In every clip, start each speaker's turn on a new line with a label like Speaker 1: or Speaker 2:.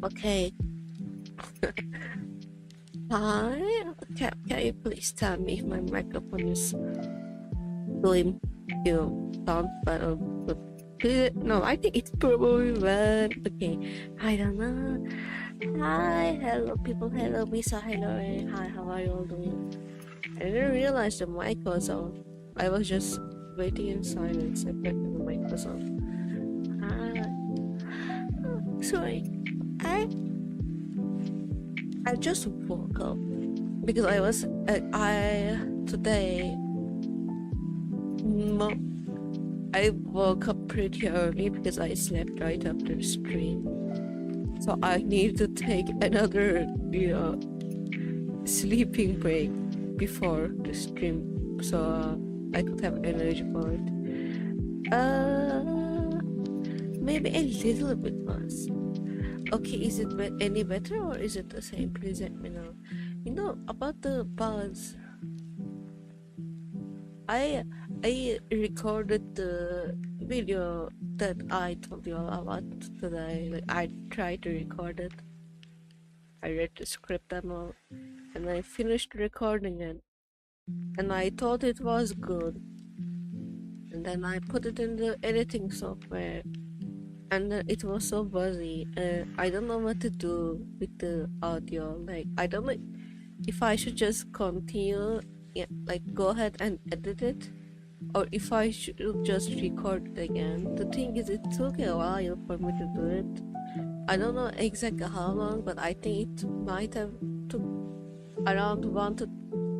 Speaker 1: Okay. Hi. Can you please tell me if my microphone is doing sound better? No, I think it's probably bad. Okay. I don't know. Hi, hello people. Hello, Misa. Hello. Hi, how are you all doing? I didn't realize the mic was on. I was just waiting in silence. I put the mic was on. Hi. Sorry. I just woke up because I today I woke up pretty early because I slept right after the stream, so I need to take another sleeping break before the stream so I could have energy for it. Maybe a little bit less. Okay, is it any better or is it the same? Please let me know. You know about the buzz. I recorded the video that I told you all about today. Like I tried to record it. I read the script and all, and I finished recording it. And I thought it was good. And then I put it in the editing software. And it was so buzzy. I don't know what to do with the audio. Like I don't know if I should just continue, like go ahead and edit it, or if I should just record it again. The thing is, it took a while for me to do it. I don't know exactly how long, but I think it might have took around 1 to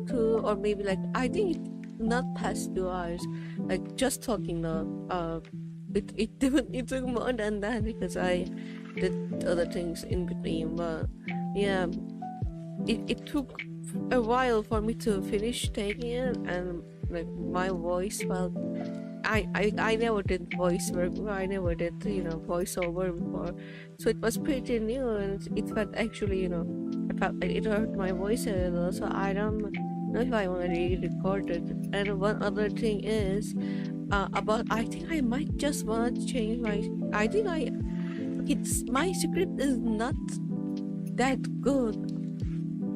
Speaker 1: 2, or maybe like I think it not past 2 hours. Like just talking now. It took more than that because I did other things in between. But yeah, it took a while for me to finish taking it, and like my voice felt I never did voice work before. I never did voiceover before, so it was pretty new, and it felt actually I felt like it hurt my voice a little. So I don't know if I want to re-record it. And one other thing is about I think I might just want to change my my script is not that good.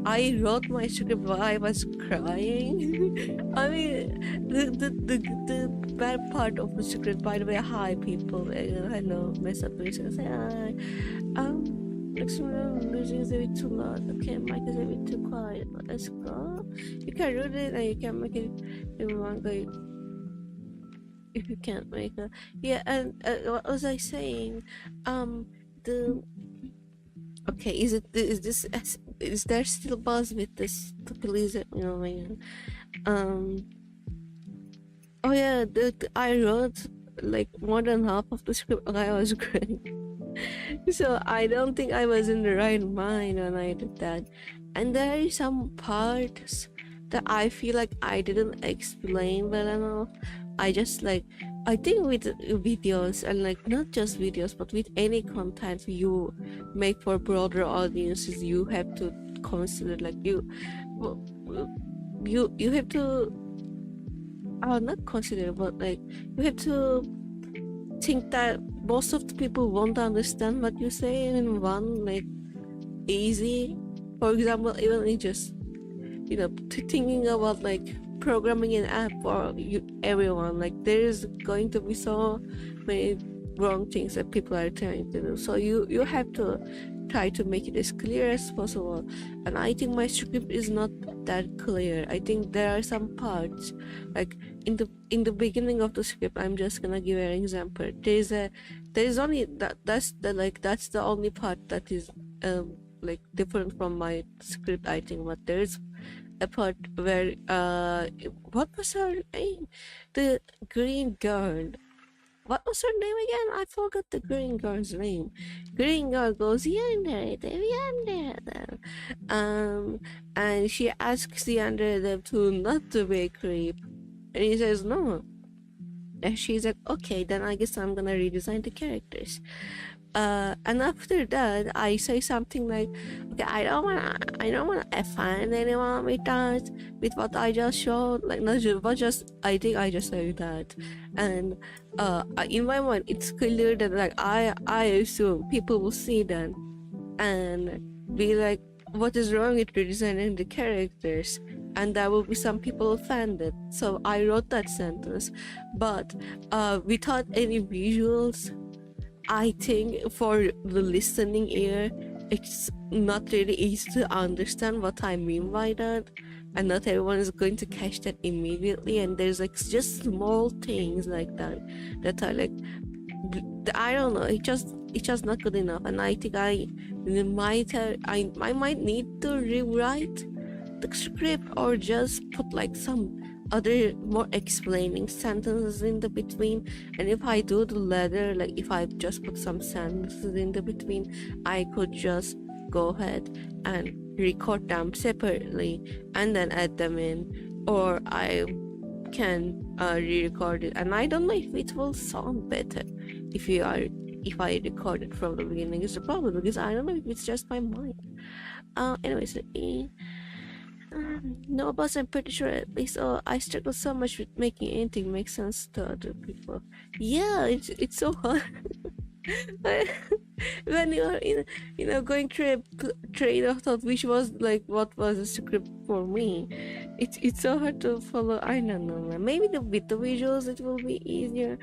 Speaker 1: I wrote my script while I was crying. I mean, the bad part of the script, by the way, hi people, hello, Miss Abuse, say hi. Music is a bit too loud. Okay, mic is a bit too quiet. Let's go. You can read it and you can make it if you want, like, if you can't make it. Yeah, and what was I saying? The okay, is there still buzz with this? Please let me know. Oh yeah, I wrote like more than half of the script when I was grade. So I don't think I was in the right mind when I did that. And there are some parts that I feel like I didn't explain well enough. I just like I think with videos, and like not just videos but with any content you make for broader audiences, you have to consider like you have to not consider, but like you have to think that most of the people won't understand what you say in one like easy. For example, even in just thinking about like programming an app for everyone, like there is going to be so many wrong things that people are trying to do, so you have to try to make it as clear as possible. And I think my script is not that clear. I think there are some parts like in the beginning of the script. I'm just gonna give an example. There's only that's the only part that is like different from my script, I think. But there's a part where what was her name, the green girl, what was her name again? I forgot the green girl's name. Green girl goes yonder, and she asks the under to not to be a creep, and he says no. And she's like, okay, then I guess I'm gonna redesign the characters. And after that, I say something like, okay, I don't wanna offend anyone with what I just showed. Like, not just, but just, I think I just say that. And in my mind, it's clear that like I assume people will see that, and be like, what is wrong with redesigning the characters? And there will be some people offended. So I wrote that sentence, but without any visuals, I think for the listening ear, it's not really easy to understand what I mean by that, and not everyone is going to catch that immediately. And there's like just small things like that that are like, I don't know, it's just not good enough. And I think I might need to rewrite the script, or just put like some other more explaining sentences in the between. And if I do the latter, like if I just put some sentences in the between, I could just go ahead and record them separately and then add them in, or I can re-record it. And I don't know if it will sound better if I record it from the beginning. Is the problem, because I don't know if it's just my mind. Anyways, no, but I'm pretty sure at least I struggle so much with making anything make sense to other people. Yeah, it's so hard. When you're going through a train of thought, which was like what was the script for me, it's so hard to follow. I don't know, man. Maybe with the visuals it will be easier.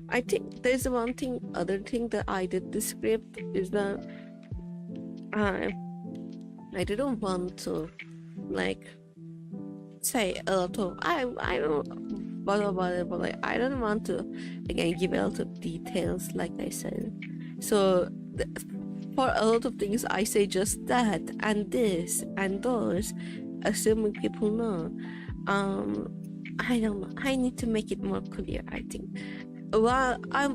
Speaker 1: I think there's other thing that I did the script is that I didn't want to like say a lot of I don't bother about it, but like I don't want to again give a lot of details, like I said. So for a lot of things I say just that and this and those, assuming people know. I don't know. I need to make it more clear, I think. Well, I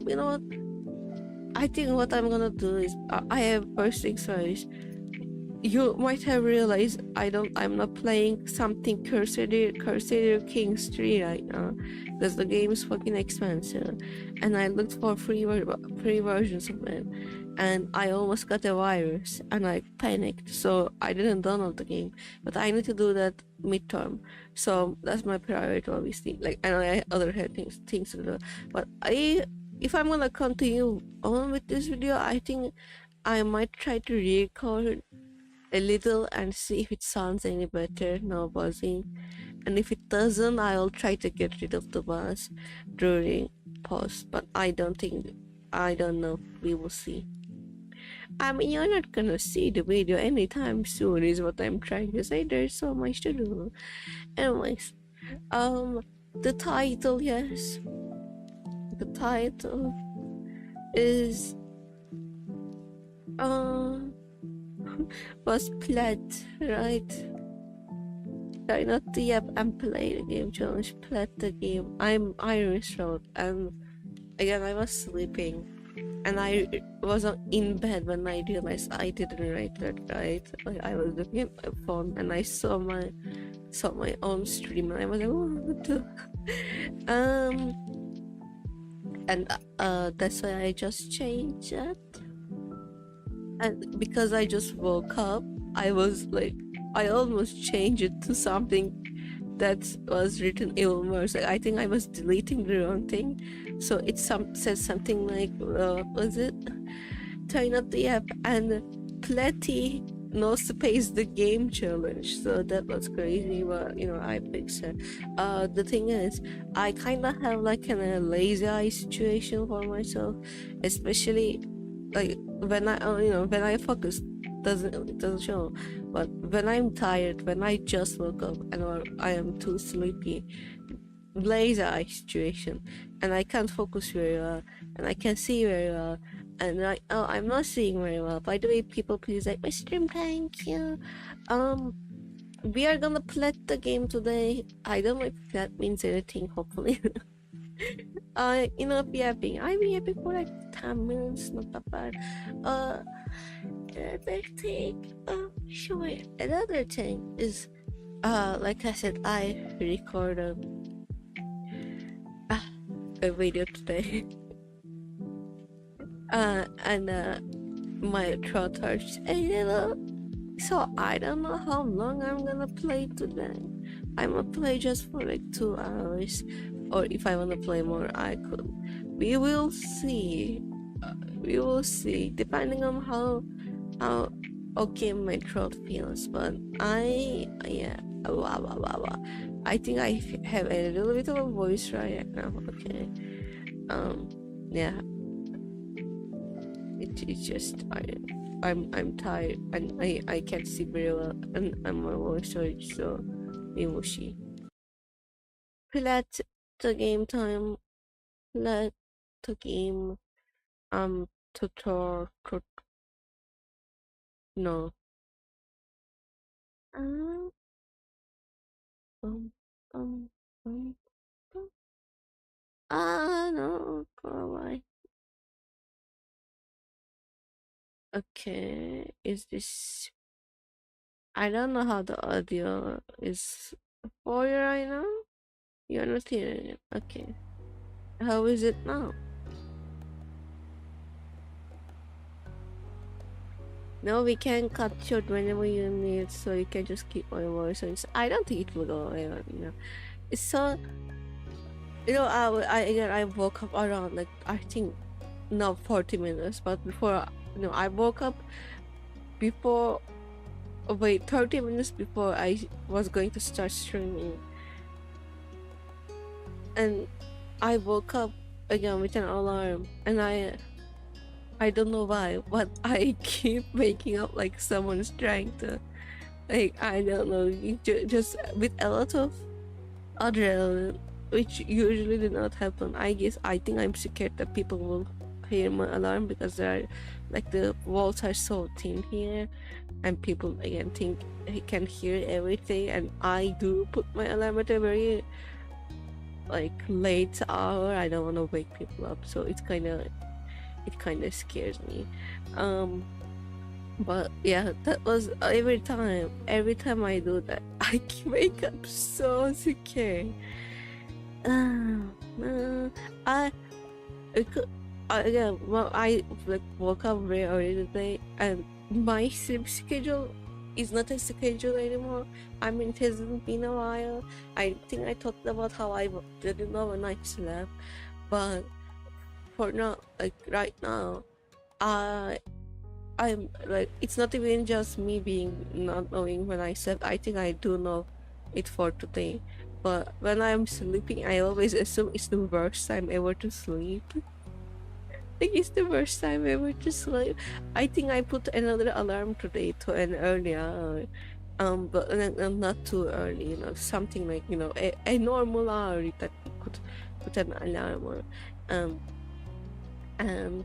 Speaker 1: think what I'm gonna do is I have first things first. You might have realized I'm not playing something Crusader Kings 3 right now, because the game is fucking expensive, and I looked for free versions of it, and I almost got a virus and I panicked, so I didn't download the game. But I need to do that midterm, so that's my priority, obviously. Like, and I other things to do. But if I'm gonna continue on with this video, I think I might try to record a little and see if it sounds any better, no buzzing. And if it doesn't, I'll try to get rid of the buzz during post. But I don't know, we will see. I mean, you're not gonna see the video anytime soon, is what I'm trying to say. There's so much to do. Anyways, the title, yes. The title is was played, right? Try not to yap and play the game challenge. Played the game. I'm Irish Road, and again I was sleeping, and I was in bed when I realized I didn't write that right. Like, I was looking at my phone and I saw my own stream, and I was like, what the and that's why I just changed it. And because I just woke up, I was like, I almost changed it to something that was written even worse. Like, I think I was deleting the wrong thing, so it says something like, was it? Try not the app and plenty no space the game challenge. So that was crazy, but I fixed it. The thing is, I kind of have like a lazy eye situation for myself, especially like when I focus, it doesn't show. But when I'm tired, when I just woke up or I am too sleepy, lazy eye situation, and I can't focus very well, and I can't see very well, and I'm not seeing very well. By the way, people, please like my stream, thank you. We are gonna play the game today. I don't know if that means anything, hopefully. Yapping. I'm yapping for like 10 minutes, not that bad. Another thing, sure. Another thing is, like I said, I recorded a video today. And my throat hurts a little, so I don't know how long I'm gonna play today. I'm gonna play just for like 2 hours, or if I wanna play more, I could. We will see. We will see, depending on how okay my throat feels, but yeah, wow. I think I have a little bit of a voice right now. Okay. Yeah, it's just I'm tired and I can't see very well and my voice so mushy. Let the game time. Let the game tutor no. Um um um um, no, go away. Okay, is this? I don't know how the audio is for you right now. You're not hearing it. Okay. How is it now? No, we can cut short whenever you need, so you can just keep my voice. So I don't think it will go away. It's so I woke up around like I think now 40 minutes, but before I woke up before wait 30 minutes before I was going to start streaming, and I woke up again with an alarm, and I don't know why, but I keep waking up like someone's trying to, like, I don't know, just with a lot of adrenaline, which usually did not happen. I think I'm scared that people will hear my alarm because they're like the walls are so thin here, and people again think they can hear everything, and I do put my alarm at a very like late hour. I don't want to wake people up, so it kind of scares me. But yeah, that was every time I do that I wake up so scared. I again, well, I like woke up very early today, and my sleep schedule is not a schedule anymore. I mean, it hasn't been a while. I think I talked about how I didn't know when I slept, but for now, like right now, I I'm like, it's not even just me being not knowing when I slept. I think I do know it for today. But when I'm sleeping, I always assume it's the worst time ever to sleep. Like, it's the worst time ever to sleep. I think I put another alarm today to an early hour. But not too early, something like, a normal hour that you could put an alarm on. Um, and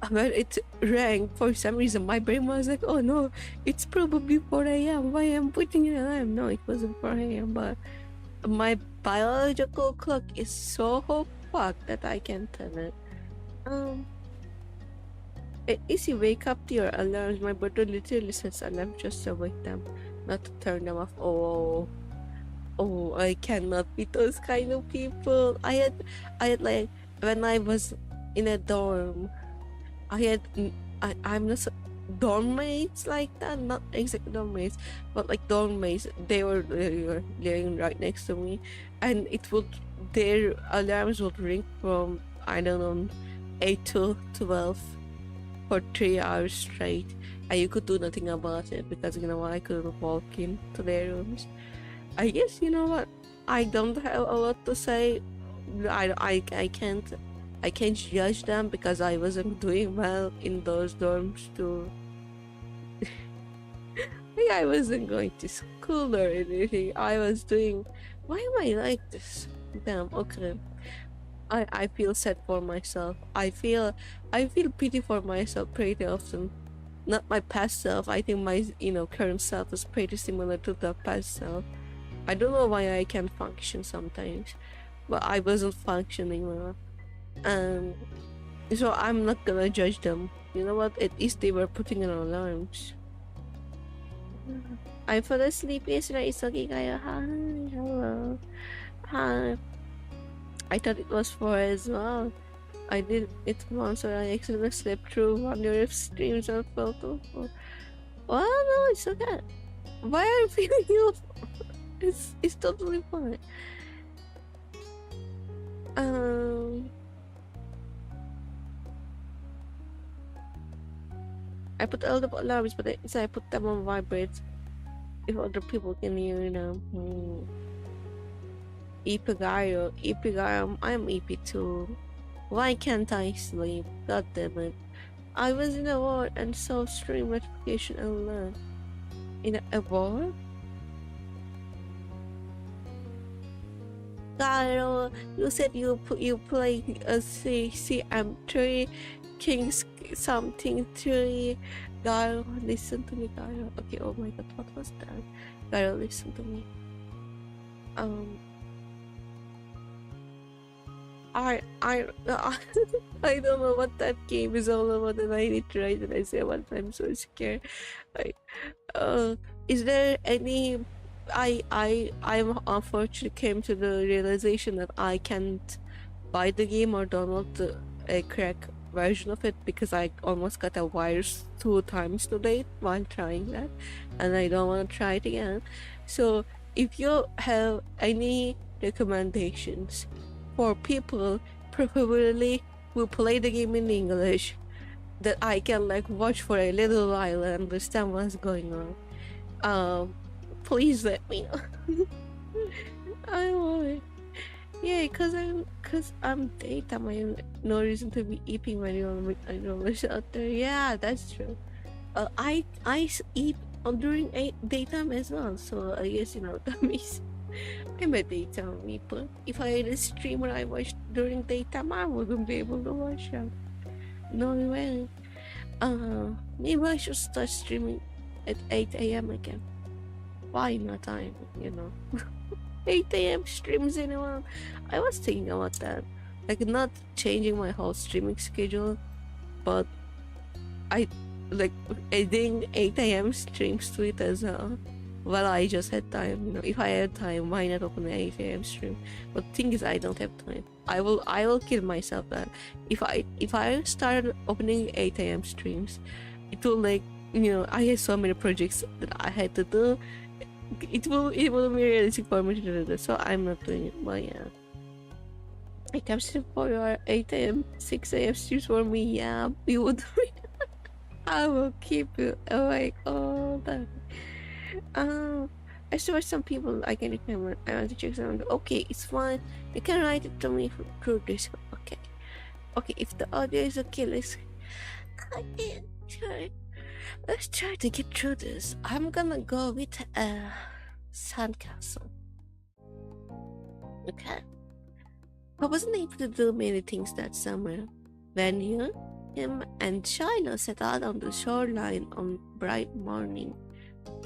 Speaker 1: when it rang, for some reason my brain was like, oh no, it's probably 4 a.m. Why am I putting an alarm? No, it wasn't 4 a.m. But my biological clock is so fucked that I can't tell it. If you wake up to your alarms, my brother literally sets alarm just to wake them, not to turn them off. Oh, I cannot be those kind of people. I had like, when I was in a dorm, I had I'm not dorm mates like that, not exactly dorm mates, but like dorm mates. They were living right next to me, and their alarms would ring from, I don't know, 8 to 12 for 3 hours straight, and you could do nothing about it because I couldn't walk into their rooms. I guess I don't have a lot to say. I can't judge them because I wasn't doing well in those dorms too. Like, I wasn't going to school or anything. I was doing. Why am I like this? Damn. Okay. I feel sad for myself. I feel pity for myself pretty often. Not my past self. I think my current self is pretty similar to the past self. I don't know why I can't function sometimes, but I wasn't functioning well. And so I'm not gonna judge them. You know what? At least they were putting in alarms. I fell asleep yesterday. It's okay, Kaya. Hi, hello. Hi. I thought it was 4 as well. I did it once, or I accidentally slept through one of your streams and felt awful. Well, no, it's okay. Why are you feeling awful? It's totally fine. Um, I put a lot of alarms, but I put them on vibrate if other people can hear, you know. Ipigayo, Ipigayo, I'm EP too. Why can't I sleep? God damn it. I was in a war and saw stream notification alert. In a war? Carol, you said you play a CM3 Kings something 3. Carol, listen to me, Carol. Okay, oh my god, what was that? Carol, listen to me. I I don't know what that game is all about, and I need to write it. I say what I'm so scared. Is there any? I'm unfortunately came to the realization that I can't buy the game or download a crack version of it because I almost got a virus 2 times today while trying that, and I don't want to try it again. So if you have any recommendations for people, preferably who play the game in English, that I can like watch for a little while and understand what's going on, please let me know. I want it. Yeah, cause I'm daytime. I have no reason to be eating when you're out there. Yeah, that's true. I eat during daytime as well. So I guess you know that means I'm a daytime people. If I had a streamer I watched during daytime, I wouldn't be able to watch them. No way. Maybe I should start streaming at 8 a.m. again. Why not? I'm, you know, 8 a.m. streams anyone. I was thinking about that, like not changing my whole streaming schedule, but I like adding 8 a.m. streams to it as well. Well, I just had time, you know. If I had time, why not open an 8 a.m. stream? But the thing is, I don't have time. I will kill myself that if I started opening 8 a.m. streams, it will like, you know, I have so many projects that I had to do. It will be realistic for me to do this, so I'm not doing it. But yeah, it comes to for your 8 a.m. 6 a.m. streams for me. Yeah, you would. I will keep you awake all the I saw some people I can remember. I want to check some. Okay, it's fine. You can write it to me through this. Okay. Okay, if the audio is okay, let's try to get through this. I'm gonna go with a sandcastle. Okay. I wasn't able to do many things that summer. When you, him, and Shiloh set out on the shoreline on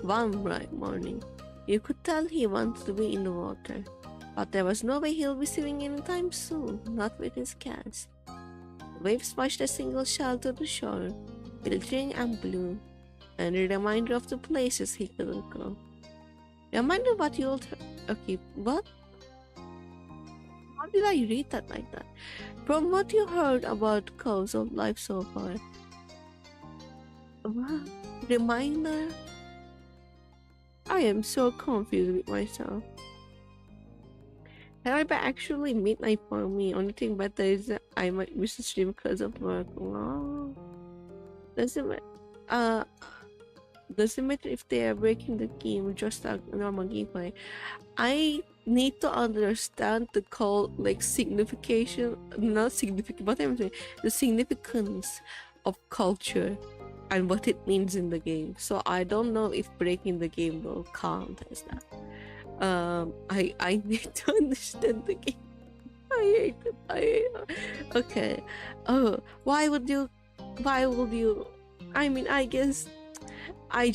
Speaker 1: one bright morning. You could tell he wanted to be in the water, but there was no way he'll be swimming anytime soon, not with his cats. The waves splashed a single shell to the shore, glittering and blue, and a reminder of the places he couldn't go. Reminder what you'll... Okay, what? How did I read that like that? From what you heard about Coves of Life so far. What? Reminder? I am so confused with myself. However, actually midnight for me. Only thing better is that I might miss the stream because of work. Wow. Doesn't matter if they are breaking the game, just a normal gameplay. I need to understand the like signification, not significant, but I'm saying the significance of culture and what it means in the game. So I don't know if breaking the game will count as that. I need to understand the game. I hate it. Okay. Oh, why would you? I mean, I guess I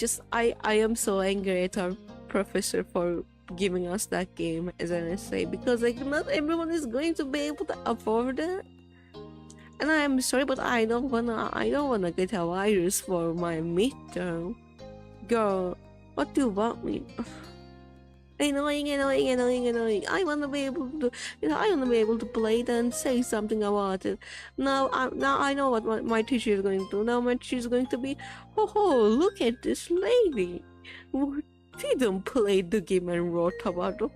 Speaker 1: am so angry at our professor for giving us that game as an essay, because like not everyone is going to be able to afford it. And I'm sorry, but I don't wanna get a virus for my midterm. Girl, what do you want me? Annoying. I wanna be able to, I wanna be able to play it and say something about it. Now I know what my teacher is going to do. Now my teacher is going to be, oh, look at this lady. She didn't play the game and wrote about it.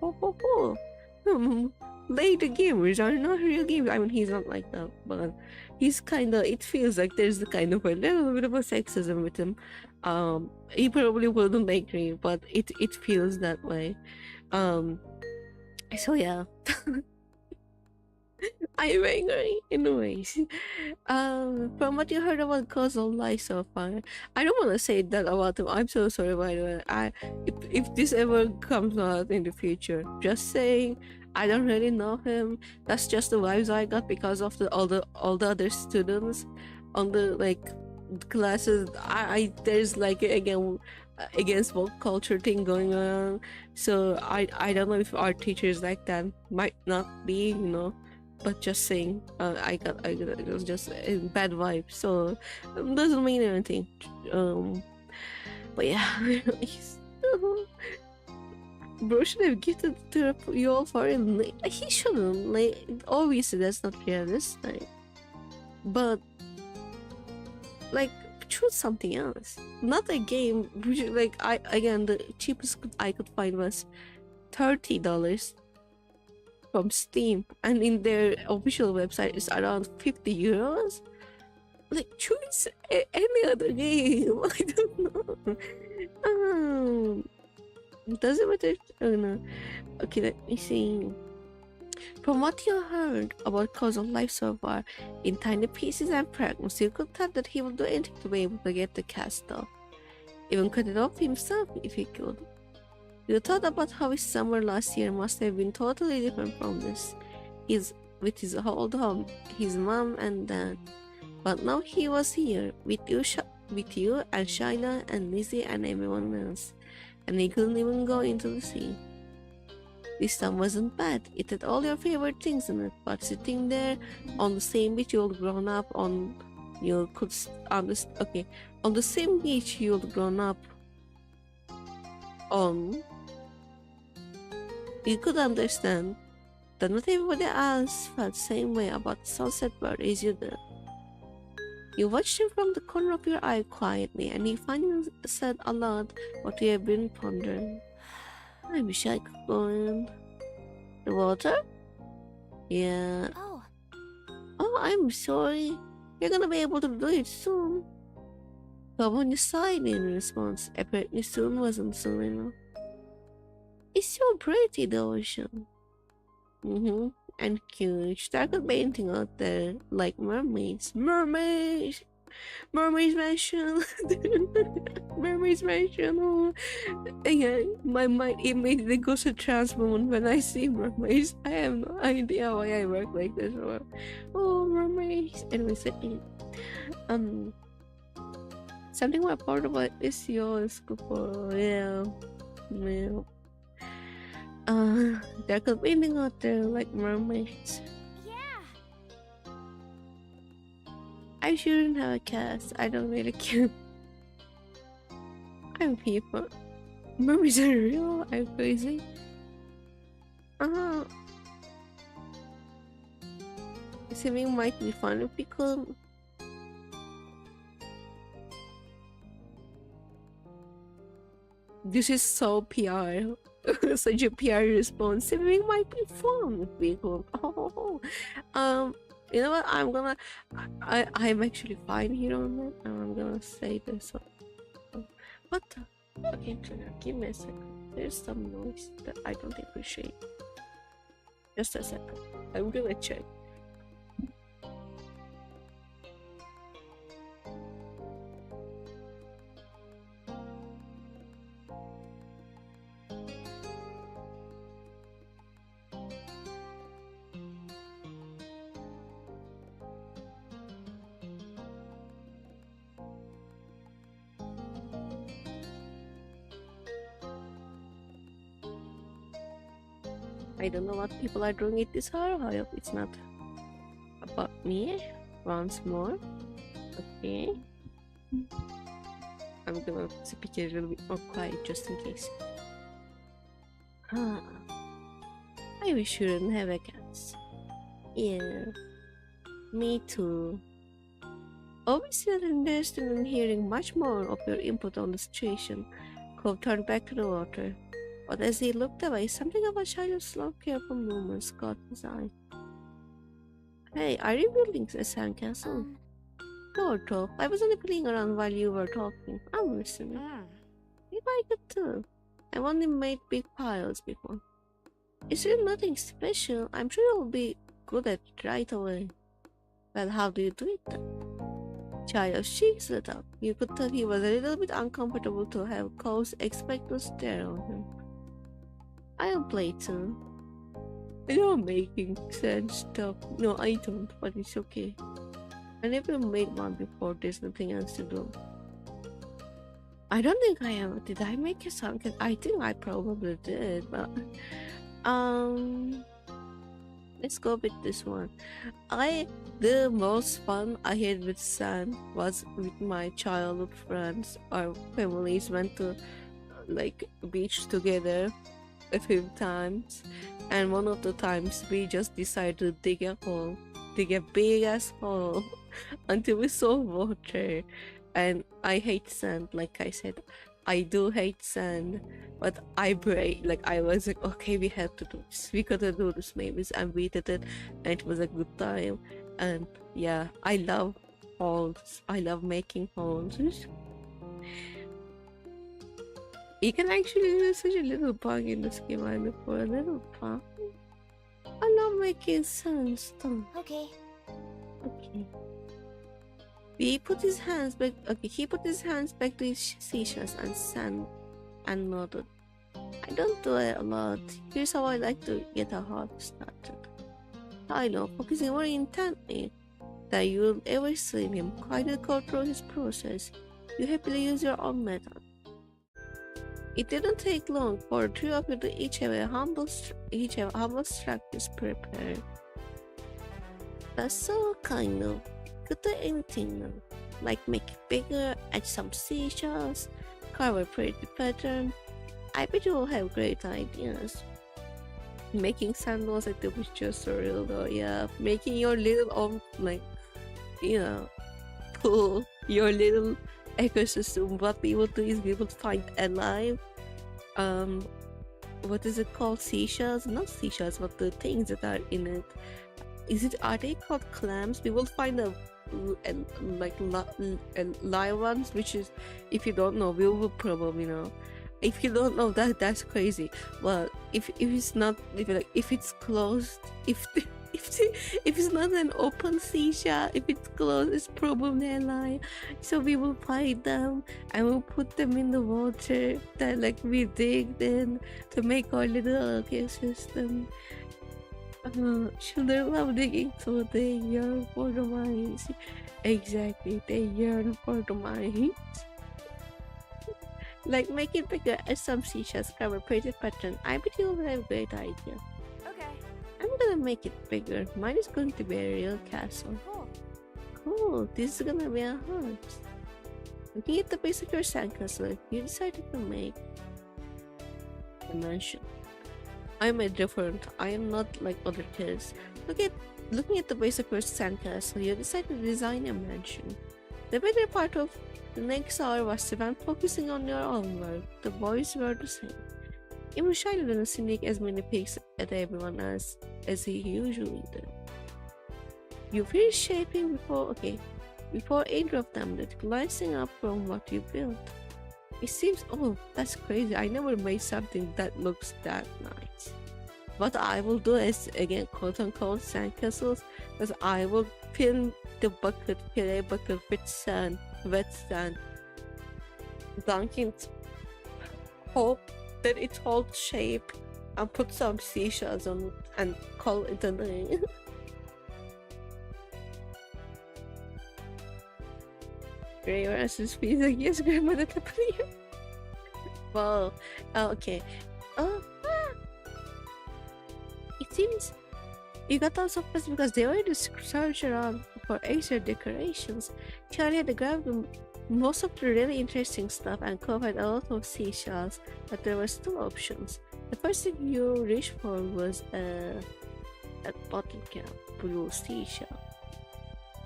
Speaker 1: later gamers are not real gamers. I mean, he's not like that, but he's kind of. It feels like there's a kind of a little bit of a sexism with him. He probably wouldn't agree, but it feels that way. Um, so yeah, I'm angry in a way. From what you heard about causal life so far, I don't want to say that about him. I'm so sorry, by the way. If this ever comes out in the future, just saying, I don't really know him. That's just the vibes I got because of all the other students on the like classes. I there's like again against woke culture thing going on. So I don't know if our teachers like that might not be, but just saying, I got it was just a bad vibe, so doesn't mean anything. But yeah, bro should have gifted to you all for it. He shouldn't. Like, obviously that's not realistic, but like choose something else, not a game. Like, I again, the cheapest I could find was $30 from Steam, and in their official website is around 50 euros. Like, choose any other game. I don't know. Does it matter? Oh no. Okay, let me see. From what you heard about Causal life so far, in tiny pieces and fragments, you could tell that he would do anything to be able to get the cast off. Even cut it off himself if he could. You thought about how his summer last year must have been totally different from this. With his old home, his mom and dad. But now he was here, with you and Shaila and Lizzie and everyone else. And he couldn't even go into the sea. This time wasn't bad. It had all your favorite things in it, but sitting there on the same beach you'd grown up on, you could understand. Okay, on the same beach you'd grown up on, you could understand that not everybody else felt the same way about the sunset bird as you did. You watched him from the corner of your eye quietly, and he finally said aloud what you have been pondering. I wish I could go in. The water? Yeah. Oh, I'm sorry. You're gonna be able to do it soon. Come on your side in response. Apparently soon wasn't soon enough. It's so pretty, the ocean. And huge. There could be anything out there, like mermaids. Mermaids! Mermaids Mansion! Mermaids Mansion! Oh. Again, my mind immediately goes to trans moment when I see mermaids. I have no idea why I work like this. Oh, mermaids! Anyways, something more affordable is yours. Yeah. There could be anything out there like mermaids.
Speaker 2: Yeah.
Speaker 1: I shouldn't have a cast. I don't really care. I'm people. Mermaids are real. I'm crazy. Swimming might be fun if we could. This is so PR. Such a PR response. Swimming might be fun if we could. You know what? I'm actually fine here on that, and I'm gonna say this. What the? Okay, give me a second. There's some noise that I don't appreciate. Just a second. I'm gonna check. I don't know what people are doing it this hour. I hope it's not about me. Once more. Okay. I'm gonna speak a little bit more quiet just in case. I wish you didn't have a cat. Yeah. Me too. Obviously, I'm interested in hearing much more of your input on the situation. Cove turned back to the water. But as he looked away, something of a child's slow, careful movements caught his eye. Hey, are you building a sandcastle? Sort of. I was only playing around while you were talking. I'm listening. You like it too. I've only made big piles before. It's really nothing special. I'm sure you'll be good at it right away. Well, how do you do it then? Child's cheeks lit up. You could tell he was a little bit uncomfortable to have Cole's expect to stare on him. I'll play too. You're making sense stuff. No, I don't, but it's okay. I never made one before, there's nothing else to do. I don't think I ever did. I make a song? I think I probably did, but let's go with this one. The most fun I had with sand was with my childhood friends. Our families went to like beach together a few times, and one of the times we just decided to dig a big ass hole until we saw water. And I hate sand, like I said. I do hate sand, but I was like, okay, we have to do this. We gotta do this, Mavis, and we did it, and it was a good time. And yeah, I love holes. I love making holes. You can actually do such a little bug in this game. I look for a little bug. I love making sandstone.
Speaker 2: Okay.
Speaker 1: Okay. He put his hands back. Okay, he put his hands back to his seashells and sand and nodded. I don't do it a lot. Here's how I like to get a heart started. I know, focusing more intently than you'll ever see him. Quietly go through his process. You happily use your own method. It didn't take long for the three of you to each have humble structures prepared. That's so kind of. Could do anything now, like make it bigger, add some seashells, carve a pretty pattern. I bet you will have great ideas. Making sandals at the beach just surreal though, yeah. Making your little own, pool, your little ecosystem. What we will do is we will find alive, what is it called? Seashells? Not seashells, but the things that are in it. Are they called clams? We will find live ones, which is, if you don't know, we will probably know. If you don't know, that's crazy. Well, if it's closed, if it's not an open seashell, if it's closed, it's probably a lie. So we will find them and we'll put them in the water that we dig then to make our little ecosystem. Children love digging, so they yearn for the mines. Exactly, they yearn for the mines. Make it bigger as some seashells cover pretty pattern. I bet you'll have a great idea.
Speaker 2: Okay.
Speaker 1: I'm gonna make it bigger. Mine is going to be a real castle. Cool, this is gonna be a house. Looking at the base of your sandcastle, you decided to make a mansion. I'm a different. I am not like other kids. Looking at the base of your sandcastle, you decided to design a mansion. The better part of the next hour was spent focusing on your own work. The boys were the same. Emotionally didn't sneak as many peeks at everyone as he usually did. You finished shaping before either of them did, glancing up from what you built. It seems, oh, that's crazy. I never made something that looks that nice. What I will do is, again, quote-unquote sandcastles, because I will fill a bucket with sand, wet sand, dunk it, hope that it holds shape, and put some seashells on it, and call it a day. Your answer's please, like, yes, grandmother, please. Wow. Okay. It seems you got all surprised because they were the search around for extra decorations. Charlie had grabbed most of the really interesting stuff and covered a lot of seashells, but there were still options. The first thing you reached for was a bottle cap, blue seashell.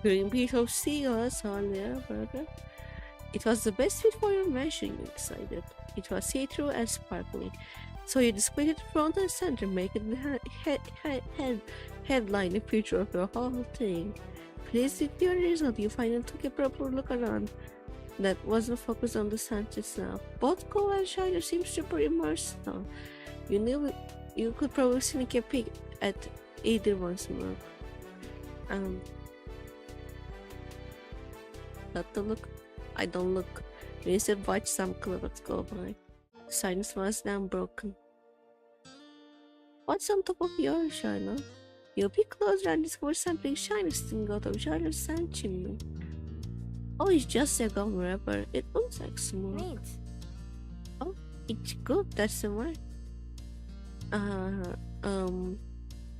Speaker 1: Green piece of seagulls on there, burger. It was the best fit for your mansion, you decided. It was see-through and sparkly. So you displayed it front and center, making the headline the feature of your whole thing. Pleased with your result, you finally took a proper look around that wasn't focused on the scent itself. Both Cole and Shiner seemed super immersed though. You knew you could probably sneak a peek at either one's work. Not to look. I don't look. We instead watch some clothes go by. The silence was now broken. What's on top of yours, Shiner? You'll be closer and discover something shiny sticking out of Shiner's sand chimney. Oh, it's just a gum wrapper. It looks like small.
Speaker 2: Neat.
Speaker 1: Oh, it's good. That's the word.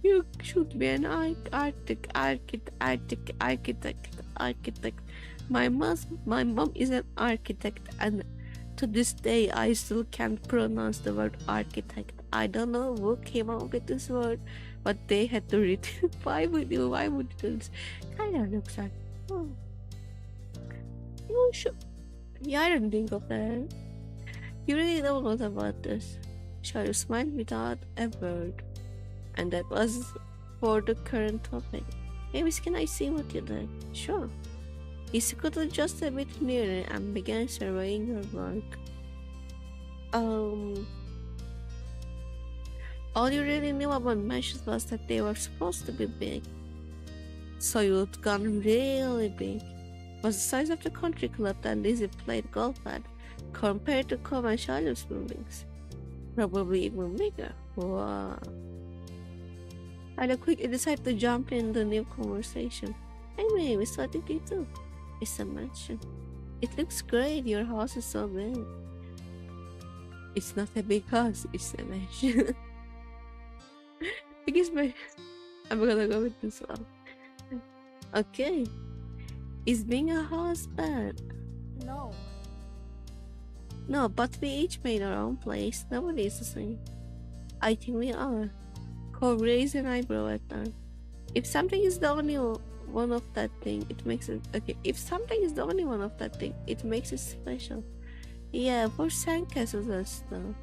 Speaker 1: You should be an architect. My mom is an architect, and to this day I still can't pronounce the word architect. I don't know who came up with this word, but they had to read it. Why would you do this? Kinda looks like, oh, you should. Yeah, I didn't think of that. You really know a lot about this. Shadow smiled without a word. And that was for the current topic. Mavis, can I see what you did? Sure. He scooted just a bit nearer and began surveying her work. All you really knew about meshes was that they were supposed to be big. So you'd gone really big. It was the size of the country club that Lizzie played golf at, compared to Cove and Charlotte's buildings. Probably even bigger. Wow. I quickly decided to jump in the new conversation. Hey Mavis, what did you do? It's a mansion. It looks great, your house is so big. It's not a big house, it's a mansion. I guess I'm gonna go with this one. Okay. Is being a house bad?
Speaker 2: No.
Speaker 1: No, but we each made our own place. Nobody is the same. I think we are. Cole raised an eyebrow at that. If something is the only one of that thing, it makes it okay. If something is the only one of that thing, it makes it special. Yeah, for sandcastles and stuff.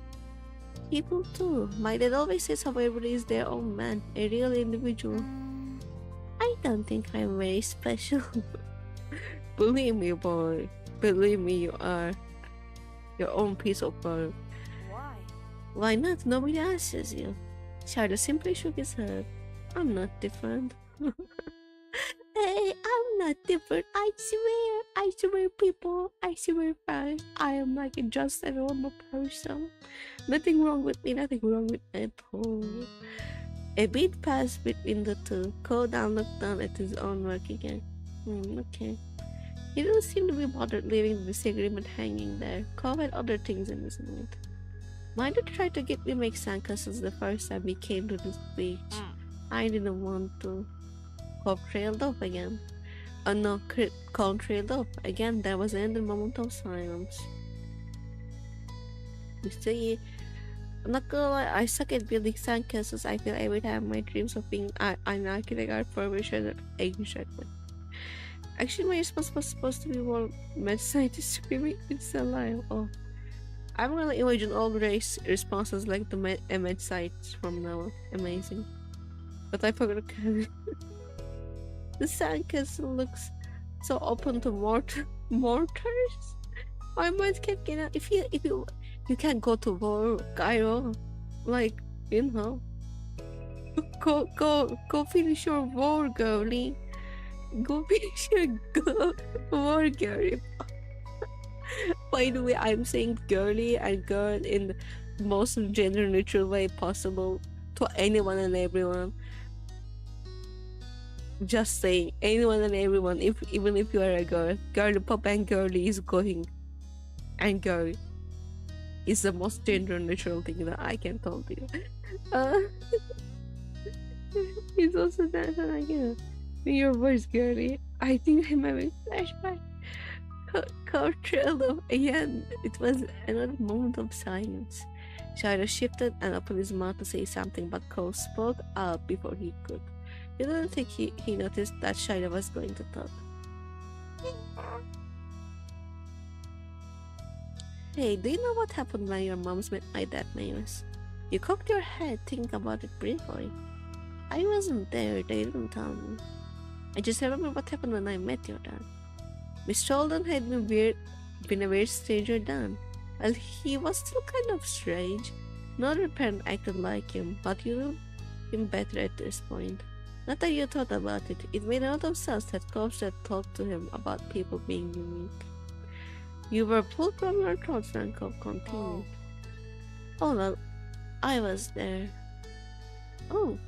Speaker 1: People too. My dad always says how everybody is their own man, a real individual. I don't think I'm very special. Believe me, boy. Believe me, you are your own piece of work.
Speaker 2: Why?
Speaker 1: Why not? Nobody asks you. Charlie simply shook his head. I'm not different. Hey, I'm not different. I swear, people. I swear, I am like just a normal person. Nothing wrong with me, nothing wrong with me at all. A beat passed between the two. Cole down looked down at his own work again. Okay. He didn't seem to be bothered leaving the disagreement hanging there. Cole had other things in his mind. Mind had tried to get me make sandcastles the first time we came to this beach. I didn't want to. Cole trailed off again. No, Cole trailed off. Again, there was another moment of silence. You see, I'm not gonna lie, I suck at building sandcastles. I feel every time my dreams of being an architect are further exaggerated. Actually, my response was supposed to be more mad scientist screaming, it's alive. Oh. I'm gonna imagine all race responses like the mad sites from now on. Amazing. But I forgot to the sandcastle looks so open to mortars. My mind can't get out. If you can't go to war, Cairo, like, you know, go finish your war, girlie. Go finish your war, girlie. By the way, I'm saying girly and girl in the most gender neutral way possible to anyone and everyone. Just saying, anyone and everyone, even if you are a girl, girly pop and girly is going, and girl is the most gender neutral thing that I can tell you. It's also that again. Your voice, girly. I think I'm having flashback. Car trailed off again. It was another moment of silence. Shiro shifted and opened his mouth to say something, but Cole spoke up before he could. You don't think he noticed that Shiro was going to talk. Hey, do you know what happened when your moms met my dad, Mavis? You cocked your head, thinking about it briefly. I wasn't there, they didn't tell me. I just remember what happened when I met your dad. Mr. Alden had been a weird stranger then. Well, he was still kind of strange. No other parent acted like him, but you knew him better at this point. Not that you thought about it, it made a lot of sense that cops had talked to him about people being unique. You were pulled from your thoughts when Cop continued. Oh well, I was there. Oh.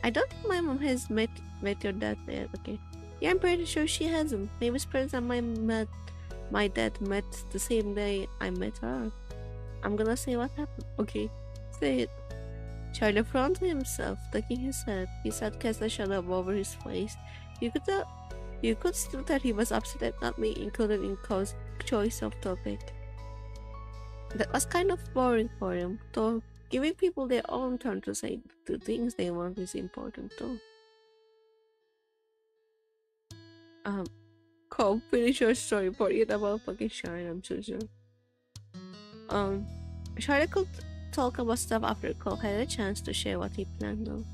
Speaker 1: I don't think my mom has met your dad yet, okay. Yeah, I'm pretty sure she hasn't. Maybe parents and my dad met the same day I met her. I'm gonna say what happened. Okay, say it. Charlie frowned to himself, tucking his head. His head cast a shadow over his face. You could still tell he was upset at not being included in Co's choice of topic. That was kind of boring for him, though giving people their own turn to say the things they want is important too. Cole, finish your story. Forget about fucking Shine, I'm so sure. Shine could talk about stuff after Cole had a chance to share what he planned on.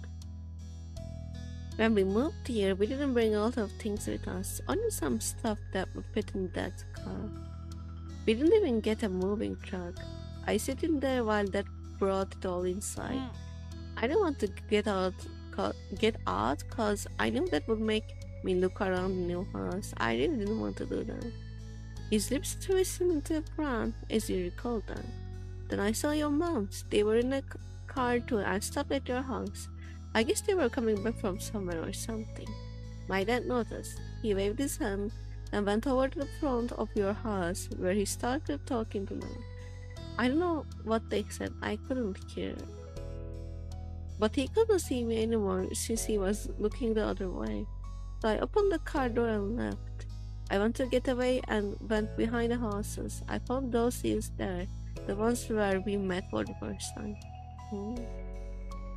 Speaker 1: When we moved here, we didn't bring a lot of things with us, only some stuff that would fit in that car. We didn't even get a moving truck. I sit in there while Dad brought it all inside. I didn't want to get out cause I knew that would make me look around the new house. I really didn't want to do that. His lips twisted into a frown as he recalled that. Then I saw your moms. They were in a car too and stopped at your house. I guess they were coming back from somewhere or something. My dad noticed. He waved his hand and went over to the front of your house where he started talking to them. I don't know what they said. I couldn't hear. But he couldn't see me anymore since he was looking the other way. So I opened the car door and left. I went to get away and went behind the houses. I found those seals there, the ones where we met for the first time.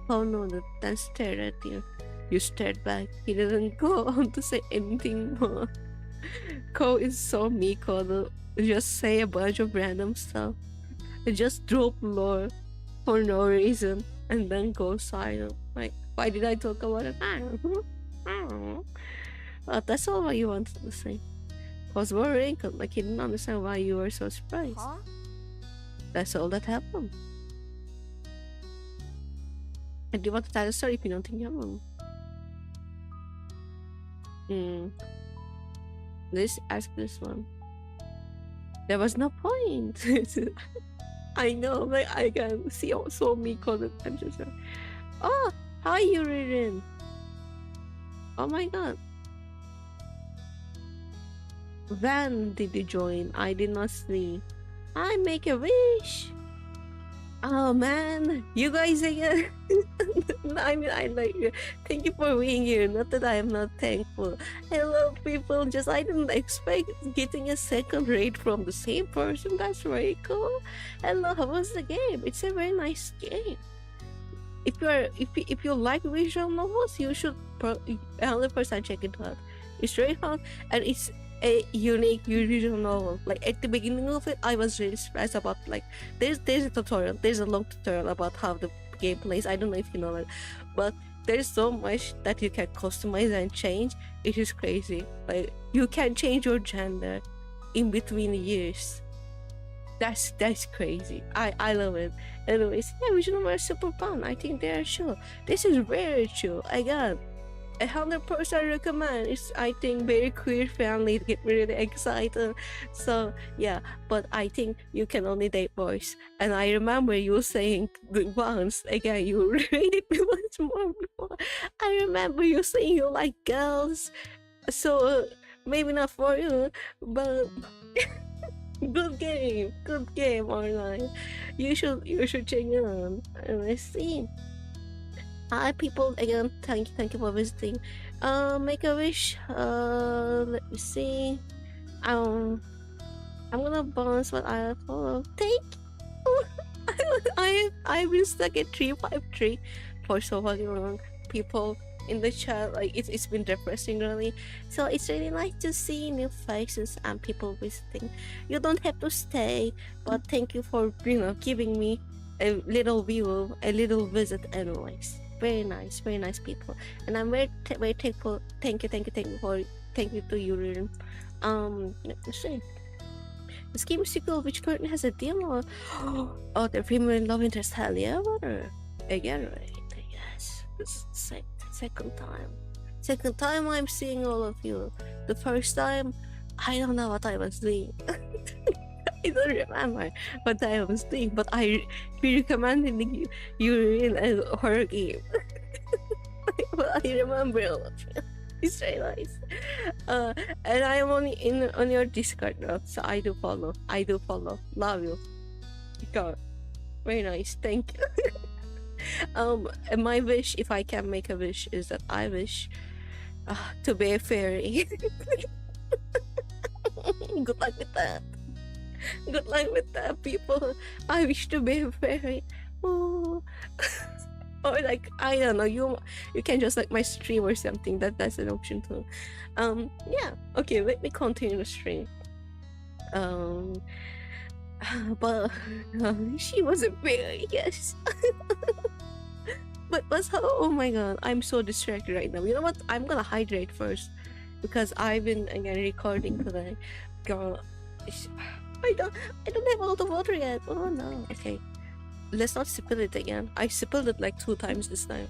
Speaker 1: Oh no, then stared at you. You stared back. He didn't go on to say anything more. Ko is so Miko to just say a bunch of random stuff. Just drop lore for no reason and then go silent. Like, why did I talk about it? I don't know. Well, that's all what you wanted to say. Was worrying, like he didn't understand why you were so surprised.
Speaker 2: Huh?
Speaker 1: That's all that happened. And do you want to tell the story if you don't think you have one? Let's ask this one. There was no point. I know, like I can see so me call I'm just like, oh, hi Uririn. Oh my god. When did you join? I did not see. I make a wish. Oh man, you guys again. I mean, I like you. Thank you for being here. Not that I am not thankful. I love people. Just I didn't expect getting a second rate from the same person. That's very cool. Hello, how was the game? It's a very nice game. If you like visual novels, you should 100% check it out. It's very fun and it's a unique visual novel. Like at the beginning of it, I was really surprised about like there's a tutorial. There's a long tutorial about how the game plays. I don't know if you know it, but there's so much that you can customize and change. It is crazy. Like you can change your gender in between years. That's crazy. I love it. Anyways, yeah, visual novels are super fun. I think they are chill. This is very chill. I got 100% recommend. It's I think very queer friendly to get really excited. So yeah, but I think you can only date boys. And I remember you saying once again you rated me once more before. I remember you saying you like girls. So maybe not for you, but good game online. You should check it out. And I see. Hi people again, thank you for visiting. Make a wish. Let me see. I'm gonna bounce what I follow. Thank you. I've been stuck at 353 for so fucking long. People, in the chat. Like it's been depressing really. So it's really nice to see new faces and people visiting. You don't have to stay, but thank you for giving me a little view, a little visit anyways. Very nice people, and I'm very thankful. Thank you thank you to you. Let me see. This game is sequel which currently has a demo. Oh, the female love interest, hell yeah, brother. Again, right? Yes. This is second time. Second time I'm seeing all of you. The first time, I don't know what I was doing. I don't remember what I was doing, but I recommended you in a horror game. But I remember all of you. It's very nice. And I am only on your Discord now, so I do follow. Love you. God, very nice. Thank you. And my wish, if I can make a wish, is that I wish to be a fairy. Good luck with that. Good luck with that, people. I wish to be a fairy. Oh. Or like, I don't know, you can just like my stream or something. That's an option too. Yeah. Okay, let me continue the stream. But she was a fairy, yes. but how? Oh my god, I'm so distracted right now. You know what? I'm gonna hydrate first because I've been again recording today. Girl, I don't have a lot of water yet. Oh no. Okay, let's not spill it again. I spilled it like 2 times this time.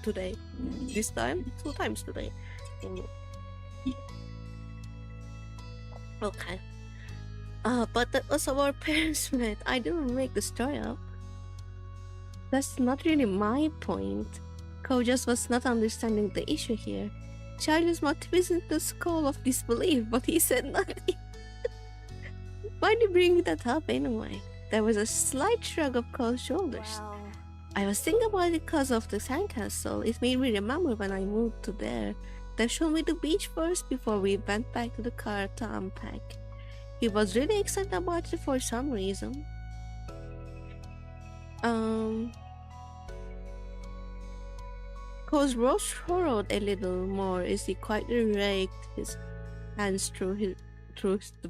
Speaker 1: Today. This time, 2 times today. Okay. But that was our parents met. I didn't make the story up. That's not really my point. Ko just was not understanding the issue here. Charlie's motive isn't the skull of disbelief, but he said nothing. Why'd you bring that up anyway? There was a slight shrug of Cole's shoulders.
Speaker 2: Well,
Speaker 1: I was thinking about it because of the sandcastle. It made me remember when I moved to there. They showed me the beach first before we went back to the car to unpack. He was really excited about it for some reason. Cole's brows furrowed a little more as he quietly raked his hands through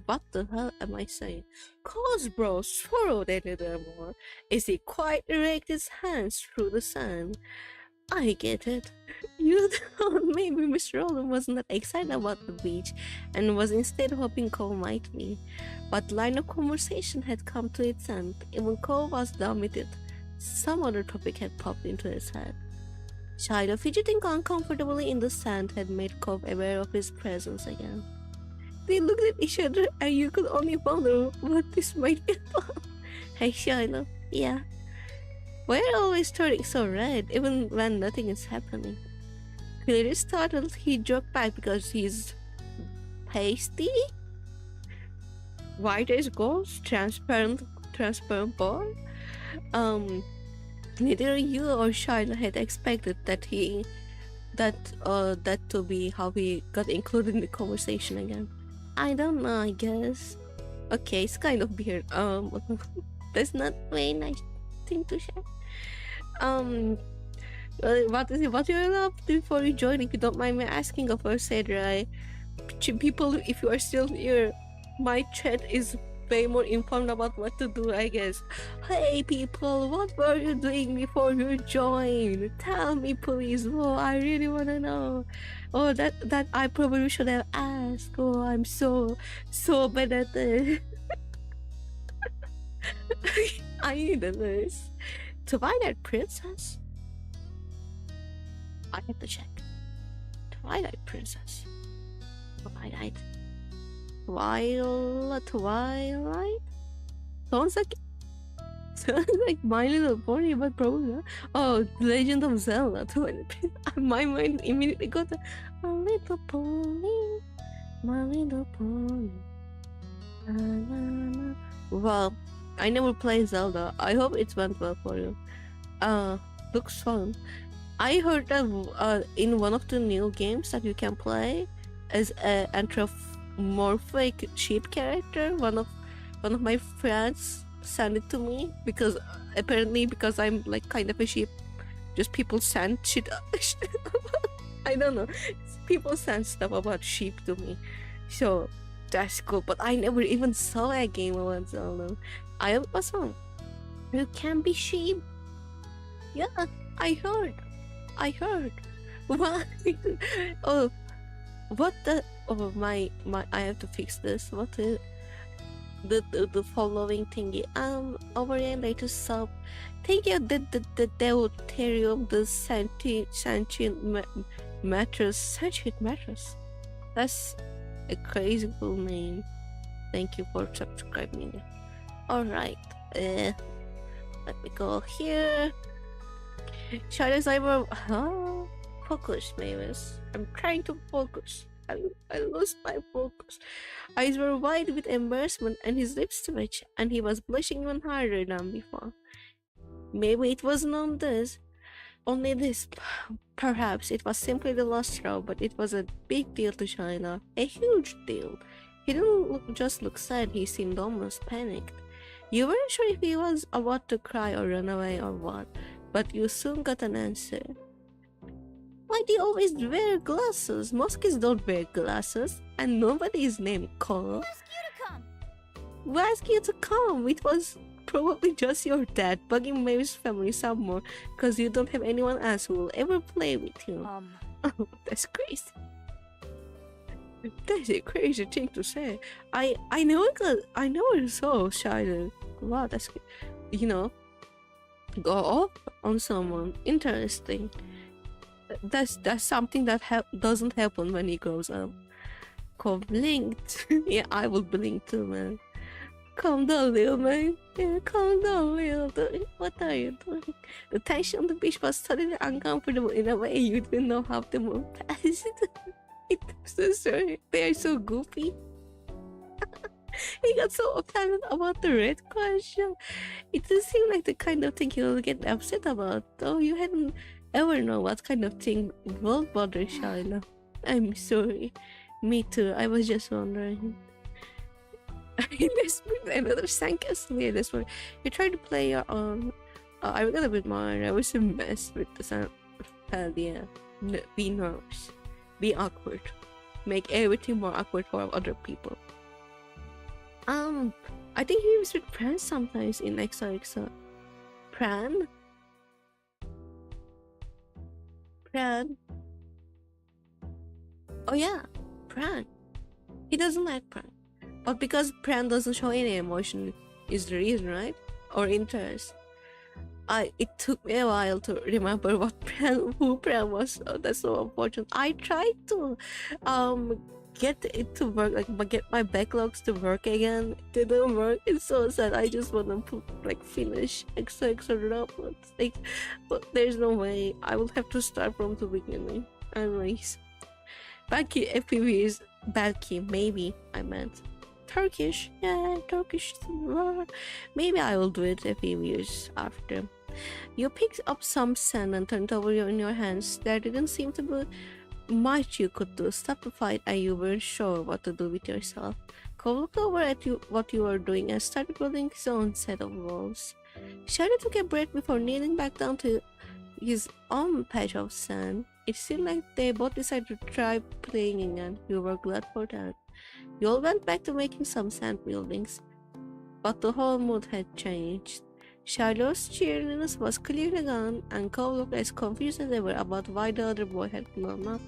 Speaker 1: what the hell am I saying? Cole's brows furrowed a little more as he quietly raked his hands through the sand. I get it. You thought maybe Mr. Roland wasn't that excited about the beach and was instead hoping Cole might be. But the line of conversation had come to its end. Even Cole was done with it. Some other topic had popped into his head. Shiloh fidgeting uncomfortably in the sand had made Cole aware of his presence again. They looked at each other and you could only wonder what this might be about. Hey Shiloh, yeah. Why are you always turning so red even when nothing is happening? Clearly startled, he joked back because he's pasty? White as ghost, transparent ball? Neither you or Shiloh had expected that to be how he got included in the conversation again. I don't know, I guess. Okay, it's kind of weird. That's not very nice thing to share. What you're up to before you join? If you don't mind me asking, of course, Cedra. People, if you are still here, my chat is way more informed about what to do, I guess. Hey people, what were you doing before you joined? Tell me please. Oh, I really wanna know. Oh, that I probably should have asked. Oh, I'm so bad at this. I need this. Twilight Princess? I have to check. Twilight Princess. Twilight. Sounds like My Little Pony, but probably not. Oh, Legend of Zelda. Twilight Princess. My mind immediately got to My Little Pony. My Little Pony. La, la, la. Well, I never played Zelda. I hope it went well for you. Looks fun. I heard that in one of the new games that you can play as an anthropomorphic sheep character, one of my friends sent it to me because apparently because I'm like kind of a sheep, just people send shit I don't know. People send stuff about sheep to me, so that's cool. But I never even saw a game about Zelda. I also, you can be sheep. Yeah, I heard. I heard. What? Oh, what the? Oh my! I have to fix this. What the following thingy? Over there later sub. Thank you. The deuterium, the sentient mattress, sentient mattress. That's a crazy cool name. Thank you for subscribing. All right. Let me go here. China's Cyber. Huh? Focus, Mavis. I'm trying to focus. I lost my focus. Eyes were wide with embarrassment and his lips twitched, and he was blushing even harder than before. Maybe it wasn't on this. Only this. Perhaps it was simply the last straw, but it was a big deal to China. A huge deal. He didn't just look sad, he seemed almost panicked. You weren't sure if he was about to cry or run away or what, but you soon got an answer. Why do you always wear glasses? Most kids don't wear glasses, and nobody is named Cole. Who asked you to come? It was probably just your dad bugging Mary's family some more because you don't have anyone else who will ever play with you. Oh, that's crazy. That's a crazy thing to say. I never saw Shiloh. Wow, that's, you know, go off on someone. Interesting. That's something that doesn't happen when he grows up. Blinked. Yeah, I will blink too, man. Calm down, little man. Yeah, calm down, little dude. What are you doing? The tension on the beach was suddenly uncomfortable in a way you didn't know how to move past. I'm so sorry. They are so goofy. He got so offended about the red question. It doesn't seem like the kind of thing he'll get upset about, though you hadn't ever know what kind of thing will bother Shaila. I'm sorry. Me too. I was just wondering. Let's bring another sandcastle here. This one. You tried to play your own. I got a bit more. I was a mess with the sand. Yeah. Be nervous. Be awkward. Make everything more awkward for other people. I think he was with Pran sometimes in XOXO. Pran? Pran? Oh yeah, Pran. He doesn't like Pran. But because Pran doesn't show any emotion is the reason, right? Or interest. It took me a while to remember who Pran was. So that's so unfortunate. I tried to get it to work, like get my backlogs to work again. It didn't work. It's so sad. I just wanna finish extra uploads. But there's no way. I will have to start from the beginning. Anyways. Belki FPV is belki, maybe I meant. Turkish, yeah, Turkish. Maybe I will do it a few years after. You picked up some sand and turned over in your hands. There didn't seem to be much you could do. Stop the fight and you weren't sure what to do with yourself. Cole looked over at what you were doing and started building his own set of walls. Shady took a breath before kneeling back down to his own patch of sand. It seemed like they both decided to try playing again. You were glad for that. You all went back to making some sand buildings, but the whole mood had changed. Shiloh's cheerleadiness was clearly gone, and Cole looked as confused as ever about why the other boy had blown up.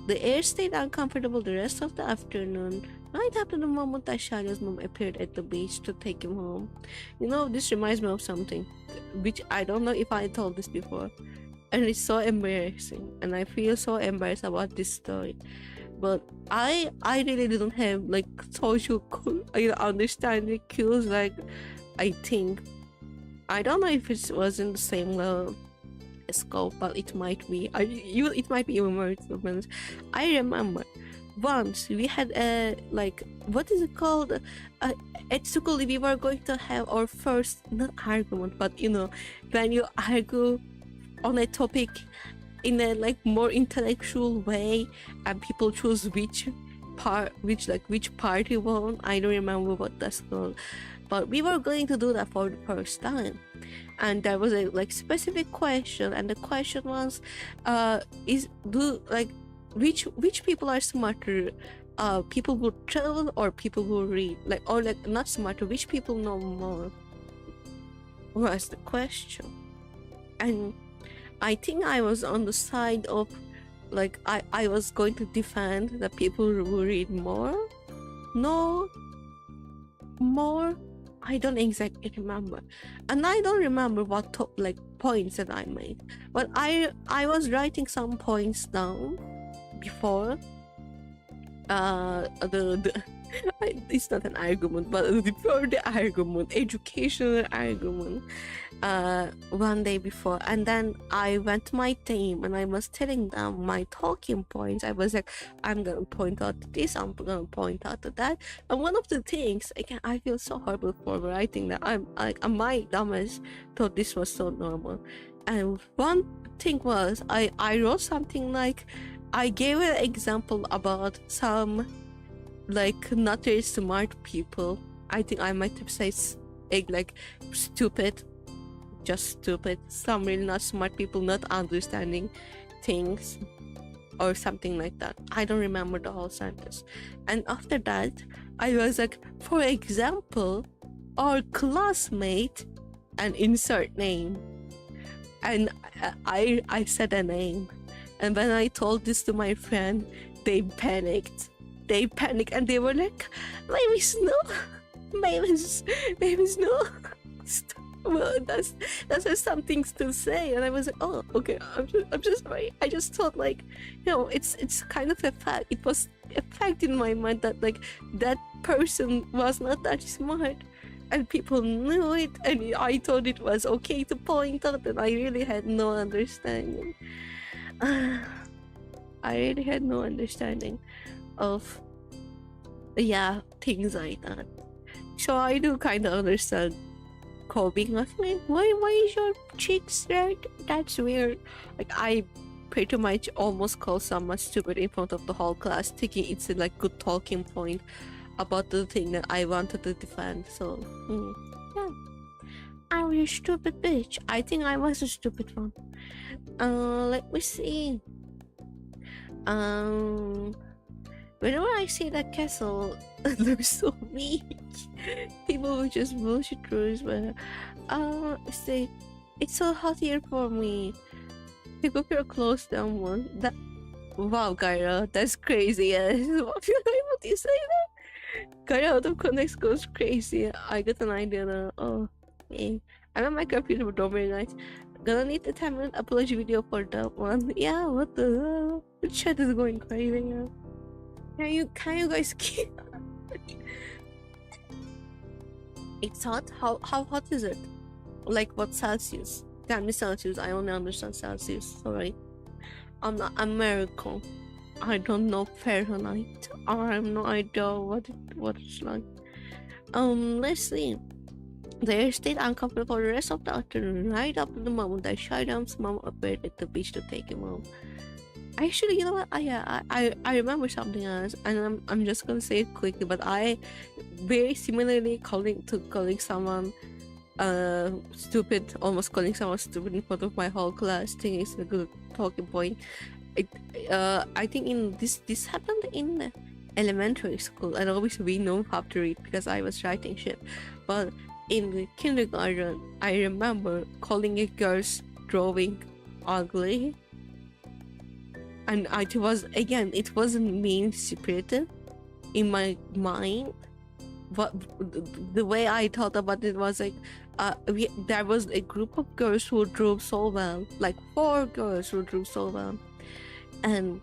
Speaker 1: The air stayed uncomfortable the rest of the afternoon, right after the moment that Shiloh's mom appeared at the beach to take him home. You know, this reminds me of something, which I don't know if I told this before, and it's so embarrassing, and I feel so embarrassed about this story. But I really didn't have social understanding cues I think. I don't know if it was in the same level as Cole, but it might be. It might be even more experienced. I remember once we had a what is it called? At school we were going to have our first not argument, but when you argue on a topic in a more intellectual way and people choose which party won. I don't remember what that's called. but we were going to do that for the first time, and there was a like specific question, and the question was, is do like which people are smarter, people who travel or people who read, like, or like not smarter, which people know more, was the question. And I think I was on the side of like I was going to defend the people who read more, no more. I don't exactly remember, and I don't remember what top like points that I made, but I was writing some points down before the it's not an argument, but before the argument, educational argument, one day before, and then I went to my team and I was telling them my talking points. I was like, I'm gonna point out to this, I'm gonna point out to that. And one of the things, again, I feel so horrible for writing that. I'm like, my dumbass thought this was so normal. And one thing was, I wrote something like, I gave an example about some like not very smart people. I think I might have said like stupid, just stupid. Some really not smart people not understanding things or something like that. I don't remember the whole sentence. And after that, I was like, for example, our classmate, and insert name. And I said a name. And when I told this to my friend, they panicked. They panicked and they were like, Mavis, no. Mavis, no. Well, that's just some things to say. And I was like, oh, okay, I'm just sorry. I just thought like, you know, it's kind of a fact. It was a fact in my mind that like that person was not that smart. And people knew it, and I thought it was okay to point out, and I really had no understanding. I really had no understanding of, yeah, things like that. So I do kind of understand coping with me. Why is your cheeks red? That's weird. Like, I pretty much almost call someone stupid in front of the whole class, thinking it's a like good talking point about the thing that I wanted to defend. So yeah, I was a stupid bitch. I think I was a stupid one. Let me see. Whenever I see that castle, they're so weak. People who just bullshit rules, but say, it's so hot here for me. Pick up your clothes down one. That, wow, Kyra, that's crazy. Yes. What do you say that? Kyra out of context goes crazy. I got an idea now. Oh, yeah. I'm on my computer, but don't very nice. Gonna need a 10-minute apology video for that one. Yeah, what the hell? The chat is going crazy now. Can you guys keep? It's hot? How hot is it? Like what Celsius? Tell me Celsius. I only understand Celsius. Sorry. I'm not American. I don't know Fahrenheit. I have no idea what it's like. Let's see. They stayed uncomfortable for the rest of the afternoon, right up to the moment that Shairam's mom appeared at the beach to take him home. Actually, you know what? I remember something else, and I'm just gonna say it quickly. But I very similarly calling someone stupid, almost calling someone stupid in front of my whole class. Think it's a good talking point. I think in this happened in elementary school, and obviously we know how to read because I was writing shit. But in the kindergarten, I remember calling a girl's drawing ugly. And it wasn't mean-spirited in my mind. But the way I thought about it was like, there was a group of girls who drew so well, like 4 girls who drew so well, and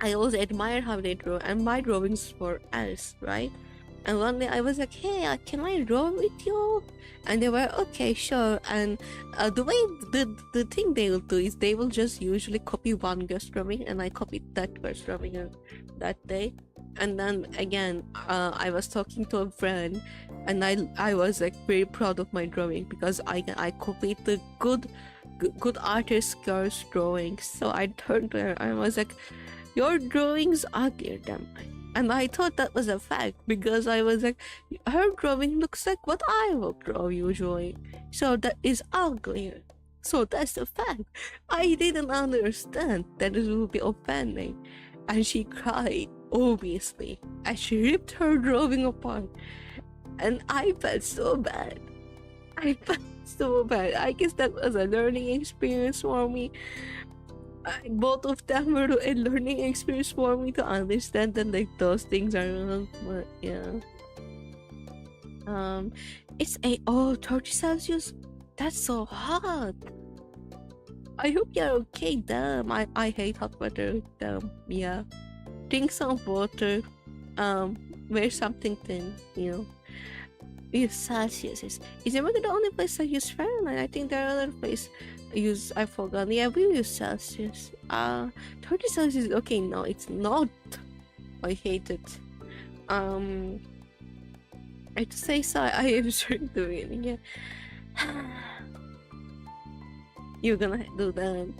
Speaker 1: I always admired how they drew, and my drawings were else, right? And one day I was like, hey, can I draw with you? And they were, okay, sure. And the way the thing they will do is they will just usually copy one girl's drawing, and I copied that girl's drawing that day. And then again, I was talking to a friend, and I was like very proud of my drawing because I copied the good artist girl's drawings. So I turned to her and I was like, your drawing's uglier than mine. And I thought that was a fact because I was like, her drawing looks like what I would draw usually. So that is ugly. So that's the fact. I didn't understand that it would be offending. And she cried, obviously, as she ripped her drawing apart. And I felt so bad. I felt so bad. I guess that was a learning experience for me. Both of them were a learning experience for me to understand that like those things are wrong. But yeah. It's 30 Celsius. That's so hot. I hope you're okay, damn. I hate hot weather, damn. Yeah. Drink some water. Wear something thin, you know. Use Celsius. Is America the only place that use Fahrenheit? I think there are other places use, I forgot. Yeah, we use Celsius. 30 Celsius. Okay, no, it's not. I hate it. I have to say so. I am sure doing it. Yeah. You're gonna do that.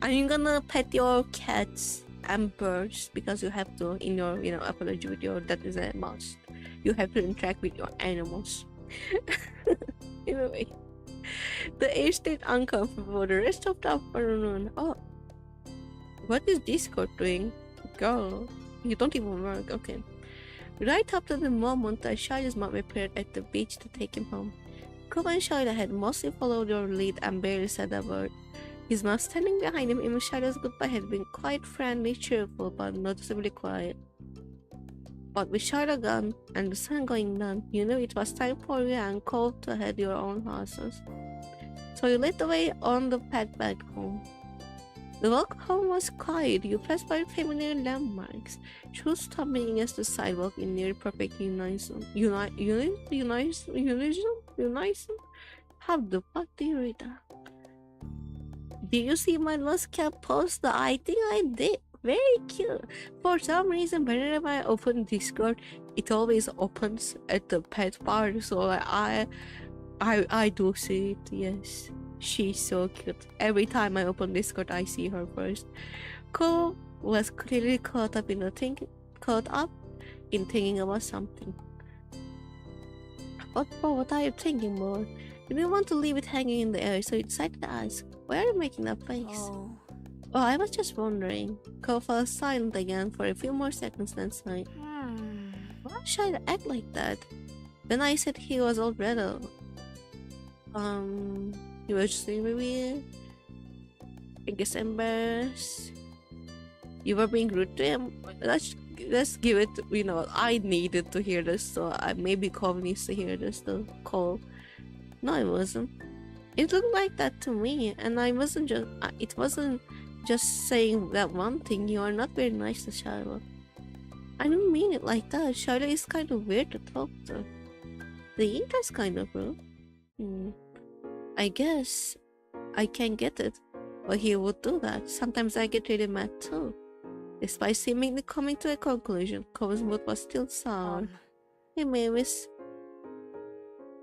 Speaker 1: Are you gonna pet your cats and birds because you have to in your apology video? That is a must. You have to interact with your animals. In a way. The air stayed uncomfortable for the rest of the afternoon. Oh, what is Discord doing? Girl, you don't even work. Okay. Right after the moment that Shaila's mom appeared at the beach to take him home, Kuba and Shaila had mostly followed your lead and barely said a word. His mom standing behind him in Shaila's goodbye had been quite friendly, cheerful, but noticeably quiet. But with Shaila gone and the sun going down, you knew it was time for you and Cole to head your own horses. So you led the way on the path back home. The walk home was quiet. You passed by familiar landmarks. Shoes stumbling against the sidewalk in near perfect unison. Unison? How the fuck do you read that? Did you see my lost cat poster? I think I did. Very cute. For some reason, whenever I open Discord, it always opens at the pet part. So I do see it. Yes. She's so cute. Every time I open Discord, I see her first. Cole was clearly caught up in thinking about something. What are you thinking, boy? You didn't want to leave it hanging in the air, so you decided to ask, "Why are you making that face?" Oh, I was just wondering. Cole fell silent again for a few more seconds, then sighed. Why should I act like that? Then I said he was all rattled. You were just maybe, I guess, embarrassed. You were being rude to him. Let's give it. I needed to hear this, so maybe Cole needs to hear this. Though Cole, no, it wasn't. It looked like that to me, and I wasn't just. It wasn't just saying that one thing. You are not very nice to Shiloh. I don't mean it like that. Shiloh is kind of weird to talk to. The ink is kind of rude. I guess I can get it, but he would do that. Sometimes I get really mad too. Despite seemingly coming to a conclusion, Cole's mood was still sour. Hey Mavis,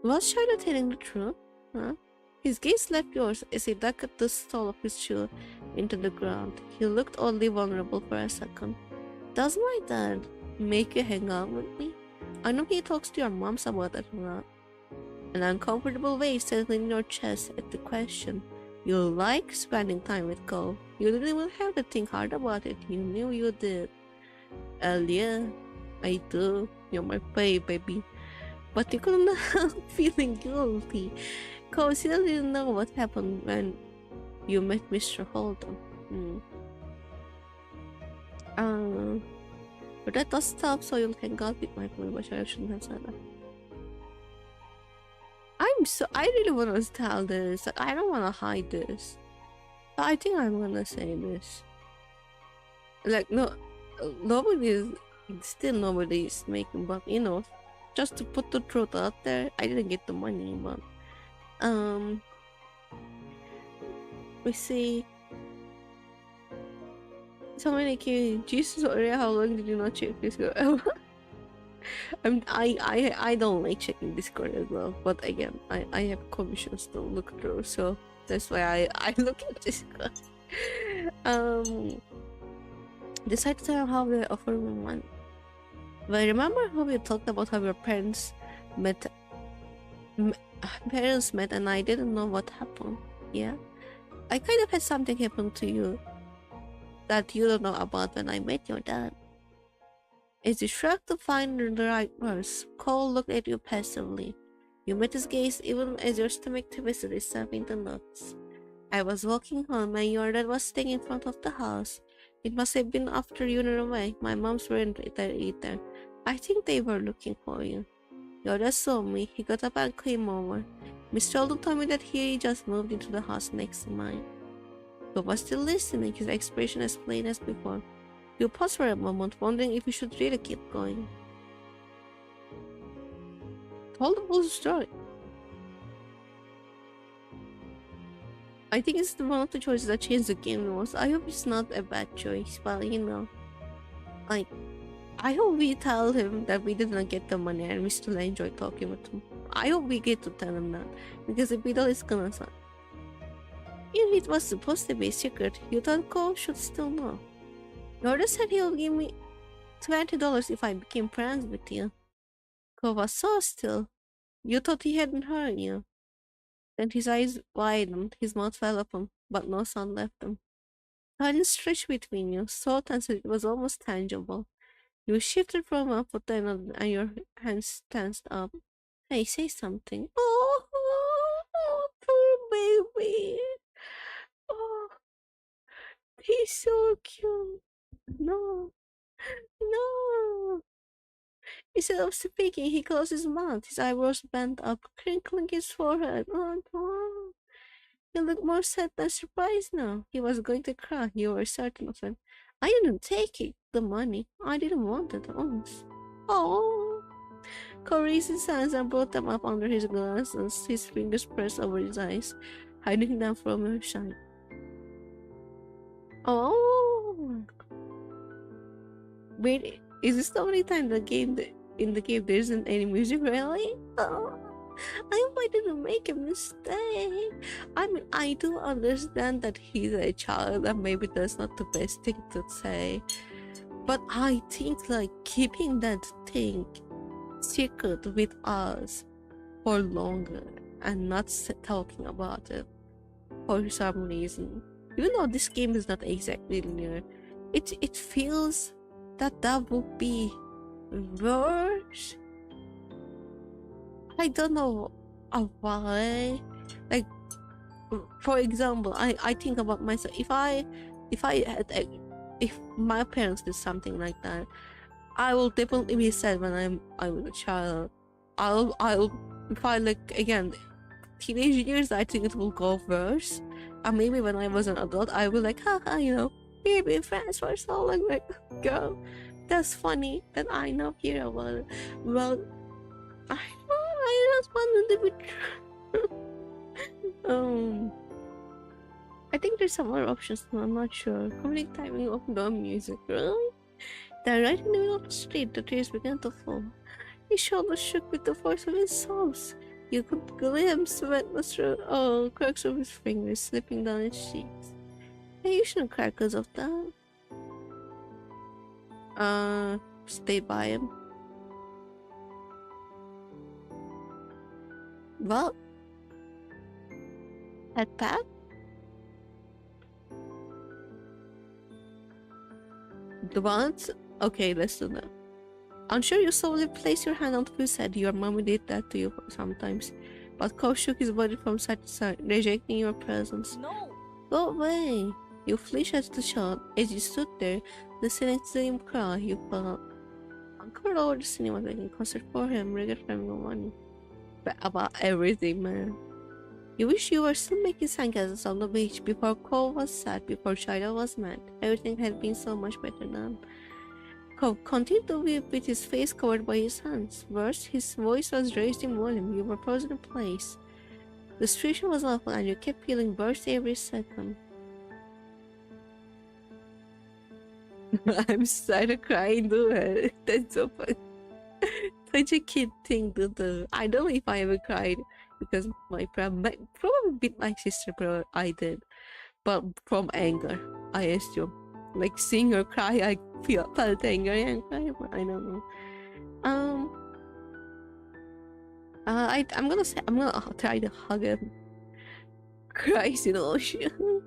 Speaker 1: was Shiloh telling the truth? Huh? His gaze left yours as he dug at the sole of his shoe into the ground. He looked oddly vulnerable for a second. Does my dad make you hang out with me? I know he talks to your moms about that a lot. An uncomfortable wave settled in your chest at the question. You like spending time with Cole. You didn't even have to think hard about it. You knew you did. Yeah, I do. You're my baby. But you couldn't help feeling guilty. Cole still didn't know what happened when you met Mr. Holden. But that does stop, so you can go with my family, but I shouldn't have said that. I really want to tell this. Like, I don't want to hide this. But I think I'm gonna say this. Like, no, nobody is making, but just to put the truth out there, I didn't get the money, but we see. So many kids. Jesus, already, how long did you not check this? I don't like checking Discord as well, but again, I have commissions to look through, so that's why I look at Discord. Decide to tell how the offer went. But remember how we talked about how your met, m- parents met, and I didn't know what happened? Yeah, I kind of had something happen to you that you don't know about when I met your dad. As you shrugged to find the right words, Cole looked at you passively. You met his gaze even as your stomach twisted itself into knots. I was walking home and your dad was staying in front of the house. It must have been after you were away. My moms weren't there either. I think they were looking for you. Your dad saw me. He got up and came over. Mr. Aldo told me that he just moved into the house next to mine. He was still listening, his expression as plain as before. You paused for a moment, wondering if you should really keep going. Told the whole story. I think it's one of the choices that changed the game the most. I hope it's not a bad choice, but you know, like, I hope we tell him that we did not get the money and we still enjoy talking with him. I hope we get to tell him that, because if we don't, it's gonna suck. Even if it was supposed to be a secret, you thought Cole should still know. Norda said he would give me $20 if I became friends with you. Cole was so still. You thought he hadn't heard you. Then his eyes widened, his mouth fell open, but no sound left him. Silence stretched between you, so tense that it was almost tangible. You shifted from one foot to another, and your hands tensed up. Hey, say something. Oh, poor baby. Oh, he's so cute. No, no. Instead of speaking, he closed his mouth, his eyebrows bent up, crinkling his forehead. Oh, no. He looked more sad than surprised now. He was going to cry, you were certain of it. I didn't take it, the money. I didn't want it once. Oh. Cole raised his hands and brought them up under his glasses, his fingers pressed over his eyes, hiding them from your sight. Oh. Wait, is this the only time in the game there isn't any music really? Oh. I hope I didn't make a mistake. I mean, I do understand that he's a child and maybe that's not the best thing to say. But I think like keeping that thing secret with us for longer and not talking about it for some reason. Even though this game is not exactly linear, it feels that would be worse. I don't know why. Like, for example, I think about myself. If my parents did something like that, I will definitely be sad when I was a child. I'll if I like again teenage years, I think it will go worse. And maybe when I was an adult, I will like, haha, you know, we've been friends for so long. Like, girl, that's funny that I know here about it. Well, I just wanted to be I think there's some other options, no, I'm not sure. Comedic timing of the music, really? Then right in the middle of the street, the tears began to fall. His shoulders shook with the force of his sobs. You could glimpse wetness through cracks of his fingers slipping down his cheeks. Hey, you shouldn't cry because of that. Stay by him. Well, at Pat? The ones? Okay, let's do that. I'm sure you slowly place your hand on his head. Your mommy did that to you sometimes. But Ko shook his body from side to side, rejecting your presence.
Speaker 2: No!
Speaker 1: Go away! You flinched at the shot. As you stood there, listening to him cry, you felt uncovered over the cinema making concert for him, regret from your money. But about everything, man. You wish you were still making sandcastles on the beach before Cole was sad, before Shida was mad. Everything had been so much better now. Cole continued to weep with his face covered by his hands. Worse, his voice was raised in volume. You were frozen in place. The situation was awful and you kept feeling worse every second. I'm starting crying to her. That's so funny. Such a kid thing to do. I don't know if I ever cried because my probably beat my sister, but I did. But from anger, I assume. Like seeing her cry, I felt anger and cry. I don't know. Um, I'm gonna say I'm gonna try to hug him. Christ in ocean.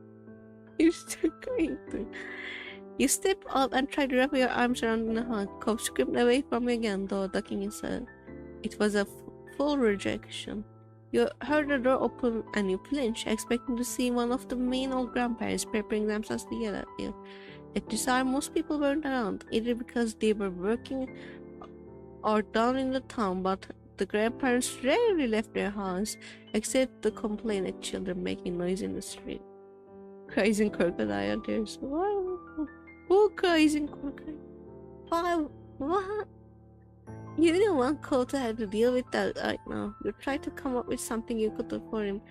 Speaker 1: You're still going to. You step up and try to wrap your arms around the hug. Cove screamed away from you again, though ducking his head. It was a full rejection. You heard the door open and you flinched, expecting to see one of the mean old grandparents preparing themselves to yell at you. At this hour, most people weren't around, either because they were working or down in the town, but the grandparents rarely left their house, except to complain at children making noise in the street. Crazy crocodile, there's who crazy crocodile? Why? What? You didn't want Cole to have to deal with that right now. You tried to come up with something you could do for him,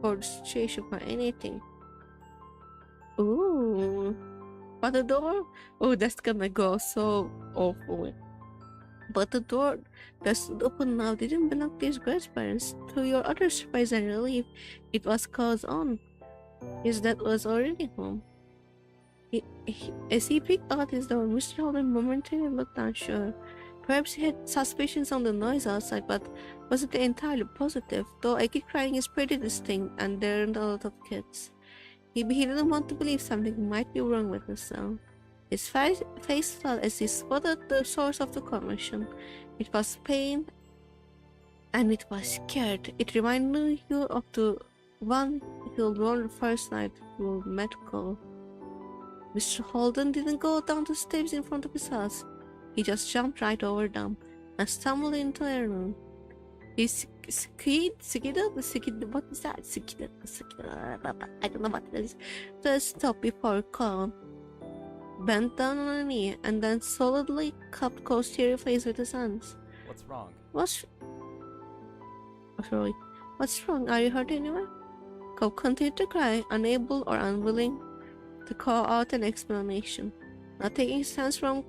Speaker 1: for the situation, for anything. Ooh. But the door? Oh, that's gonna go so awful. But the door that stood open now didn't belong to his grandparents. To your utter surprise and relief, it was Cole's own. His dad was already home. As he peeked out his door, Mr. Holden momentarily looked unsure. Perhaps he had suspicions on the noise outside, but wasn't entirely positive, though a kid crying is pretty distinct and there aren't a lot of kids. He didn't want to believe something might be wrong with the sound. His face fell as he spotted the source of the commotion. It was pain, and it was scared. It reminded you of the one he'd worn the first night you met Cole. Mr. Holden didn't go down the steps in front of his house. He just jumped right over them and stumbled into a room. He skidded, what is that? I don't know what it is. Just stopped before Cole, bent down on a knee, and then solidly cupped Cole's teary face with his hands.
Speaker 3: What's wrong?
Speaker 1: Sorry. What's wrong? Are you hurt anywhere? Cole continued to cry, unable or unwilling to call out an explanation. Not taking his hands from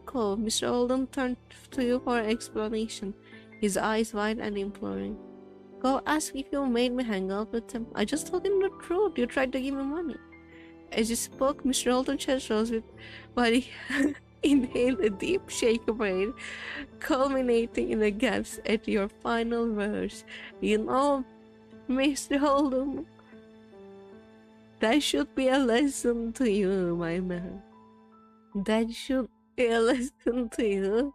Speaker 1: Cole, Mr. Holden turned to you for an explanation, his eyes wide and imploring. Cole asked if you made me hang out with him. I just told him the truth. You tried to give me money. As he spoke, Mr. Holden's chest rose while he inhaled a deep shake of air, culminating in a gasp at your final words. You know, Mr. Holden, that should be a lesson to you, my man. That should be a lesson to you.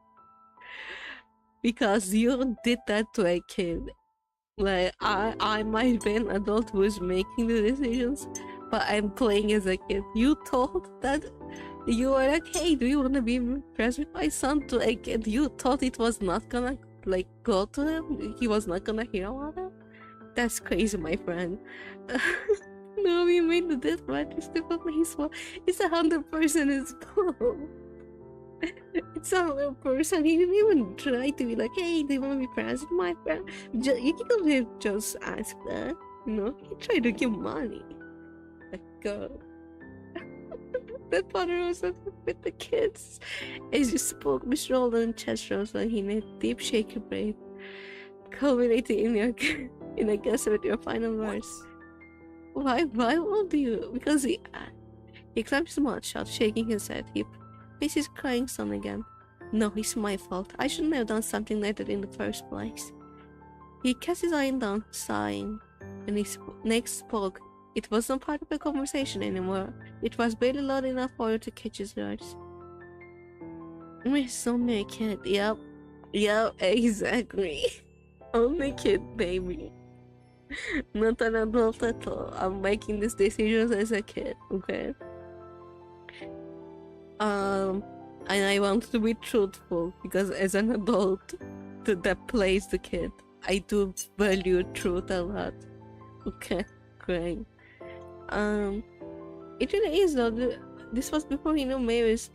Speaker 1: Because you did that to a kid. Like, I might be an adult who is making the decisions, but I'm playing as a kid. You told that you were like, hey, do you want to be friends with my son? To a kid, you thought it was not gonna, like, go to him? He was not gonna hear about it? That's crazy, my friend. No, we made the death right. It's definitely his fault. It's 100% his fault. It's 100%. He didn't even try to be like, hey, do you want to be friends with my friend? You could have just asked that. You know, he tried to give money. Like, God. That father was with the kids. As you spoke, Mr. Holden chest rose while he made a deep shaky breath, culminating in a guess with your final words. Why won't you? Because he clamped his mouth shut, shaking his head. He faced his crying son again. No, it's my fault. I shouldn't have done something like that in the first place. He cast his eye down, sighing, and he next spoke. It wasn't part of the conversation anymore. It was barely loud enough for you to catch his words. It's only a kid. Yep, exactly. Only a kid, baby. Not an adult at all. I'm making these decisions as a kid, okay? And I want to be truthful because as an adult that plays the kid, I do value truth a lot. Okay, great. It really is though. This was before you know Mavis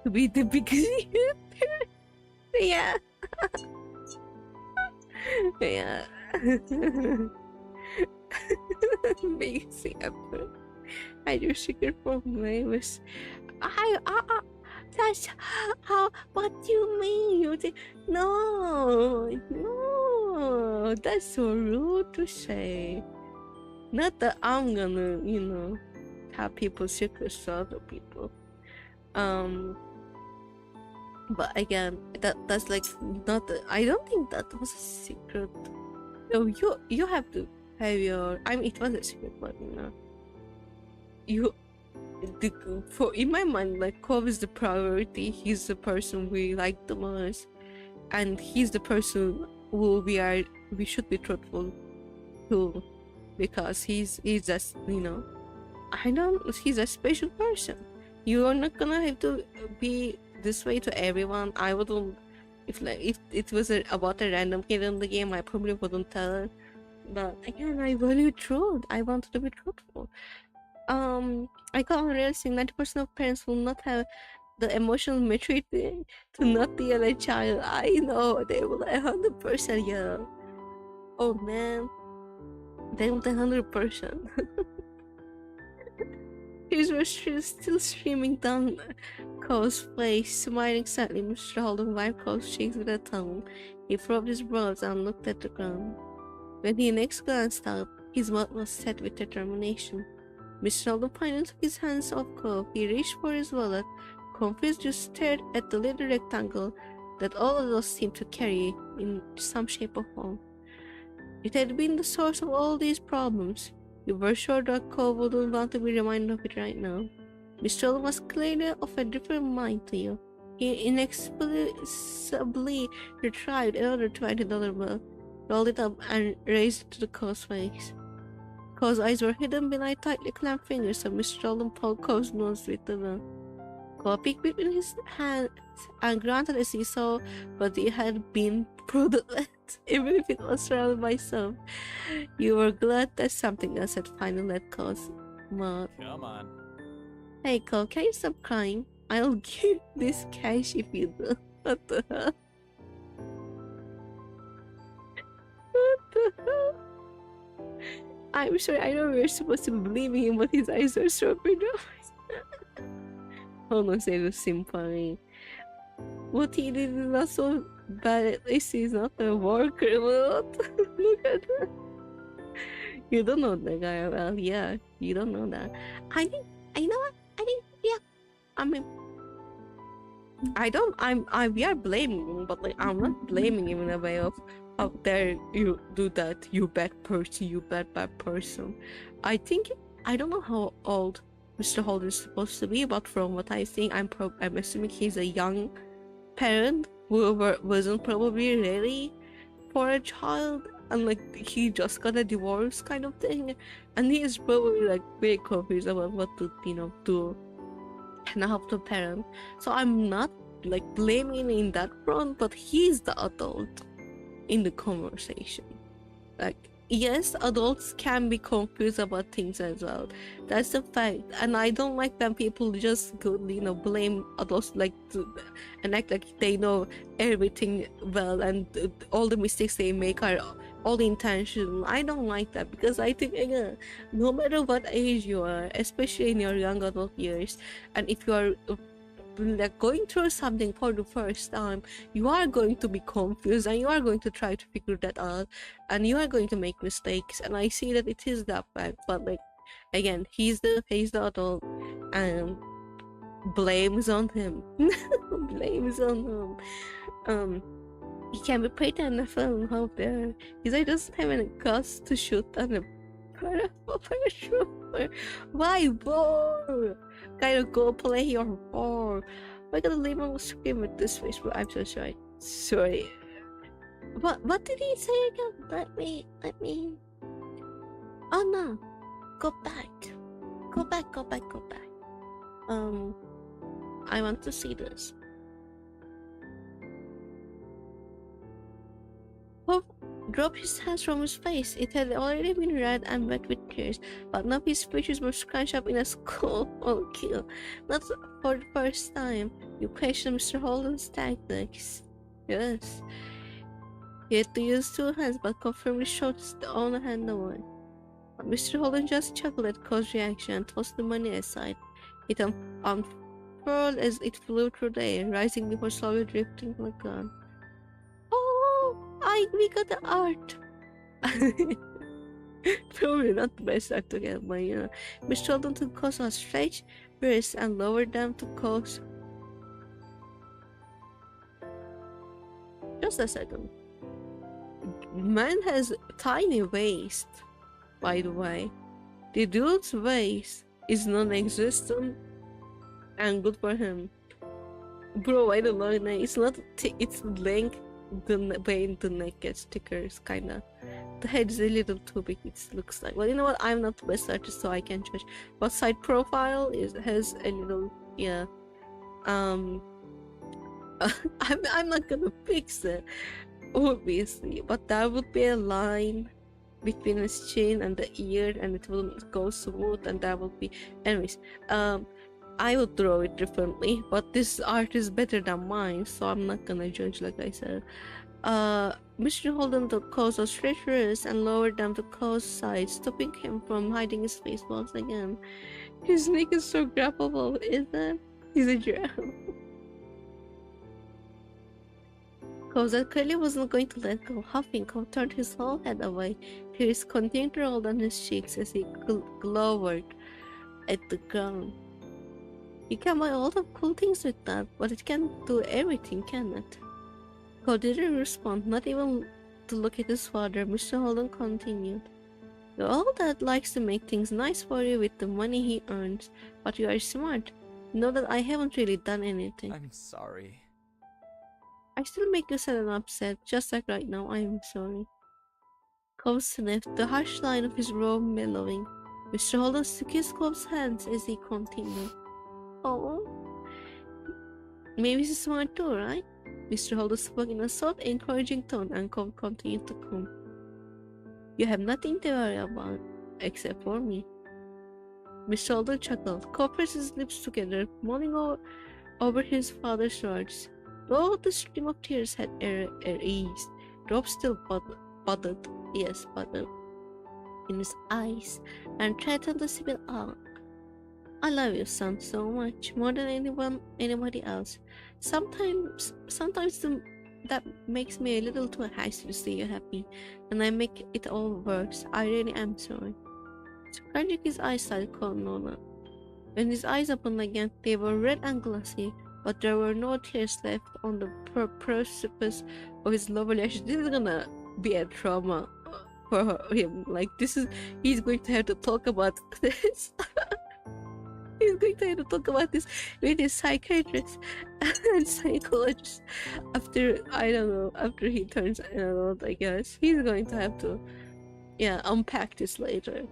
Speaker 1: to be the biggest. Yeah. Yeah. Biggest ever. I do sugar for Mavis. That's how. What do you mean? You think? No, that's so rude to say. Not that I'm gonna, you know, have people secrets to other people. But again, that's like not. I don't think that was a secret. No, you have to have your. I mean, it was a secret, but you. For in my mind, like Cove is the priority. He's the person we like the most, and he's the person who we should be truthful to, because he's just I know he's a special person. You're not gonna have to be this way to everyone. I wouldn't. If it was about a random kid in the game, I probably wouldn't tell her. But again, I value truth. I wanted to be truthful. I got realizing 90% of parents will not have the emotional maturity to not yell at a child. I know they will 100% yell. Oh man, they will 100%. His was still streaming down Cole's face, smiling sadly. Mr. Holden wiped Cole's cheeks with a tongue. He rubbed his brows and looked at the ground. When he next glanced up, his mouth was set with determination. Mr. Holden finally took his hands off Cole. He reached for his wallet. Confused, just stared at the little rectangle that all adults seemed to carry in some shape or form. It had been the source of all these problems. You were sure that Cole wouldn't want to be reminded of it right now. Mr. Holden was clearly of a different mind to you. He inexplicably retrieved another $20 bill, rolled it up, and raised it to the Cole's face. Cole's eyes were hidden behind tightly clamped fingers, so Mr. Holden pulled Cole's nose with the bill. Cole peeked between his hands and grunted as he saw what he had been prodded with, even if it was surrounded by some. You were glad that something else had finally let Cole's mouth.
Speaker 3: Come on.
Speaker 1: Hey Cole, can you stop crying? I'll give this cash if you do. What the hell? What the hell? I'm sorry, I know we're supposed to be believing him, but his eyes are so big. Hold on, say the symphony. What he did is not so bad, at least he's not a war criminal. Look at that. You don't know the guy well, yeah. You don't know that. I mean, we are blaming him, but like, I'm not blaming him in a way of, how dare you do that, you bad person, you bad person. I don't know how old Mr. Holden is supposed to be, but from what I think, I'm assuming he's a young parent who wasn't probably ready for a child, and like he just got a divorce kind of thing, and he is probably like very confused about what to do and how to parent. So I'm not like blaming in that front, but he's the adult in the conversation. Like, yes, adults can be confused about things as well. That's a fact, and I don't like when people just go, blame adults and act like they know everything well, and all the mistakes they make are all intentional. I don't like that, because I think, again, no matter what age you are, especially in your young adult years, and if you are like going through something for the first time, you are going to be confused, and you are going to try to figure that out, and you are going to make mistakes, and I see that it is that bad. But like, again, he's the adult, and blames on him. Blames on him. He can be pretty on the phone out there. His eye doesn't have any guts to shoot on a paratrooper. Why war? Gotta go play your war. We're gonna leave on the screen with this face, but I'm so sorry. Sorry. What did he say again? Let me. Oh no. Go back. I want to see this. Hope dropped his hands from his face. It had already been red and wet with tears, but now his features were scrunched up in a skull or kill. Not for the first time. You questioned Mr. Holden's tactics. Yes. He had to use two hands, but confirmed shot his own hand away. But Mr. Holden just chuckled at Cole's reaction and tossed the money aside. It unfurled as it flew through the air, rising before slowly drifting like a gun. We got the art. Probably not the best art to get, but Mr. Holden took Cole's outstretched wrists and lowered them to Cole's Just a second. Man has tiny waist, by the way. The dude's waist is non-existent and good for him. Bro, I don't know, it's not it's length, the way the neck gets thicker, is kinda. The head is a little too big, it looks like. Well, you know what, I'm not the best artist, so I can't judge. But side profile has a little, yeah. I'm not gonna fix it, obviously, but that would be a line between his chin and the ear, and it wouldn't go smooth, and that would be. Anyways, I would draw it differently, but this art is better than mine, so I'm not gonna judge, like I said. Mr. Holden the cause was treacherous and lowered down the cause side, stopping him from hiding his face once again. His neck is so grabbable, isn't it? He's a giraffe. Cause that clearly wasn't going to let go. Huffing, Cole turned his whole head away. Tears continued to roll down his cheeks as he glowered at the ground. You can buy a lot of cool things with that, but it can't do everything, can it? Cole didn't respond, not even to look at his father. Mr. Holden continued. All that likes to make things nice for you with the money he earns, but you are smart. Know that I haven't really done anything.
Speaker 3: I'm sorry.
Speaker 1: I still make you sad and upset, just like right now. I am sorry. Cole sniffed, the harsh line of his robe mellowing. Mr. Holden took his Cole's hands as he continued. Oh, maybe he's smart too, right? Mr. Holden spoke in a soft, encouraging tone, and Cole continued to come. You have nothing to worry about, except for me. Mr. Holden chuckled. Cole pressed his lips together, mulling over his father's words. Though the stream of tears had eased, drops still budded in his eyes, and threatened to spill out. I love you, son, so much, more than anybody else. Sometimes that makes me a little too hasty to see you happy, and I make it all worse. I really am sorry. Scratching his eyes started calling Nona. When his eyes opened again, they were red and glossy, but there were no tears left on the precipice of his lower lashes. This is gonna be a trauma for him. Like, he's going to have to talk about this. He's going to have to talk about this with his psychiatrist and psychologist after he turns an adult, I guess. He's going to have to, unpack this later.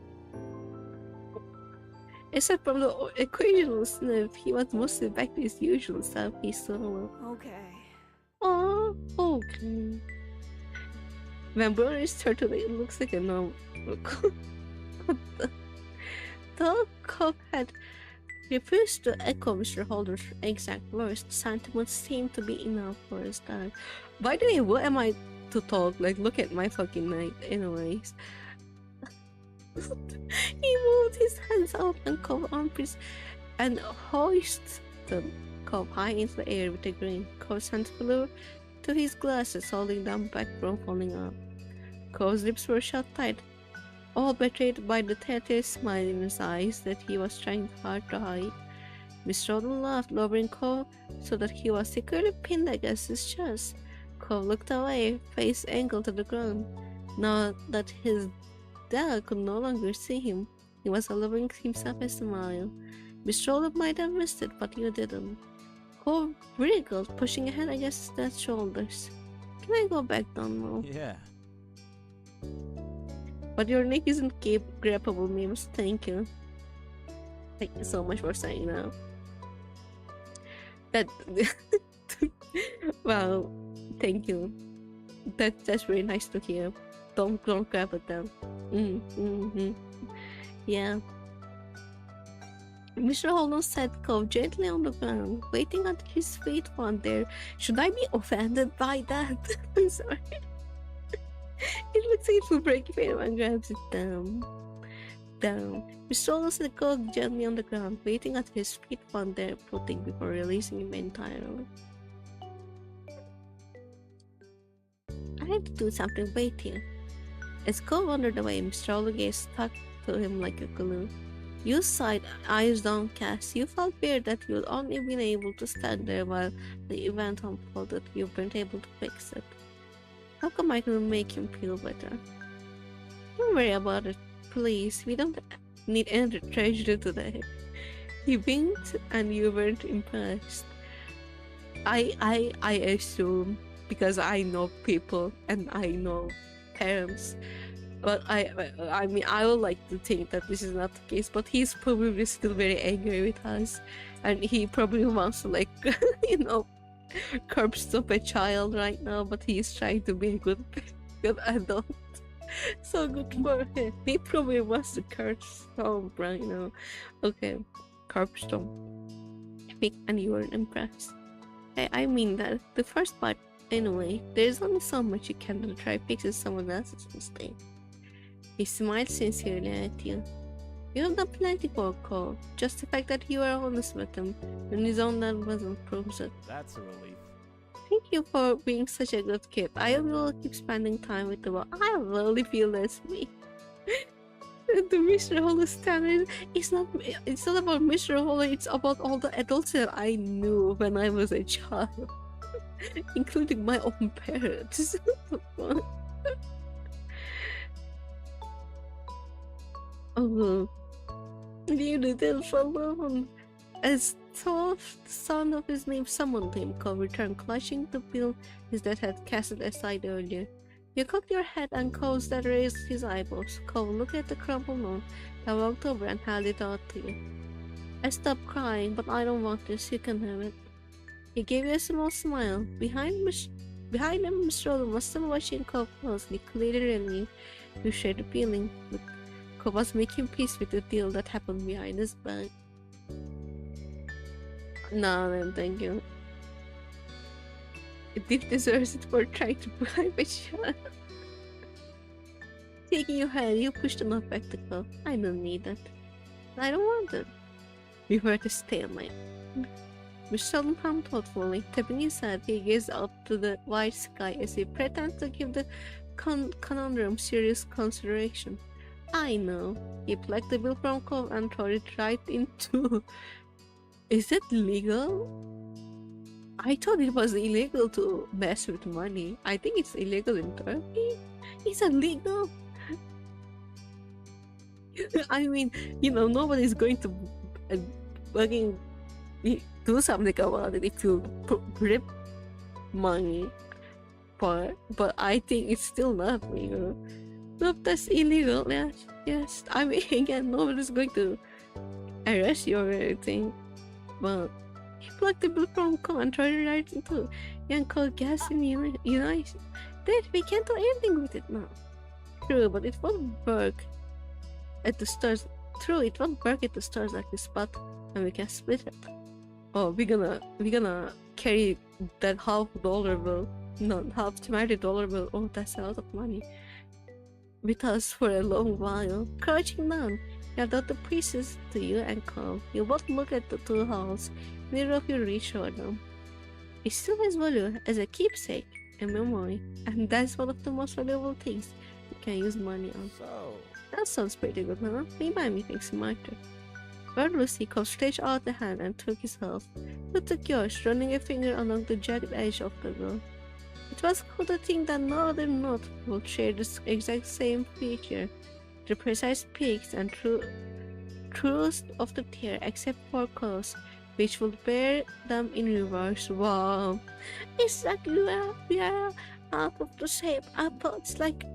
Speaker 1: Except from the occasional sniff, he was mostly back to his usual self. He's solo.
Speaker 2: Okay.
Speaker 1: Oh, okay. When Bruno is turtle, it looks like a normal. The cop had refused to echo Mr. Holden's exact words. The sentiment seemed to be enough for his dad. By the way, what am I to talk? Like, look at my fucking night. Anyways. He moved his hands out and Cove armpits and hoisted them Cove high into the air with a grin. Cove's hands flew to his glasses, holding them back from falling off. Cove's lips were shut tight, all betrayed by the tete smile in his eyes that he was trying hard to hide. Miss Roden laughed, lowering Cove so that he was securely pinned against his chest. Cove looked away, face angled to the ground. Now that his dad could no longer see him, he was allowing himself a smile. Miss Roden might have missed it, but you didn't. Cove wriggled, pushing ahead against his dad's shoulders. Can I go back down now?
Speaker 3: Yeah.
Speaker 1: But your neck isn't grabbable, Mavis. Thank you. Thank you so much for saying that. Wow, thank you. That's very nice to hear. Don't grab it down. Yeah. Mr. Holden set Cove gently on the ground, waiting until his feet found there. Should I be offended by that? I'm sorry. It looks like it will break if anyone grabs it down. Mr. Holden set Cove gently on the ground, waiting until his feet found their footing before releasing him entirely. I have to do something weighty. As Cole wandered away, Mr. Holden gazed stuck to him like a glue. You sighed, eyes downcast. You felt weird that you'd only been able to stand there while the event unfolded. You weren't able to fix it. How come I can make him feel better? Don't worry about it, please. We don't need any tragedy today. He winked and you weren't impressed. I assume, because I know people and I know parents, but I mean I would like to think that this is not the case, but he's probably still very angry with us, and he probably wants to like you know, curb stop a child right now, but he's trying to be a good adult. So good for him. He probably wants to curb stomp right now. Okay, curb stomp. And you weren't impressed. I mean that. The first part, anyway. There's only so much you can do to try fixing someone else's mistake. He smiled sincerely at you. You have done plenty for Cole. Just the fact that you were honest with him when his own dad wasn't proves it.
Speaker 3: That's a relief.
Speaker 1: Thank you for being such a good kid. I will keep spending time with you. I really feel that's me. The Mr. Hollow standard it's not about Mr. Hollow, it's about all the adults that I knew when I was a child. Including my own parents. Oh, you little alone. As soft the sound of his name summoned him, Cole returned clutching the bill his dad had cast aside earlier. You cocked your head and Cole's dad raised his eyeballs. Cole looked at the crumpled note that walked over and held it out to you. I stopped crying, but I don't want this. You can have it. He gave you a small smile. Behind him, Mr. Rollin was still watching Cole closely. Clearly, you shared the feeling. Cole was making peace with the deal that happened behind his back. No, then thank you. It deserves it for trying to bribe a child. Taking your hand, you pushed the note back to Cole. I don't need it. I don't want it. We were at a stalemate. Mr. hummed thoughtfully. Tapping his head, he gazed up to the white sky as he pretended to give the conundrum serious consideration. I know. He plucked the bill from Cole and threw it right into... Is it legal? I thought it was illegal to mess with money. I think it's illegal in Turkey. Is it legal? I mean, you know, nobody's going to fucking do something about it if you rip money. But I think it's still not legal. Nope, that's illegal. Yes. I mean, again, nobody's going to arrest you or anything. But he plucked the bill from Cole and tried to write into young Cole gasped in unison. Dad, we can't do anything with it now. True, but it won't work at the stars. True, it won't work at the stars like this, but and we can split it. Oh, we're gonna carry that $50 bill, not $20 bill. Oh, that's a lot of money. With us for a long while. Crouching down, he held out the pieces to you and Cole. You both look at the two halves. Neither of you reach for them. It still has value as a keepsake, a memory, and that's one of the most valuable things you can use money on.
Speaker 3: So,
Speaker 1: That sounds pretty good, huh? Remind me things smarter. Wordlessly, Cole stretched out the hand and took his half. You took yours, running a finger along the jagged edge of the bill. It was cool to think that no other note would share the exact same feature, the precise peaks and truest of the tear, except for Cole's, which would bear them in reverse. Wow! It's like we are out of the same apple. It's like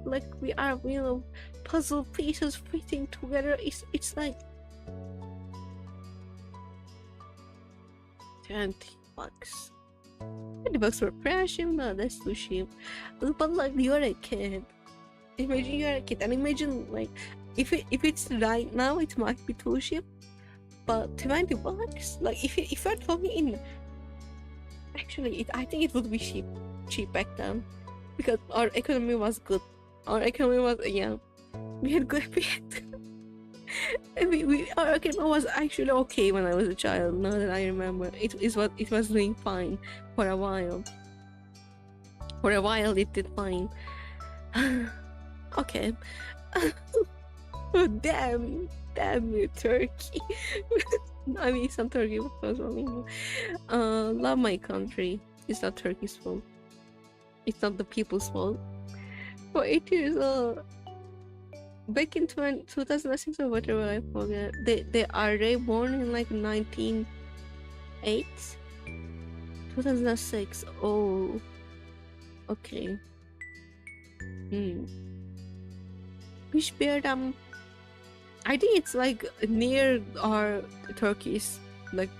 Speaker 1: we are, you know, puzzle pieces fitting together. It's like $20. $20 for pressure? No, that's too cheap. But like, you're a kid. Imagine you're a kid, and imagine like if it's right now, it might be too cheap. But $20, like if you're talking in, actually, I think it would be cheap back then, because our economy was good. Our economy was we had good pay. Our economy was actually okay when I was a child. Now that I remember, it was doing fine for a while. For a while, it did fine. Okay. Oh, damn you, Turkey. I mean, some Turkey was wrong. Love my country. It's not Turkey's fault. It's not the people's fault. For 8 years old. Back in 2006 or whatever, I forget. Are they born in like 1908? 2006. Oh. Okay. Which beard? I think it's like near our Turkey's, like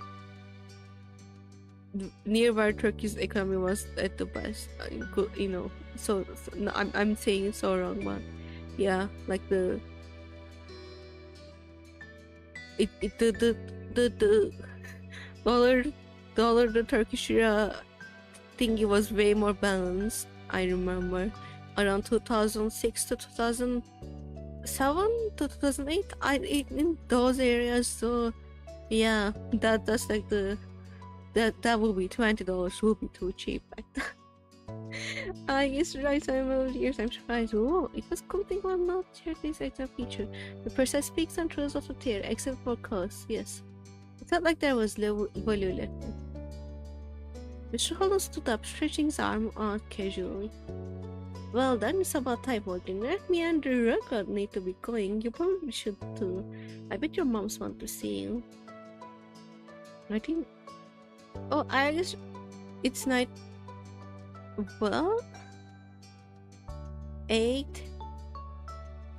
Speaker 1: near where Turkey's economy was at the best. You know. So no, I'm saying it so wrong, but yeah, like the dollar the Turkish lira thingy was way more balanced. I remember around 2006 to 2007 to 2008. In those areas. So yeah, that's like that will be $20 will be too cheap back then. I used to write some years. I'm surprised. Oh, it was cool thing will not share this exact feature. The person speaks and throws off the tier, except for cost. Yes. It felt like there was little value left. Mr. Hollow stood up, stretching his arm out casually. Well, then it's about time for dinner. Me and the record need to be going. You probably should too. I bet your moms want to see you. I think... Oh, I guess it's night... Well... 8...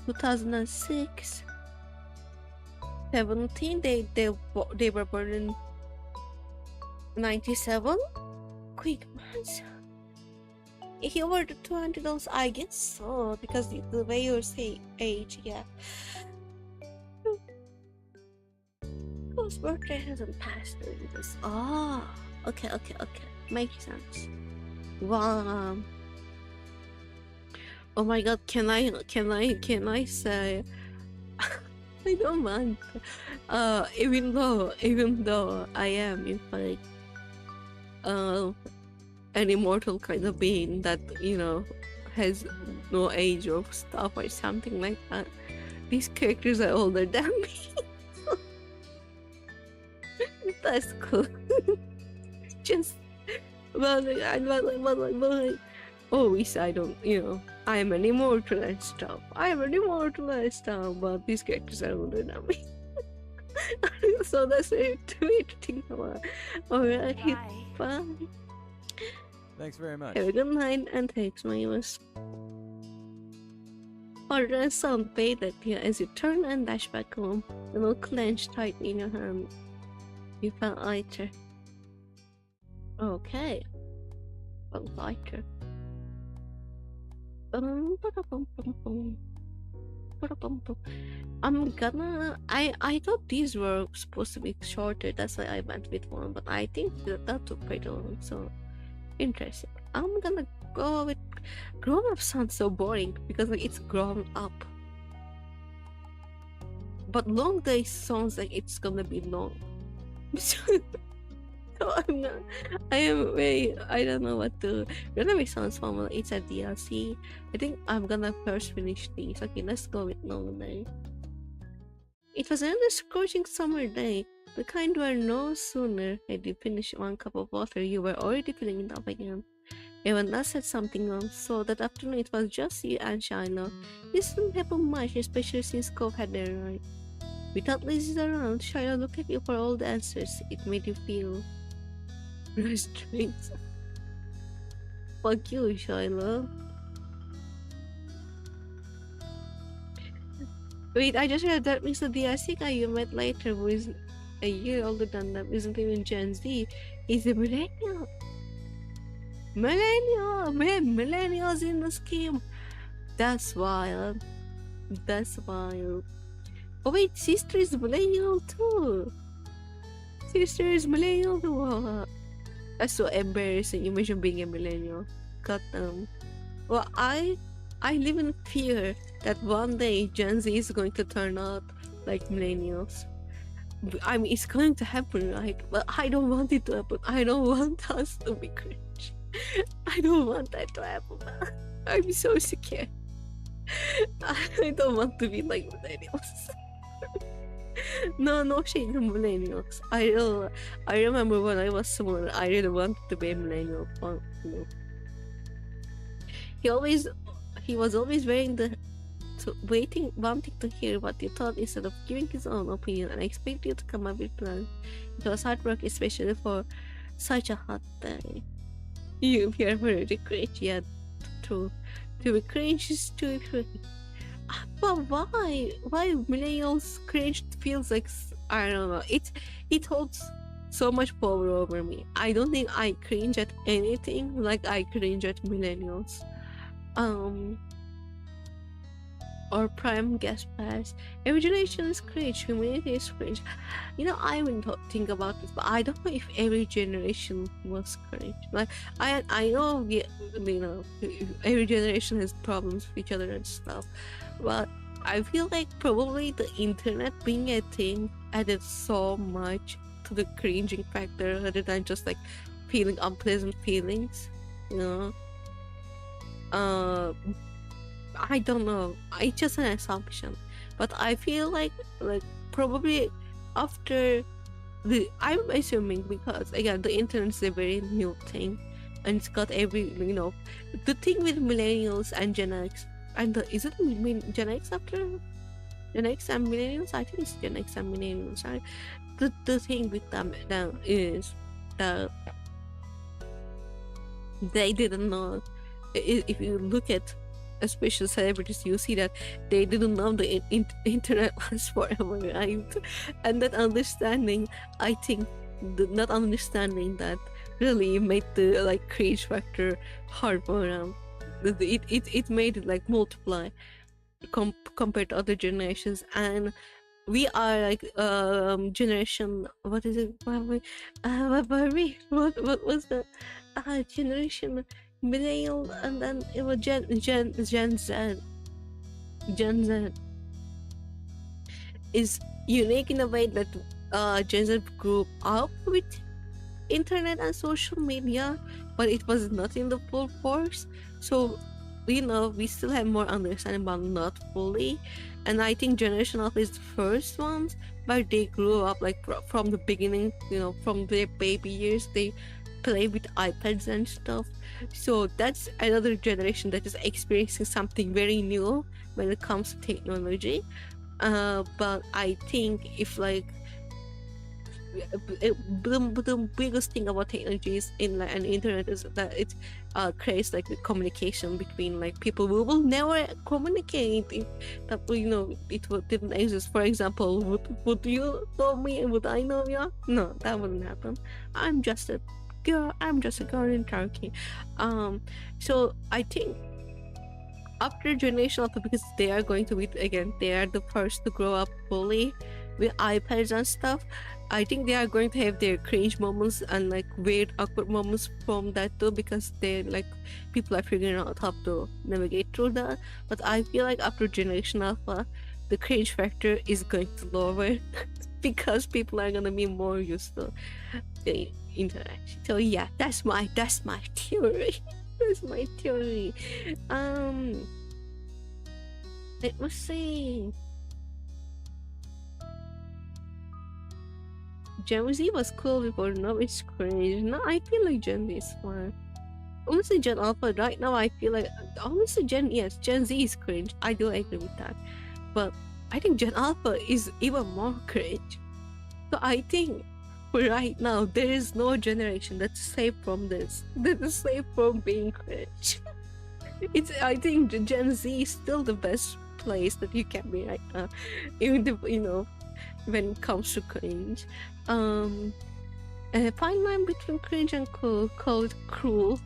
Speaker 1: 2006... 17... They were born in... 97? Quick months. If you were the $200, I guess so, because the way you say age, yeah. Whose birthday hasn't passed during this? Oh, okay. Makes sense. Well, oh my god, can I say I don't mind. Even though I am in fact an immortal kind of being that, you know, has no age or stuff or something like that. These characters are older than me. That's cool. Just well, always I don't, you know, I am an immortal and stuff. But these characters are older than me. So that's a way to think about. Alright, bye.
Speaker 3: Thanks very much.
Speaker 1: Have a good night and thanks, Mavis. Order a sound fade that here as you turn and dash back home. The will clench tight in your hand. You felt lighter. Okay. Felt lighter. I'm gonna... I thought these were supposed to be shorter, that's why I went with one, but I think that took quite long, so interesting. I'm gonna go with... Grown up sounds so boring because like it's grown up. But long day sounds like it's gonna be long. So I don't know what to... Runaway sounds fun. It's a DLC. I think I'm gonna first finish these. Okay, let's go with long day. It was another scorching summer day, the kind where no sooner had you finished one cup of water, you were already filling it up again. Everyone else had something on, so that afternoon it was just you and Shiloh. This didn't happen much, especially since Cove had arrived. Without Liz around, Shiloh looked at you for all the answers. It made you feel restrained. Fuck you, Shiloh. Wait, I just read that means the DRC guy you met later, who is a year older than them, isn't even Gen Z. He's a millennial. Man, millennials in the scheme. That's wild. Oh wait, sister is millennial too. That's so embarrassing. Imagine being a millennial. God damn. Well, I live in fear that one day Gen Z is going to turn out like millennials. I mean, it's going to happen, right? But I don't want it to happen. I don't want us to be cringe. I don't want that to happen. I'm so scared. I don't want to be like millennials. No shade on millennials. I remember when I was small, I really wanted to be a millennial. he was always wanting to hear what you thought instead of giving his own opinion and expect you to come up with plans. It was hard work, especially for such a hot day. You are very cringe, yeah, true. To be cringe is too cringe. But why? Why millennials cringe feels like I don't know. It holds so much power over me. I don't think I cringe at anything like I cringe at millennials. Or prime guest pass. Every generation is cringe. Humanity is cringe. You know, I even think about this, but I don't know if every generation was cringe. Like I know you know every generation has problems with each other and stuff, but I feel like probably the internet being a thing added so much to the cringing factor rather than just like feeling unpleasant feelings. You know. I don't know. It's just an assumption, but I feel like probably after I'm assuming because again the internet is a very new thing, and it's got the thing with millennials and Gen X and is it Gen X after Gen X and millennials? I think it's Gen X and millennials. Right? The thing with them now is that they didn't know. If you look at especially celebrities, you see that they didn't know the internet was forever, right? And that understanding, I think, not understanding that really made the like cringe factor hard for them. It made it like multiply compared to other generations, and we are like generation. What is it? What was the generation? Millennial, and then it was Gen Z. Gen Z is unique in a way that Gen Z grew up with internet and social media, but it was not in the full force. So we still have more understanding, but not fully. And I think Generation Alpha is the first ones, but they grew up like from the beginning. From their baby years, they play with iPads and stuff. So that's another generation that is experiencing something very new when it comes to technology. But I think if like the biggest thing about technology is in like an internet is that it creates like the communication between like people who will never communicate if that it didn't exist. For example, would you know me and would I know you? No, that wouldn't happen. I'm just a girl in Turkey. So I think after Generation Alpha, because they are going to be they are the first to grow up fully with iPads and stuff, I think they are going to have their cringe moments and like weird awkward moments from that too, because they like people are figuring out how to navigate through that. But I feel like after Generation Alpha, the cringe factor is going to lower because people are gonna be more used to the internet. So yeah, that's my theory. That's my theory. Let me see. Gen Z was cool before, now it's cringe. No, I feel like Gen Z is fun. Honestly, Gen Alpha, right now I feel like, honestly, Gen Z is cringe. I do agree with that. But I think Gen Alpha is even more cringe. So I think right now there is no generation that's safe from this. That is safe from being cringe. I think Gen Z is still the best place that you can be right now. Even if, when it comes to cringe. A fine line between cringe and cool, called cruel.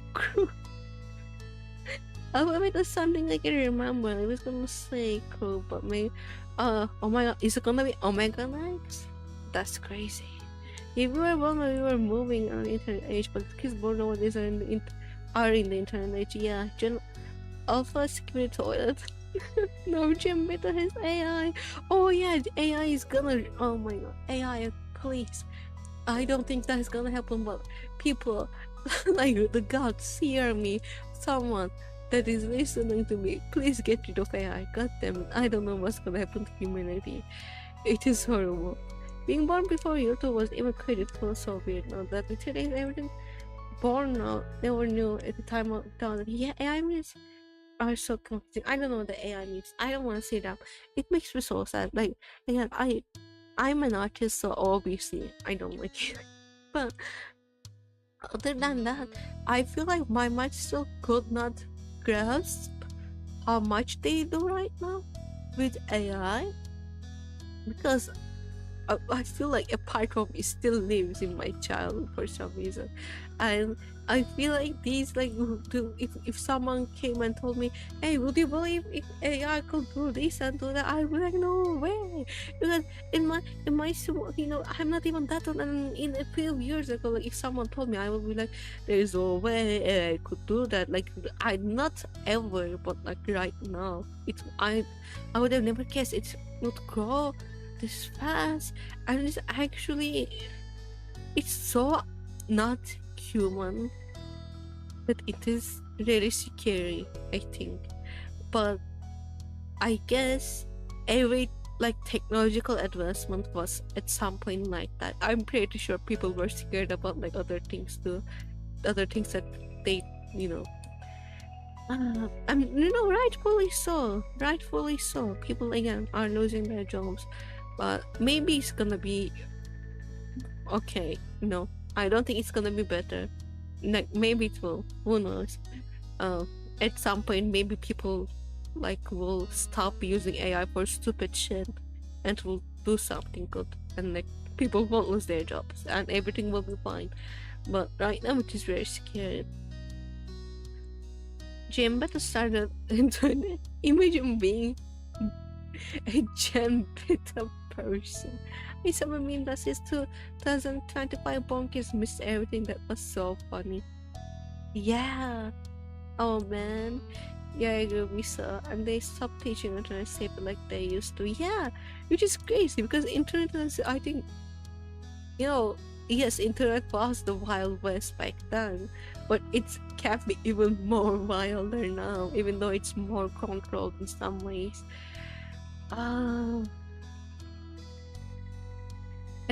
Speaker 1: Wait, there's something I can remember. I was gonna say cruel, but maybe oh my god, is it gonna be Omega Knights? That's crazy. If we were born when we were moving on the internet age, but kids born nowadays are in the internet age. Yeah, Gen Alpha security toilet. No, Gen Beta has AI. Oh yeah, the AI is gonna. Oh my god, AI, please. I don't think that's gonna happen, but people like the gods hear me. Someone that is listening to me, please get rid of AI. God damn it, I don't know what's gonna happen to humanity. It is horrible. Being born before YouTube was even created for so weird. Now that today's everything born now, never knew at the time of down. Yeah, AI means are so confusing. I don't know what the AI means. I don't want to say that. It makes me so sad. Like again, I'm an artist, so obviously I don't like it. But other than that, I feel like my mind still could not grasp how much they do right now with AI, because I feel like a part of me still lives in my childhood for some reason, and I feel like these like if someone came and told me, "Hey, would you believe if AI could do this and do that?" I'd be like, "No way," because I'm not even that old, and in a few years ago, like if someone told me, I would be like, "There's no way AI could do that." Like I not ever, but like right now, I would have never guessed it would grow this fast, and it's so not human that it is really scary, I think. But I guess every like technological advancement was at some point like that. I'm pretty sure people were scared about like other things too, other things that they you know rightfully so, people again are losing their jobs, but maybe it's gonna be okay. No, I don't think it's gonna be better. Like maybe it will. Who knows? At some point, maybe people like will stop using AI for stupid shit, and will do something good, and like people won't lose their jobs, and everything will be fine. But right now, it is very scary. Jim better started internet. Imagine being a Gen Beta person. I saw a meme that says 2025 bonkers missed everything. That was so funny. Yeah. Oh man. Yeah, I agree with so. And they stopped teaching internet safe like they used to. Yeah. Which is crazy because internet is, I think, yes, internet was the Wild West back then, but it's kept me even more wilder now, even though it's more controlled in some ways. I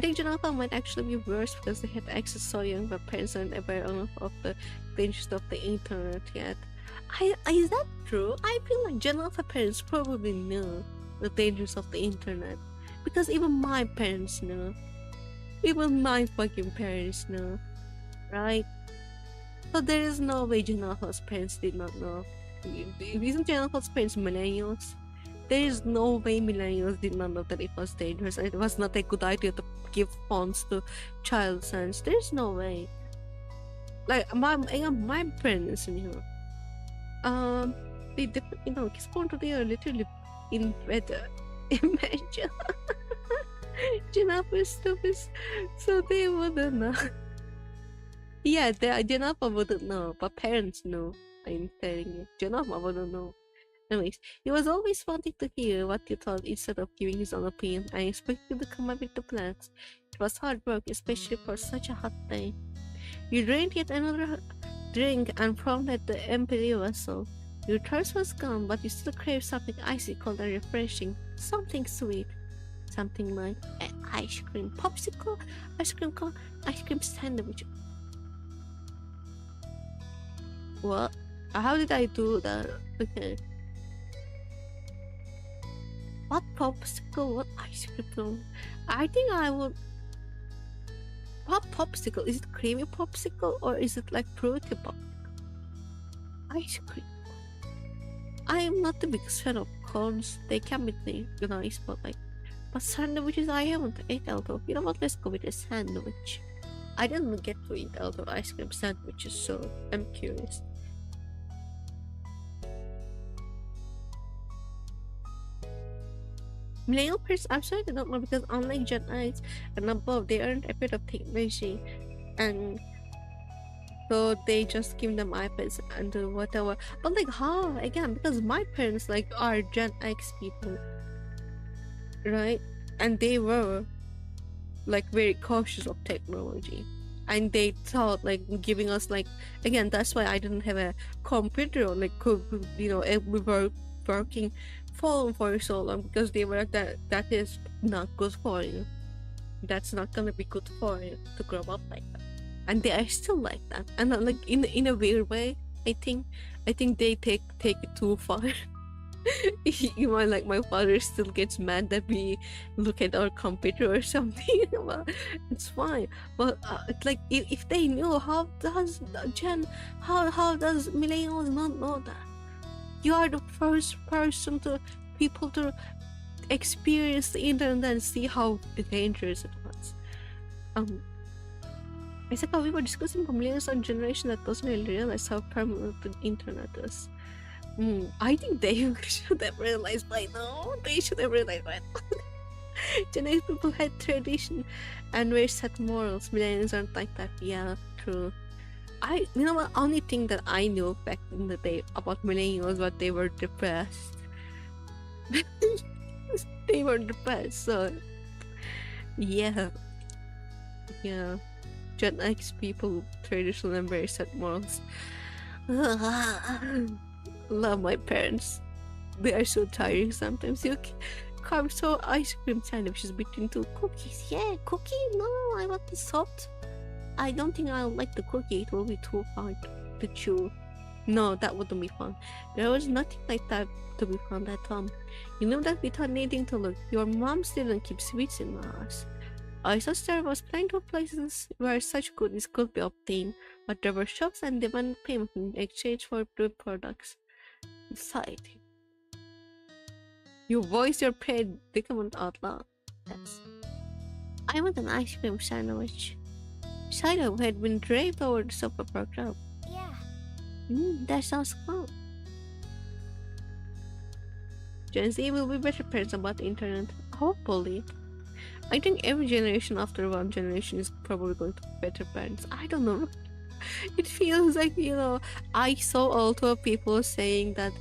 Speaker 1: think Jonathan might actually be worse because they had access so young, but parents aren't aware enough of the dangers of the internet yet. Is that true? I feel like Jonathan parents probably knew the dangers of the internet, because even my parents knew. Even my fucking parents knew, right? So there is no way Jonathan's parents did not know. Isn't Jonathan's parents millennials? There is no way millennials did not know that it was dangerous and it was not a good idea to give phones to child sons. There's no way. Like my parents knew. They respond to their literally in weather. Imagine. Jennifer stupid, so they wouldn't know. Yeah, Jennifer wouldn't know, but parents know. I'm telling you, Jennifer wouldn't know. Anyways, he was always wanting to hear what you thought instead of giving his own opinion. I expected you to come up with the plans. It was hard work, especially for such a hot day. You drained yet another drink and frowned at the empty vessel. Your thirst was gone, but you still craved something icy cold and refreshing. Something sweet. Something like an ice cream popsicle, ice cream cone, ice cream sandwich. What? How did I do that? Okay. What popsicle? What ice cream cone? I think I would. What popsicle? Is it creamy popsicle or is it like fruity popsicle? Ice cream. I am not the biggest fan of cones. They can be nice, but sandwiches I haven't ate out of. You know what? Let's go with a sandwich. I didn't get to eat out of ice cream sandwiches, so I'm curious. Millennial parents, I'm sorry, I don't know, because unlike Gen X and above, they aren't a bit of technology, and so they just give them iPads and do whatever. But like how? Again, because my parents like are Gen X people, right? And they were like very cautious of technology, and they thought like giving us like, again, that's why I didn't have a computer or like we were working phone for so long, because they were that is not good for you. That's not gonna be good for you to grow up like that. And they are still like that, and like in a weird way, I think they take it too far. Even like my father still gets mad that we look at our computer or something. Well, it's fine. But it's like if they knew, how does Jen, how does millennials not know that? You are the first person to people to experience the internet and see how dangerous it was. It's like how we were discussing millennials and generation that doesn't really realize how permanent the internet is. I think they should have realized by now. They should have realized by now. Gen people had tradition and very set morals. Millennials aren't like that. Yeah, true. You know what? Only thing that I knew back in the day about millennials was they were depressed. They were depressed. So yeah. Gen X people traditional and very set morals. Love my parents. They are so tiring sometimes. You carve so ice cream sandwiches between two cookies. Yeah, cookie? No, I want the soft. I don't think I'll like the cookie. It will be too hard to chew. No, that wouldn't be fun. There was nothing like that to be found at home. You know that without needing to look, your mom didn't keep sweets in the house. I saw there was plenty of places where such goodies could be obtained, but there were shops and demanded payment in exchange for the products. Society. You voice your predicament out loud. Yes. I want an ice cream sandwich. Shiloh had been draped over the sofa program.
Speaker 2: Yeah.
Speaker 1: That sounds cool. Gen Z will be better parents about the internet. Hopefully. I think every generation after one generation is probably going to be better parents. I don't know. It feels like, I saw also people saying that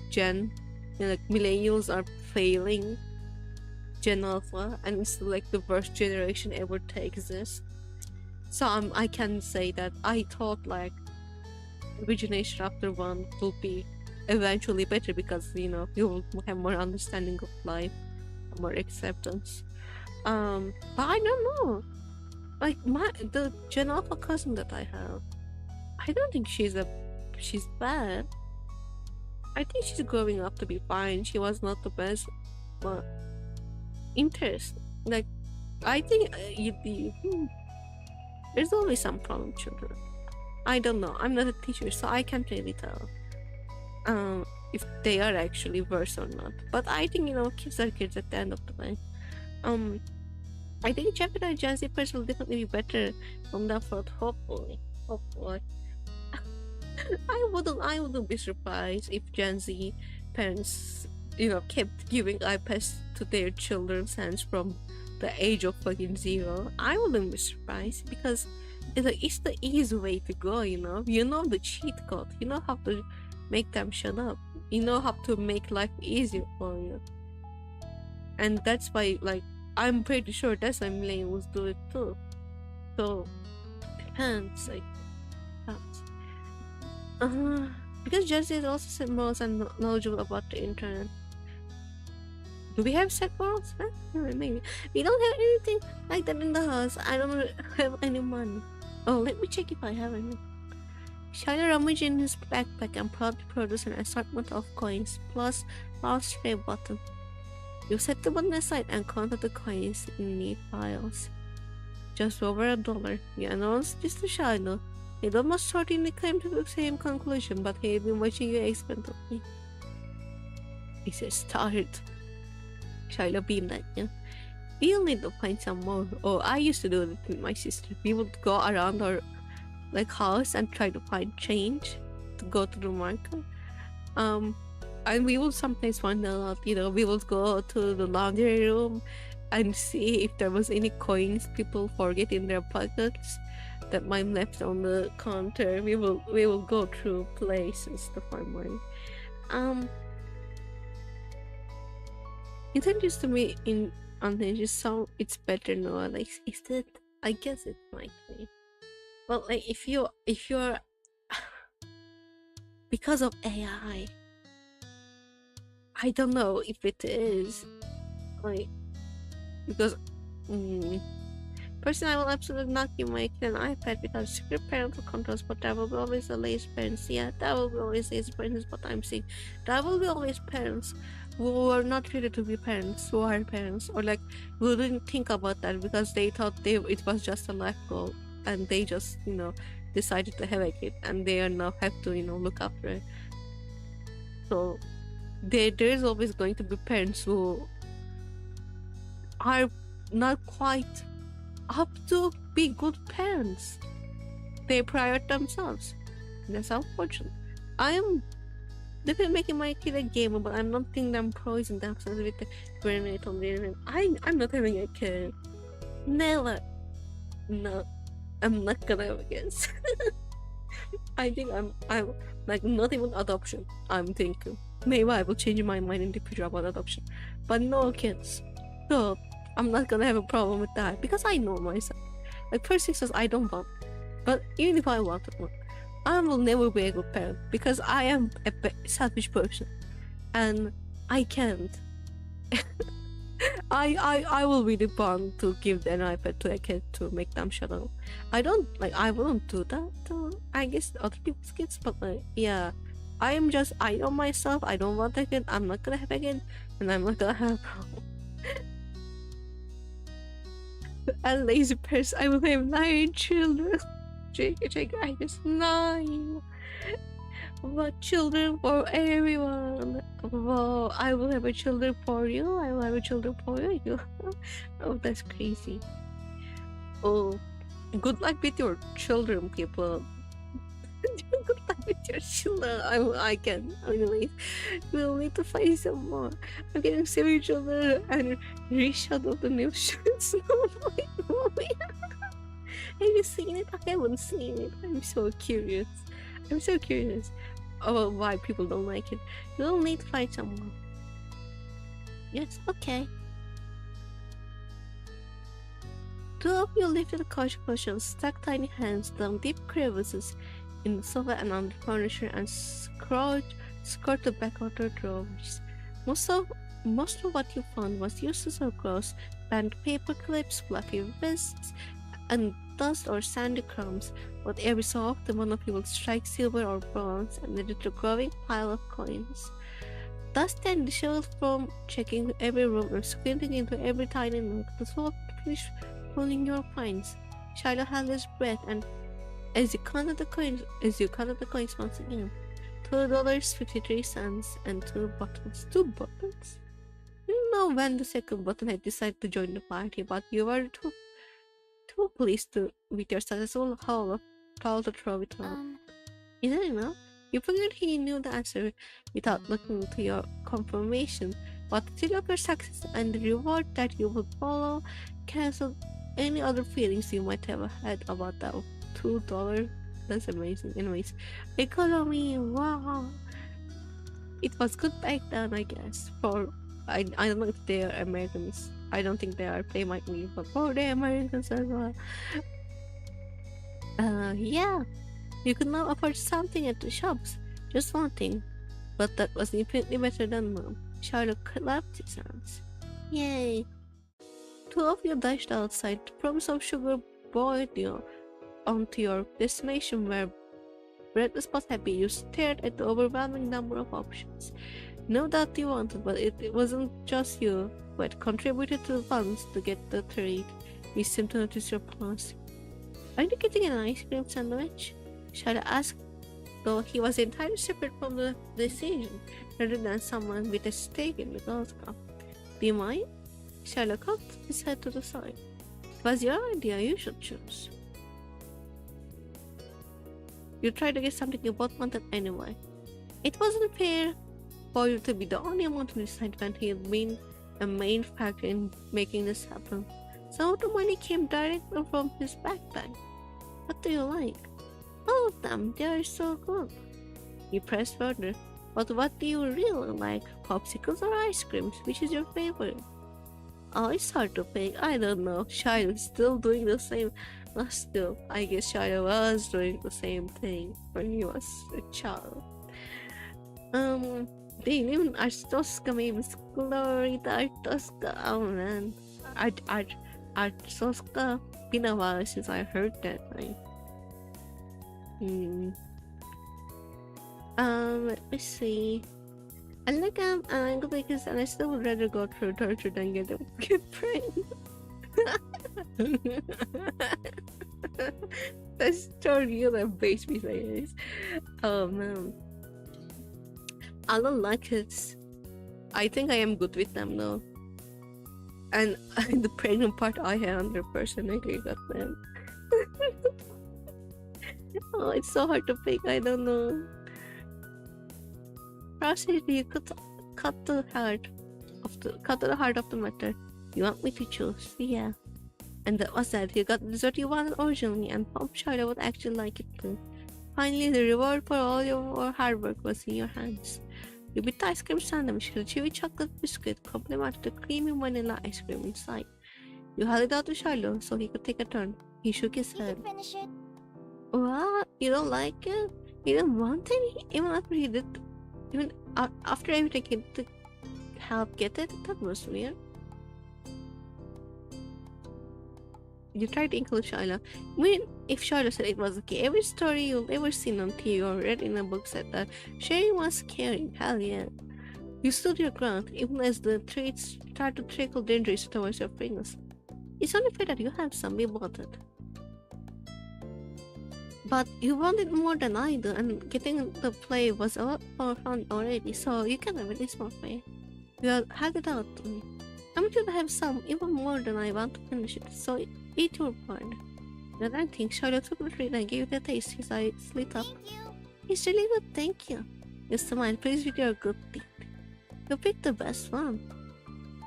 Speaker 1: like millennials are failing Gen Alpha and it's like the worst generation ever to exist. So I can say that I thought like every generation after one will be eventually better because you will have more understanding of life, more acceptance. But I don't know. Like the Gen Alpha cousin that I have, I don't think she's bad. I think she's growing up to be fine. She was not the best, but interest. Like, I think there's always some problem with children. I don't know. I'm not a teacher, so I can't really tell if they are actually worse or not. But I think kids are kids at the end of the day. I think Japanese and Gen Z parents will definitely be better from that front. Hopefully. I wouldn't be surprised if Gen Z parents, kept giving iPads to their children's hands from the age of fucking 0. I wouldn't be surprised because it's the easy way to go, You know the cheat code. You know how to make them shut up. You know how to make life easier for you. And that's why, like, I'm pretty sure that's why millennials do it too. So, depends, like, because Gen Z is also set morals and knowledgeable about the internet. Do we have set morals? Maybe. We don't have anything like that in the house. I don't have any money. Oh, let me check if I have any. Shiloh rummaged in his backpack and proudly produced an assortment of coins, plus last tray button. You set the button aside and counted the coins in neat piles. Just over $1. He announced this to Shiloh. He'd almost certainly claimed to the same conclusion, but he'd been watching you expectantly. He said, "Start." Shiloh beamed at you. We'll need to find some more. Oh, I used to do that with my sister. We would go around our house and try to find change to go to the market. And we would sometimes find a lot. We would go to the laundry room and see if there was any coins people forget in their pockets that might left on the counter. We will go through places to find money. It used to be in unhinged, so it's better now. Like, is it? I guess it might be. Well, like if you're because of AI, I don't know if it is like because Personally, I will absolutely not give my kid an iPad because strict parental controls, but there will be always a lazy parents. Yeah, there will be always lazy parents is what I'm saying. There will be always parents who are not ready to be parents, who are parents, or like who didn't think about that because they thought it was just a life goal and they just, decided to have a kid and they are now have to, look after it. So there is always going to be parents who are not quite up to be good parents. They prioritize themselves. That's unfortunate. I am definitely making my kid a gamer, but I'm not thinking them poison themselves with the grenade on the internet. I'm not having a kid. Never. No. I'm not gonna have kids. I think I'm like not even adoption. I'm thinking. Maybe I will change my mind in the future about adoption. But no kids. So I'm not gonna have a problem with that because I know myself. Like first thing says I don't want. But even if I wanted one, I will never be a good parent because I am a selfish person and I can't. I will be the one to give an iPad to a kid to make them shut up. I wouldn't do that to I guess other people's kids, but yeah. I know myself, I don't want a kid, I'm not gonna have a kid, and I'm not gonna have a problem. A lazy person, I will have 9 children. Jake, I guess 9. But children for everyone. Wow, I will have a children for you. I will have a children for you. Oh, that's crazy. Oh, good luck with your children, people. Good luck with your children. I can. Anyway, we'll need to find some more. I'm getting 7 children and reshot of the new shoots. Have you seen it? I haven't seen it. I'm so curious about why people don't like it. You'll need to find someone. Yes, okay. 2 of you lift the couch cushions, stuck tiny hands down deep crevices in the sofa and on the furniture and skirt the back of the drawers. Most of what you found was useless or gross, bent paper clips, fluffy wrists, and dust or sandy crumbs, but every so often one of you will strike silver or bronze and lead to a growing pile of coins. Dust and disheveled from checking every room and squinting into every tiny nook, the sword finished pulling your coins. Shiloh held his breath, and as you counted the coins once again, $2.53 and 2 buttons. 2 buttons? You don't know when the second button had decided to join the party, but you were too pleased with your successful haul to throw it out. Isn't it enough? You figured he knew the answer without looking to your confirmation, but the thrill of your success and the reward that you would follow canceled any other feelings you might have had about that $2. That's amazing. Anyways, economy, wow. It was good back then, I guess. I don't know if they are Americans. I don't think they are. They might be, but for the Americans as well. Yeah. You could now afford something at the shops. Just one thing. But that was infinitely better than none. Charlotte clapped his hands. Yay. 2 of you dashed outside. The promise of sugar buoyed you onto your destination where breathless but happy you stared at the overwhelming number of options. No doubt you wanted, but it wasn't just you who had contributed to the funds to get the treat. You seemed to notice your plans. Are you getting an ice cream sandwich? Shada asked, though he was entirely separate from the decision, rather than someone with a stake in the Girls' Cup. Do you mind? Shada cocked his head to the side. It was your idea, you should choose. You tried to get something you both wanted anyway. It wasn't fair for you to be the only one to decide when he had been a main factor in making this happen. Some of the money came directly from his backpack. What do you like? All of them, they are so good. You pressed further. But what do you really like? Popsicles or ice creams? Which is your favorite? Oh, it's hard to pick. I don't know. Shiloh is still doing the same. But still, I guess Shiloh was doing the same thing when he was a child. They even Arstoska, Mavis Glory, the Artoska. Oh man. Artoska. been a while since I heard that. Let me see. And like I'm angry because I still would rather go through torture than get pranked. The story that makes me say this. Oh man. I don't like it. I think I am good with them though. And the pregnant part I 100% agree with them. Oh, it's so hard to pick, I don't know. Process, you could cut to the heart of the matter. You want me to choose? Yeah. And that was that. You got the dessert you wanted originally, and hope Charlotte would actually like it too. Finally, the reward for all your hard work was in your hands. You bit the ice cream sandwich, the chewy chocolate biscuit, complemented the creamy vanilla ice cream inside. You held it out to Charlotte so he could take a turn. He shook his head.
Speaker 2: You can finish it.
Speaker 1: What? You don't like it? You didn't want any? Even after he did, even after everything he did to help get it? That was weird. You tried to include Shyla. I mean, if Shyla said it was okay, every story you've ever seen on TV or read in a book said that sharing was caring. Hell yeah. You stood your ground, even as the treats started to trickle dangerously towards your fingers. It's only fair that you have some, we bought it. But you wanted more than I do, and getting the play was a lot more fun already, so you can have it this more fair. You had it out to me. I'm sure to have some, even more than I want to finish it, so eat your part. Then I think Charlotte took the treat and gave it a taste. His eyes lit up.
Speaker 2: Thank you.
Speaker 1: It's really good, thank you. You smiled, pleased with your good teeth. You picked the best one.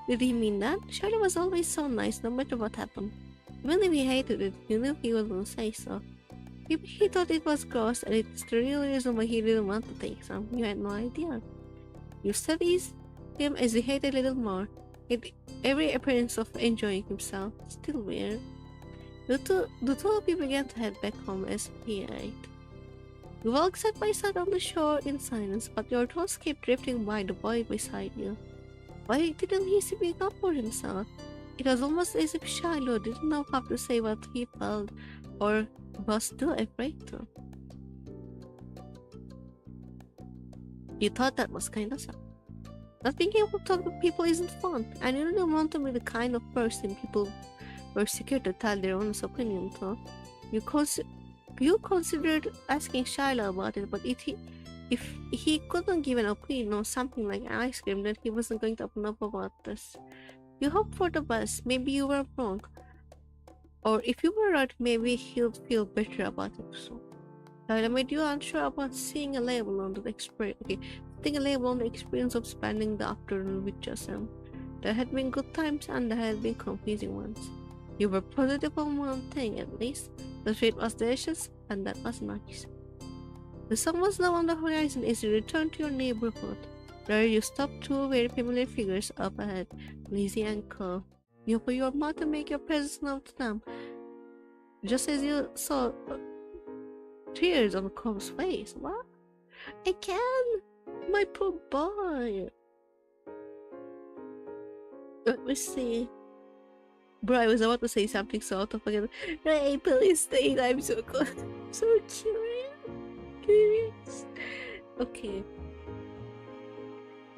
Speaker 1: Did he mean that? Charlotte was always so nice, no matter what happened. Even if he hated it, you knew he wouldn't say so. Maybe he thought it was gross, and it's the real reason why he didn't want to take some. You had no idea. You studied him as he hated a little more. Every appearance of enjoying himself. Still weird. The two of you began to head back home as he ate. You walked side by side on the shore in silence, but your thoughts kept drifting by the boy beside you. Why didn't he speak up for himself? It was almost as if Shiloh didn't know how to say what he felt, or was too afraid to. You thought that was kind of sad. Not being able to talk to people isn't fun, and you didn't want to be the kind of person people were scared to tell their honest opinion to. You considered asking Shiloh about it, but if he couldn't give an opinion on something like ice cream, then he wasn't going to open up about this. You hoped for the best. Maybe you were wrong. Or if you were right, maybe he'll feel better about it. So, Shiloh made you unsure about seeing a label on the experience. Okay, seeing a label on the experience of spending the afternoon with just him. There had been good times and there had been confusing ones. You were positive on one thing at least. The treat was delicious, and that was nice. The sun was now on the horizon as you returned to your neighborhood. There you stopped two very familiar figures up ahead, Lizzie and Cole. You opened your mouth to make your presence known to them, just as you saw tears on Cole's face. What? I can! My poor boy! Let me see. Bro, I was about to say something so out of again. Hey, please stay. I'm so good. So curious. Okay.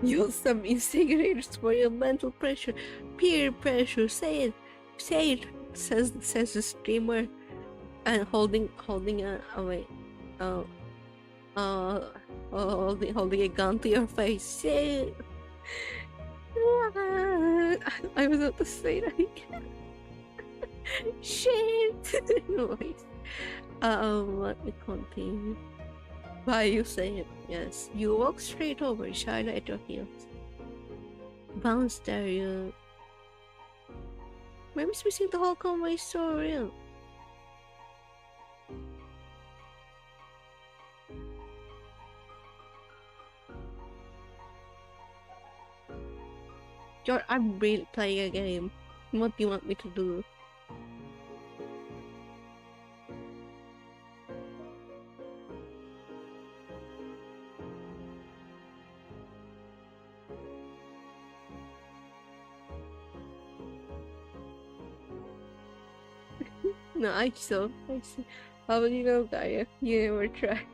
Speaker 1: Use some incinerators for your mental pressure. Peer pressure. Say it. Say it. Says the streamer. And holding a gun to your face. Say it. I was about to say that again. Shit! Anyways, let me continue. Why you say it? Yes, you walk straight over, Shiloh at your heels. Bounce there, you. Maybe missing the whole convoy is so real. I'm really playing a game. What do you want me to do? No, I saw. How would you know, Gaia? You never tried.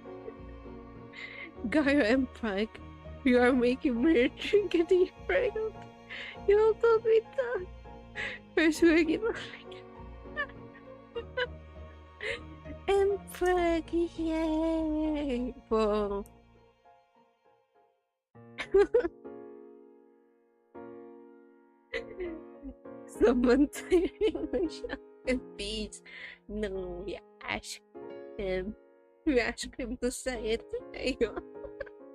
Speaker 1: Gaia and Frank, you are making me getting pregnant. You all told me that. Persuading and Frank, yay! Whoa. Someone typing my shop and beats. No, we ask him. We ask him to say it.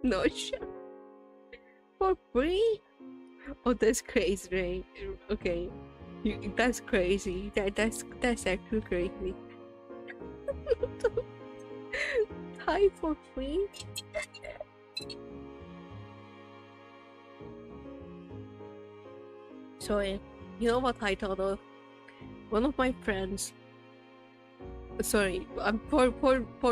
Speaker 1: No shot. For free? Oh, that's crazy, right? Okay. That's crazy. That's actually crazy. Hi for free? Sorry. You know what I thought of? One of my friends. Sorry, for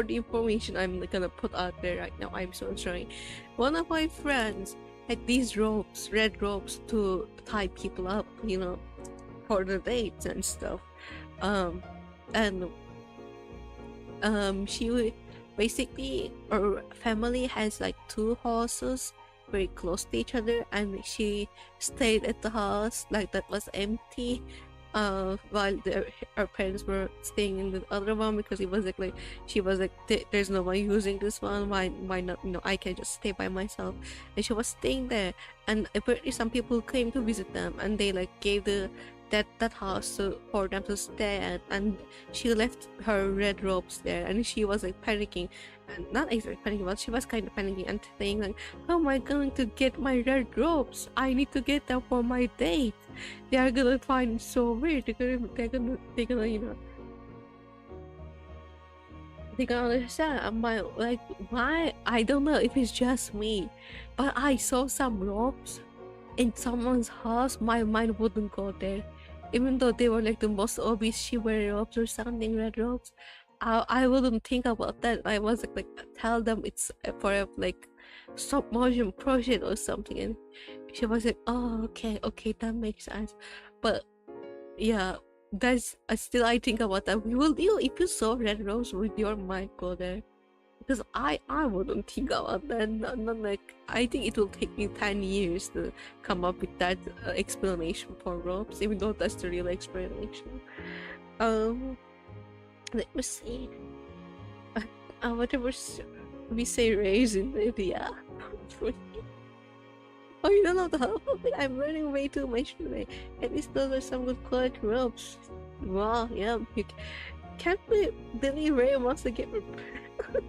Speaker 1: the information I'm gonna put out there right now. I'm so sorry. One of my friends had these ropes, red ropes, to tie people up, you know, for the dates and stuff. And she basically, her family has like two houses very close to each other, and she stayed at the house like that was empty while our parents were staying in the other one, because it was like she was like there's no one using this one, why not, you know, I can just stay by myself. And she was staying there, and apparently some people came to visit them, and they like gave that house for them to stay at, and she left her red ropes there, and she was like panicking, and not exactly panicking, but she was kind of panicking and saying like, how am I going to get my red ropes? I need to get them for my date. They are gonna find it so weird. They're gonna, you know, they gonna understand. I'm like, why? I don't know if it's just me, but I saw some ropes in someone's house. My mind wouldn't go there, even though they were like the most obvious chivalry ropes or something, red ropes. I wouldn't think about that. I was like tell them it's for a like stop motion project or something, and she was like, oh, okay, that makes sense. But yeah, that's still I think about that. Will you, if you saw red rose, would your mind go there? Because I wouldn't think about that. Not like, I think it will take me 10 years to come up with that explanation for ropes, even though that's the real explanation. Let me see. Whatever we say raisin, maybe, yeah. Oh, you don't know the whole thing? I'm learning way too much today. At least those are some good quality ropes. Wow, yeah. You can't believe Ray wants to get repaired.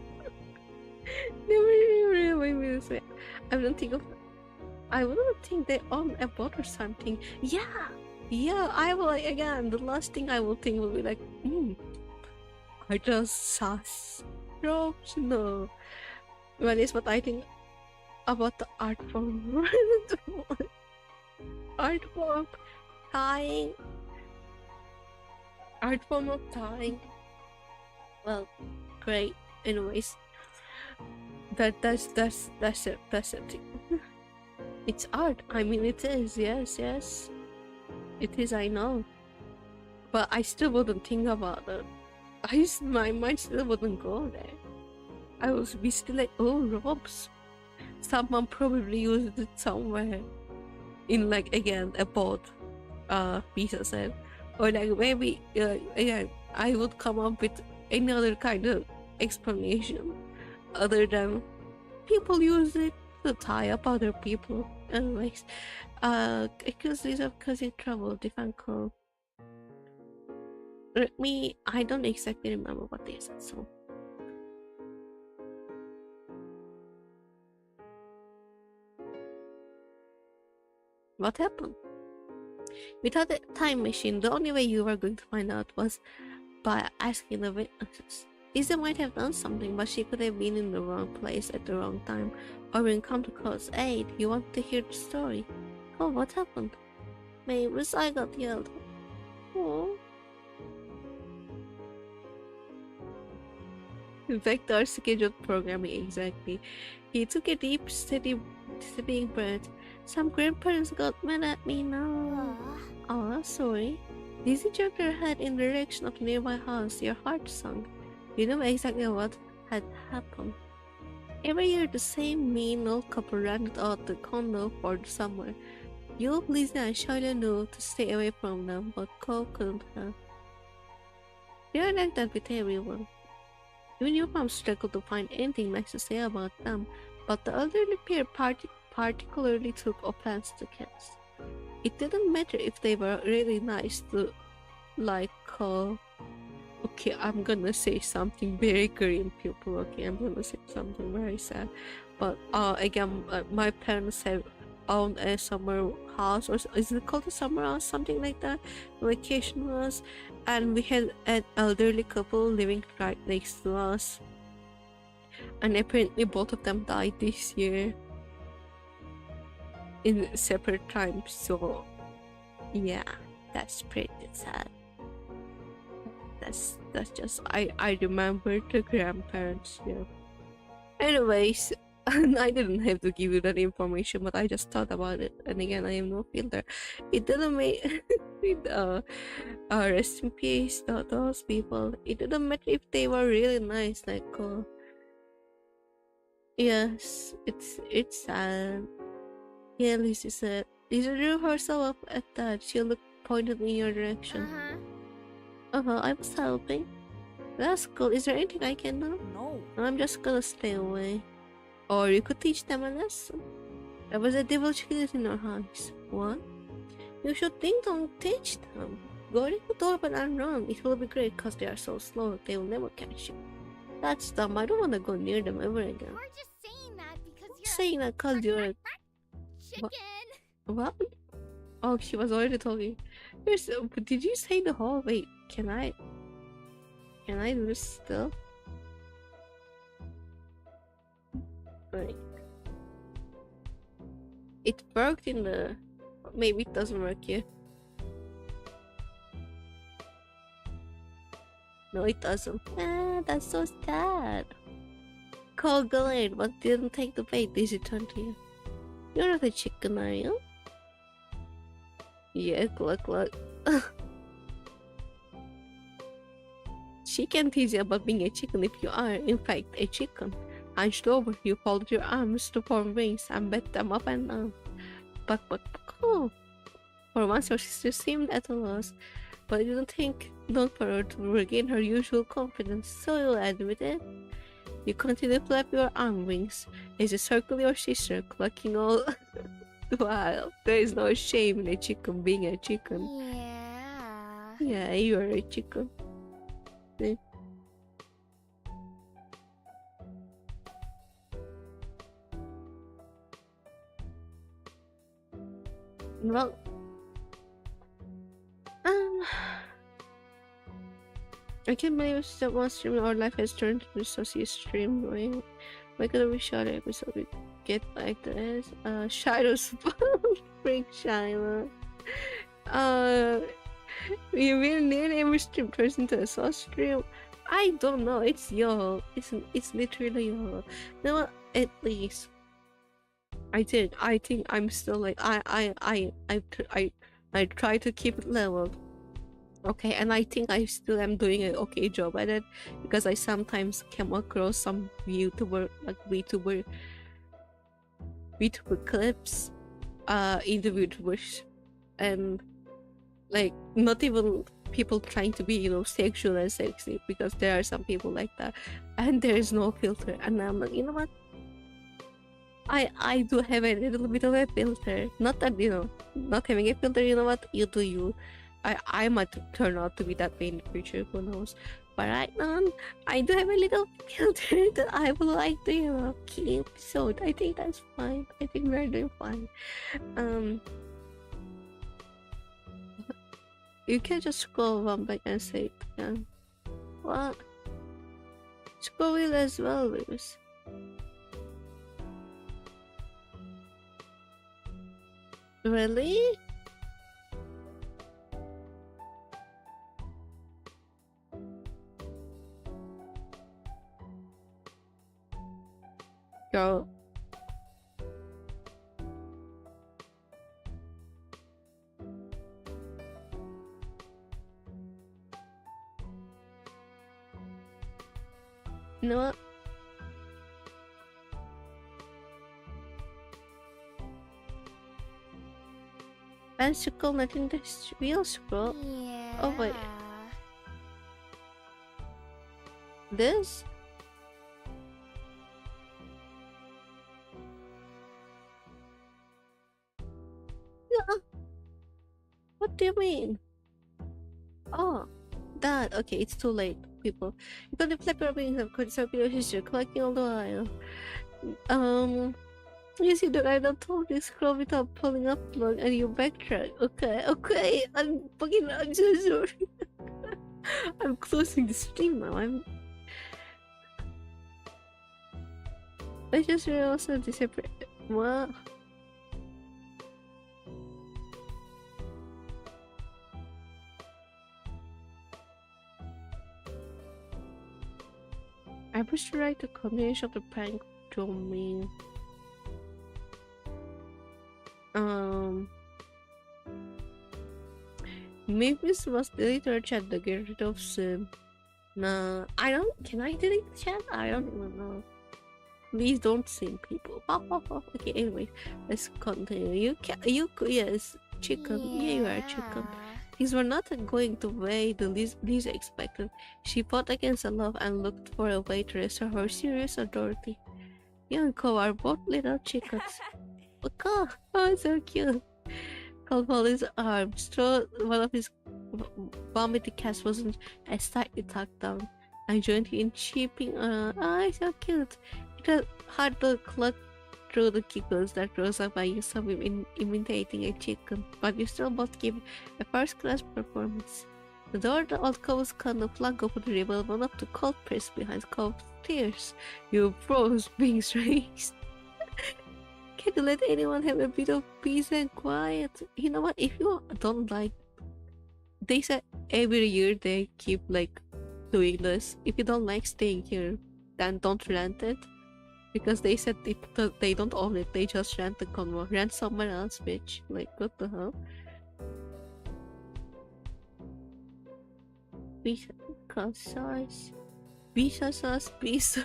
Speaker 1: Never really made me this way. I don't think of. I wouldn't think they own a boat or something. Yeah. I will again. The last thing I will think will be like, are those sus ropes? No. Well, it's what I think about the art form. Art form tying. Art form of tying. Well, great. Anyways, that's it. That's it. It's art. I mean, it is. Yes. It is. I know. But I still wouldn't think about it. My mind still wouldn't go there. I would be still like, oh, ropes. Someone probably used it somewhere in like, again, a boat pizza set, or like maybe again I would come up with any other kind of explanation other than people use it to tie up other people. Anyways, accuse these of causing trouble, defend call. I don't exactly remember what they said, so what happened? Without a time machine, the only way you were going to find out was by asking the witnesses. Lisa might have done something, but she could have been in the wrong place at the wrong time, or been come to cause aid. You want to hear the story? Oh, what happened? Mavis, I got yelled. Oh. In fact, our scheduled programming, exactly. He took a deep, steady breath. Some grandparents got mad at me now. Oh, sorry. Daisy jerked her head in the direction of the nearby house. Your heart sunk. You know exactly what had happened. Every year, the same mean old couple rented out the condo for the summer. You, Lisa, and Shiloh knew to stay away from them, but Cole couldn't help. They are like that with everyone. Even your mom struggled to find anything nice to say about them, but the elderly pair particularly took offense to kids. It didn't matter if they were really nice to, like, okay, I'm gonna say something very Korean people, okay, I'm gonna say something very sad. But, again, my parents have owned a summer house, or is it called a summer house? Something like that, vacation house. And we had an elderly couple living right next to us. And apparently both of them died this year. In separate times, so yeah, that's pretty sad. That's just I remember the grandparents, yeah. Anyways, I didn't have to give you that information, but I just thought about it, and again, I have no filter. It didn't make rest in peace to those people. It didn't matter if they were really nice, like yes, it's sad. Yeah, Lucy said. Lisa drew herself up at that. She looked pointedly in your direction. I was helping. That's cool. Is there anything I can do?
Speaker 2: No.
Speaker 1: I'm just gonna stay away. Or you could teach them a lesson. There was a devil chicken in our eyes. What? You should think don't teach them. Go in the door and run. It will be great because they are so slow. They will never catch you. That's dumb. I don't want to go near them ever again.
Speaker 2: You're just saying that because
Speaker 1: I'm saying that because you're a
Speaker 2: chicken.
Speaker 1: What? Oh, she was already talking. Did you say the whole? Wait, can I do this still? Right. It worked in the. Maybe it doesn't work here. No, it doesn't. Ah, that's so sad. Call Galen, but didn't take the bait. Daisy turned to you. You're not a chicken, are you? Yeah, look. She can tease you about being a chicken if you are, in fact, a chicken. Hunched over, you folded your arms to form wings and bet them up and down. But, oh. For once, your sister seemed at a loss, but you didn't think long for her to regain her usual confidence, so you'll admit it. You continue to flap your arm wings as you circle your sister, clucking all the while. There is no shame in a chicken being a chicken.
Speaker 2: Yeah.
Speaker 1: Yeah, you are a chicken. Yeah. Well, I can't believe that one stream our life has turned to associate stream. Why could we shot episode we get like this? Shiloh's freak Shiloh. You will need every stream turns into a sauce stream. I don't know. It's y'all. It's literally y'all. No, at least I did. I think I'm still like I try to keep it leveled. Okay, and I think I still am doing an okay job at it because I sometimes come across some VTuber clips in the VTubers, and like not even people trying to be, you know, sexual and sexy, because there are some people like that and there is no filter, and I'm like, you know what, I do have a little bit of a filter. Not that, you know, not having a filter, you know what, you do you. I might turn out to be that way in the future, who knows. But right now, I do have a little filter that I would like to, you know, keep. So I think that's fine. I think we're doing fine. You can just scroll one back and say it again. What? Scroll it as well, Lewis. Really? Girl. You know what? Bicycle, I think this wheel scroll.
Speaker 2: Yeah.
Speaker 1: Oh wait, this? Yeah. What do you mean? Oh, that. Okay, it's too late, people. You can reflect your beings of course of your history, collecting all the while. You see that I don't told you scroll without pulling up log and you backtrack. Okay, I'm so sorry. I'm closing the stream now. I just realized that this what? I wish to write a combination of the prank domain. Mavis must delete her chat to get rid of Sim. Nah, I don't. Can I delete the chat? I don't even know. Please don't sing, people. Okay, anyway, let's continue. Yes, chicken. Yeah, you are chicken. Things were not going the way Lisa expected. She fought against her love and looked for a way to restore her serious authority. You and Co are both little chickens. Oh, so cute. Cole pulled his arms, threw one of his vomited cats wasn't as tightly tucked down, and joined in cheeping around. Oh, so cute. It was hard to cluck through the giggles that rose up by yourself in imitating a chicken, but you still both gave a first-class performance. The door of the old Cove's corner flung open to reveal one of the culprits behind Cove's stairs. You froze, being raised. Can you let anyone have a bit of peace and quiet? You know what? If you don't like, they said every year they keep like doing this. If you don't like staying here, then don't rent it. Because they said they don't own it, they just rent the convo. Rent somewhere else, bitch. Like, what the hell? Visa sauce. Visa sauce, pizza.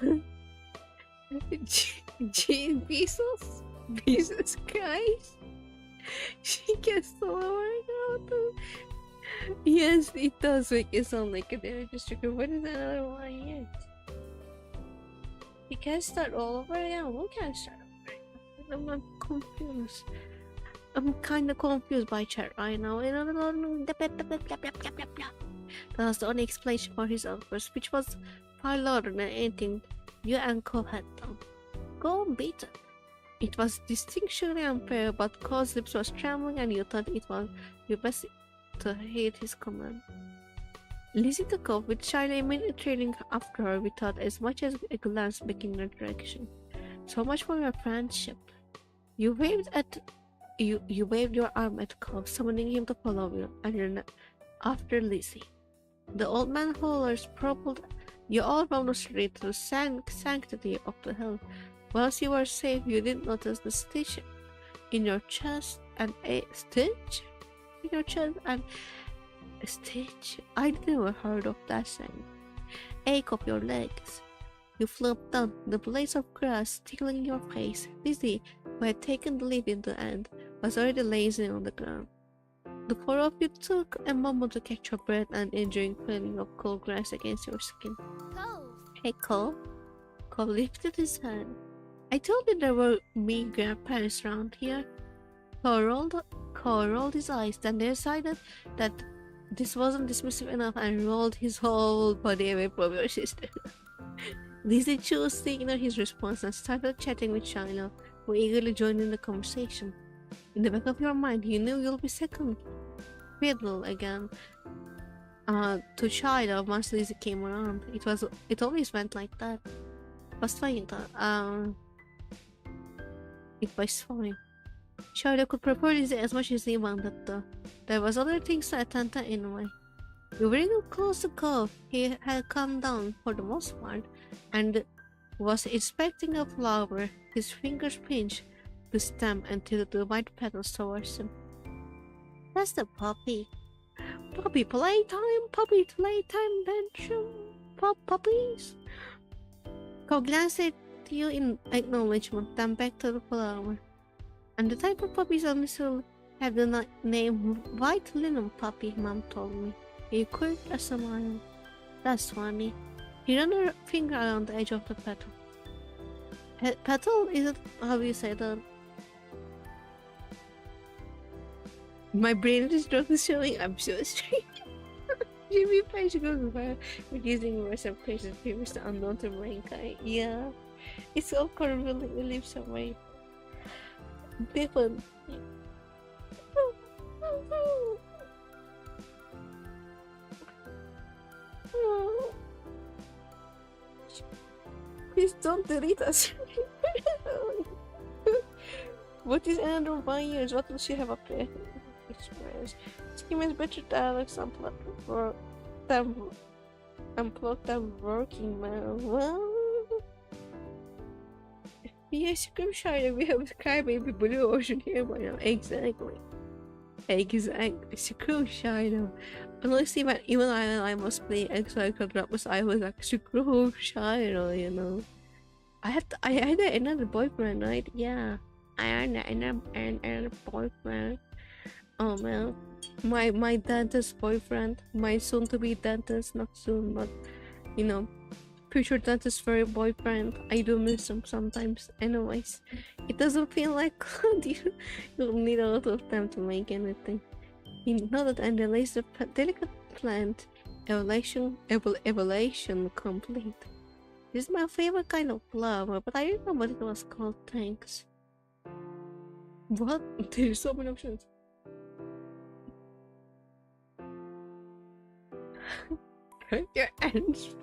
Speaker 1: Bezos? Jesus Christ. She gets so over. Yes, it does make it sound like a damage stricker. What is another one yet? You can't start all over again. We can't start over. I'm confused. I'm kinda confused by chat right now. That was the only explanation for his outburst, which was far louder than anything you and Co had done. Go on, beat it. It was distinctly unfair, but Co's lips was trembling and you thought it was your best to hate his command. Lizzie took off, with Charlie immediately trailing after her without as much as a glance back in her direction. So much for your friendship. You waved your arm at Co, summoning him to follow you, and you're after Lizzie. The old man hollers propelled you all from the street to the sanctity of the hill. Once you were safe, you didn't notice the stitch in your chest and a stitch in your chest and a stitch. I never heard of that saying. Ache of your legs. You flopped down, the blades of grass tickling your face. Lizzie, who had taken the lead in the end, was already lazing on the ground. The four of you took a moment to catch your breath and enjoying feeling of cold grass against your skin.
Speaker 2: Cove.
Speaker 1: Hey, Cole. Cole lifted his hand. I told you there were mean grandparents around here. Cole rolled his eyes, then decided that this wasn't dismissive enough and rolled his whole body away from your sister. Lizzie chose to ignore his response and started chatting with Shiloh, who eagerly joined in the conversation. In the back of your mind, you knew you'll be second fiddle again to Shiloh once Lizzie came around. It always went like that. It was fine though. It was fine. Shiloh could prefer Lizzie as much as he wanted though. There was other things to attend to anyway. You were even close to Cove. He had come down for the most part and was inspecting a flower. His fingers pinched the stem and tilted the white petals towards him. That's the puppy. Puppy playtime, bedroom, puppies. Kau glance at you in acknowledgement, then back to the flower. And the type of puppies on this will have the name White Linen Puppy, Mom told me. He quirked a smile. That's funny. He ran her finger around the edge of the petal. Petal? Is it how you say that? My brain is not showing. I'm so strange. Jimmy Page goes by with using words and places previously unknown to mankind. Yeah. It's all currently we live somewhere different. Please don't delete us. What is another 1 year? What will she have up there? Experience. Scheme is better dialects unplugged than working man. Well, yes, you can show we have Crybaby Blue Ocean here by now. Exactly. Screw Shiloh. Honestly, but even I must play Exile Quadruple, I was like screw Shiloh, you know. I had another boyfriend, right? Yeah. I had another boyfriend. Oh man. My dentist boyfriend. My soon to be dentist, not soon, but you know, future dentist for a boyfriend. I do miss him sometimes. Anyways, it doesn't feel like you need a lot of time to make anything. You know that and release the delicate plant evaluation complete. This is my favorite kind of flower, but I don't know what it was called. Thanks. What? There's so many options. Your answer.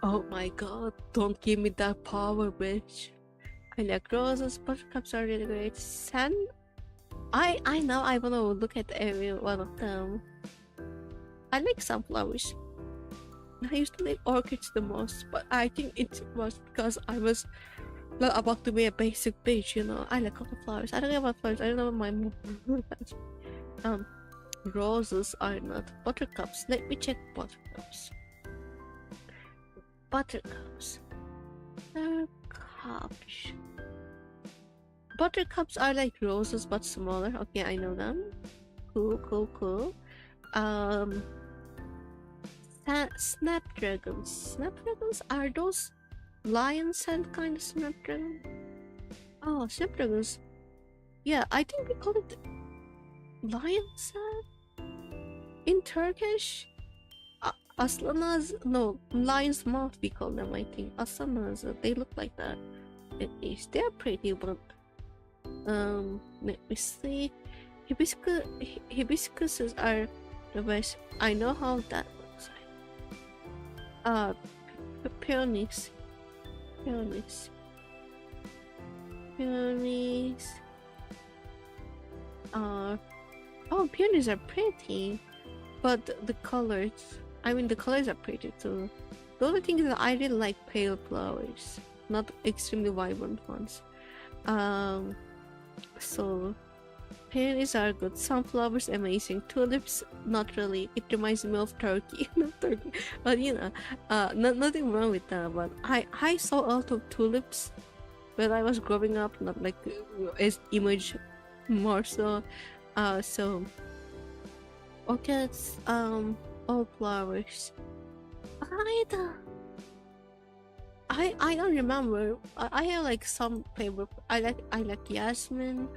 Speaker 1: Oh my god, don't give me that power, bitch. I like roses, buttercups are really great. I know I wanna look at every one of them. I like sunflowers. I used to like orchids the most, but I think it was because I was not about to be a basic bitch, you know. I like all the flowers. I don't know about flowers, I don't know about my mom. Roses are not. Buttercups. Let me check buttercups. Buttercups. Buttercups are like roses but smaller. Okay, I know them. Cool. Snapdragons. Snapdragons are those lion's head kind of snapdragon? Oh, snapdragons. Yeah, I think we call it lion's head in Turkish. Aslanaz, no, lion's mouth we call them, I think. Aslanaz, they look like that. At least they're pretty, but let me see. Hibiscuses are the best. I know how that looks like. Peonies. Peonies are pretty, but the colors are pretty too. The only thing is that I really like pale flowers, not extremely vibrant ones. So peonies are good. Sunflowers amazing. Tulips not really. It reminds me of Turkey, not Turkey. But you know, nothing wrong with that. But I saw a lot of tulips when I was growing up, not like as image, more so. So orchids, all flowers. I don't remember. I have like some favorite. I like Yasmin.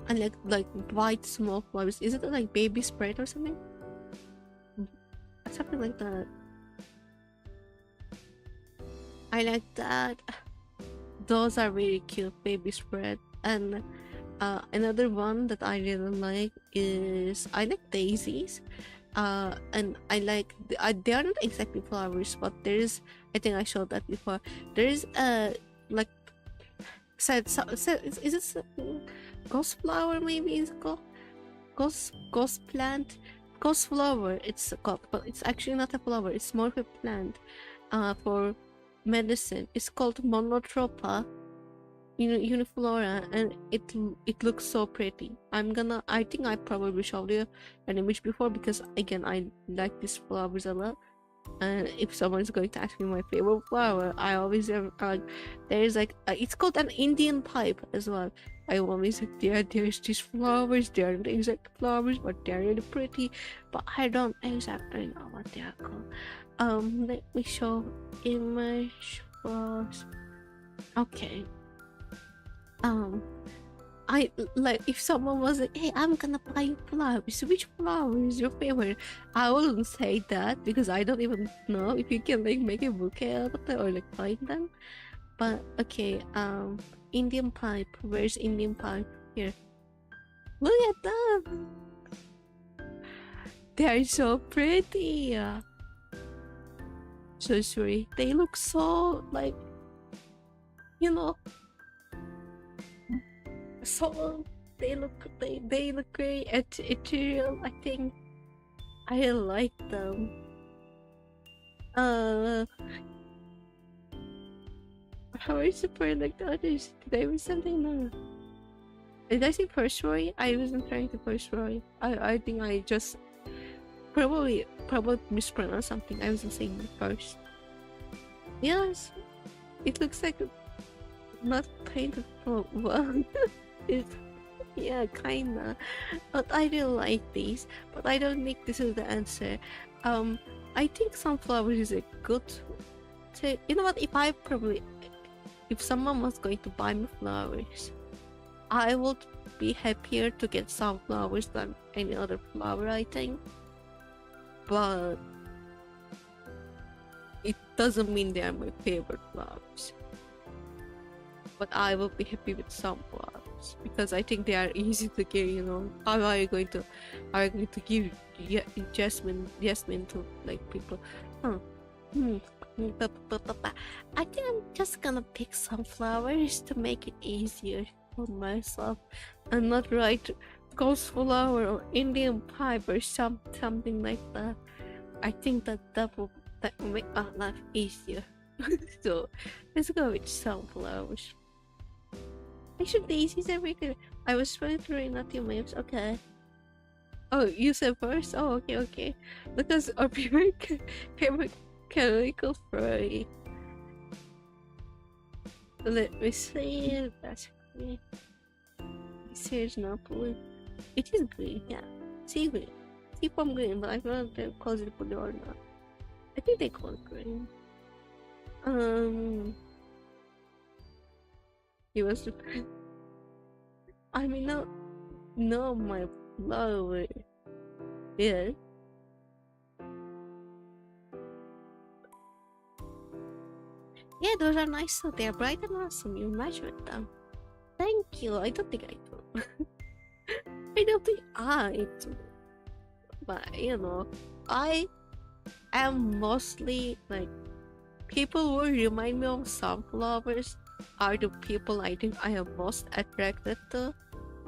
Speaker 1: I like white small flowers. Is it like baby spread or something? Something like that. I like that. Those are really cute, baby spread. And another one that I really like is I like daisies. And I like they are not exactly flowers, but there is, I think I showed that before. There is like is it ghost flower? Maybe is it called ghost plant, ghost flower. It's called, but it's actually not a flower. It's more of a plant. For medicine, it's called Monotropa uniflora, and it looks so pretty. I think I probably showed you an image before because again I like these flowers a lot. And if someone's going to ask me my favorite flower, I always am there's like it's called an Indian pipe as well. I always like there's these flowers, they aren't exact flowers, but they're really pretty. But I don't exactly know what they are called. Let me show image first. Okay. I like if someone was like, "Hey, I'm gonna buy you flowers. Which flower is your favorite?" I wouldn't say that because I don't even know if you can like make a bouquet out of it or like find them. But okay, Indian pipe. Where's Indian pipe? Here. Look at them. They are so pretty. So sorry. They look so like, you know, so they look great. Ethereal. I think I like them. How is the part like the others? Did I miss something? No. Did I say first Roy? I wasn't trying to first Roy. I think I just probably mispronounced something. I wasn't saying it first. Yes, it looks like not painted well. Yeah, kinda. But I really like these. But I don't think this is the answer. I think sunflowers is a good. You know what? If someone was going to buy me flowers, I would be happier to get sunflowers than any other flower, I think. But it doesn't mean they are my favorite flowers. But I will be happy with sunflowers because I think they are easy to get. You know, how are you going to give jasmine to like people? Huh. I think I'm just gonna pick sunflowers to make it easier for myself and not write ghost flower or Indian pipe or something like that. I think that will make our life easier. So let's go with sunflowers. Actually, daisies are really good. I was trying to read not your names. Okay. Oh, you said first? Oh, okay. Because our favorite chemical free. Let me see. That's green. This here is not blue. It is green, yeah. Sea green. Sea from green, but I don't know if they call it blue or not. I think they call it green. He was. I mean, no, my flower. Yeah. Yeah, those are nice too. They're bright and awesome. You match with them. Thank you. I don't think I do. I don't think I do. But you know, I am mostly like people who remind me of sunflowers are the people I think I am most attracted to.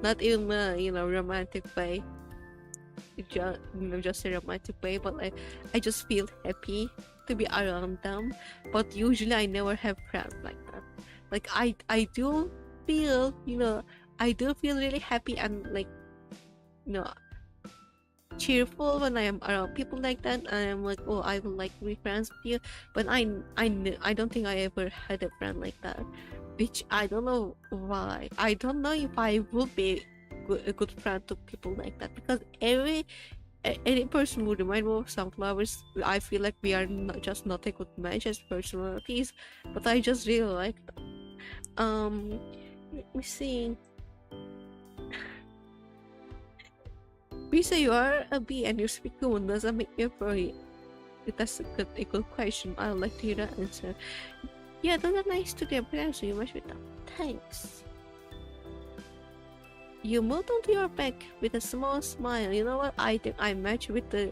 Speaker 1: Not in a romantic way. Just a romantic way, but I just feel happy to be around them. But usually I never have friends like that. Like I do feel really happy and like cheerful when I am around people like that, and I'm like, oh, I would like to be friends with you. But I don't think I ever had a friend like that, which I don't know why. I don't know if I would be a good friend to people like that, because any person would remind me of sunflowers. I feel like we are just not a good match as personalities, but I just really like them. Let me see. We say you are a bee and you speak human doesn't make you a furry. That's a good question. I would like to hear that answer. Yeah, those are nice to them, but also you match with them. Thanks. You moved onto your back with a small smile. You know what? I think I match with the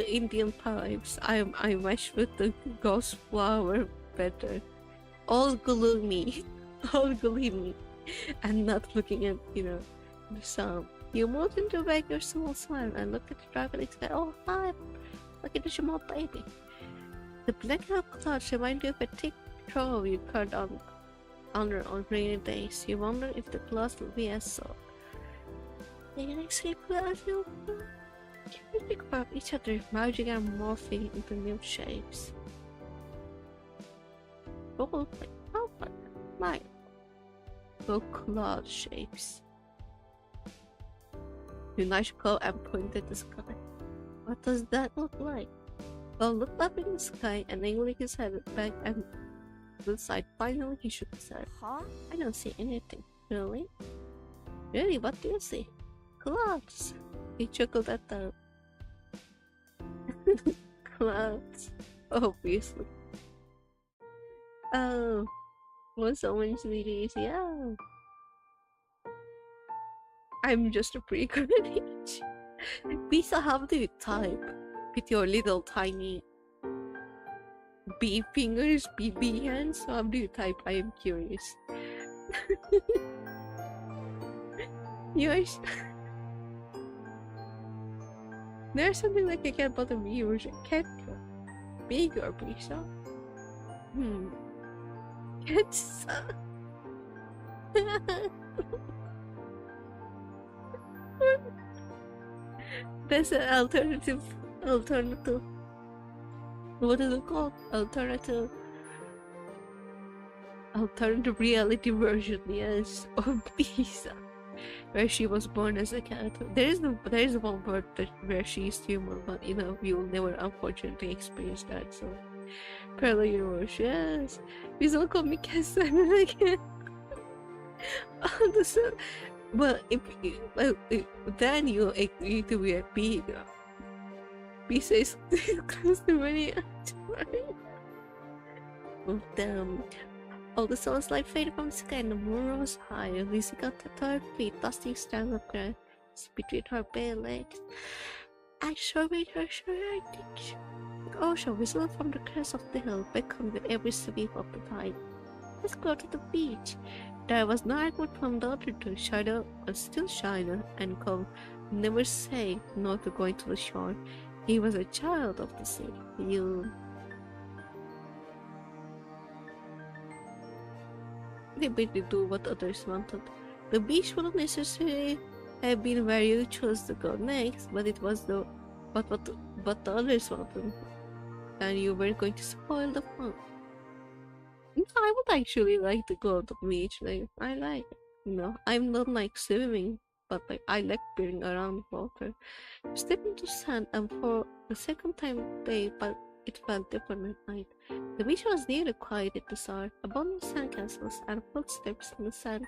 Speaker 1: Indian pipes. I match with the ghost flower better. All gloomy, all gloomy, and not looking at the sun. You moved into back your small smile and looked at the dragon and said, "Oh hi, look at the small baby." The black clouds remind you of a thick trough you cut on rainy days. You wonder if the clouds will be as soft. Can I see clouds? We think about each other merging and morphing into new shapes. Roleplay, how fun, mine. Cloud shapes. Unicycle and point at the sky. What does that look like? Well, looked up in the sky and angling his head back and to the side. Finally, he shook his head.
Speaker 2: Huh?
Speaker 1: I don't see anything. Really? Really? What do you see? Clouds. He chuckled at the clouds. Obviously. Oh, was someone sweeties? Yeah. I'm just a pretty good age. Lisa, how do you type? With your little tiny bee fingers, bee hands? How do you type? I am curious. Yours? There's something like I can't bother me, or can't go. Big or Lisa? It's There's an alternative. What is it called? Alternative reality version, yes, of Lisa, where she was born as a cat. There is one part where she is human, but you know we will never unfortunately experience that. So, parallel universe, yes. Please don't call me Cassandra again. Well, then you agree to be a pig. B says close to many. Oh damn. All the souls like faded from the sky and the moon rose high. Lizzie got to her feet, dusting strands of grass between her bare legs. I sure made her sure I think. The ocean whistled from the crest of the hill, beckoned with every sweep of the tide. Let's go to the beach. There was no argument from the other two. Shadow was still Shiner and calm, never say no to going to the shore. He was a child of the sea. They basically do what others wanted. The beach wouldn't necessarily have been where you chose to go next, but it was the what the others wanted, and you were going to spoil the fun. No, I would actually like to go to the beach. Like I like, I'm not like swimming, but like I like being around water. Step into sand, and for the second time today, but it felt different at night. The beach was nearly quiet at the start, abandoned sandcastles and footsteps in the sand,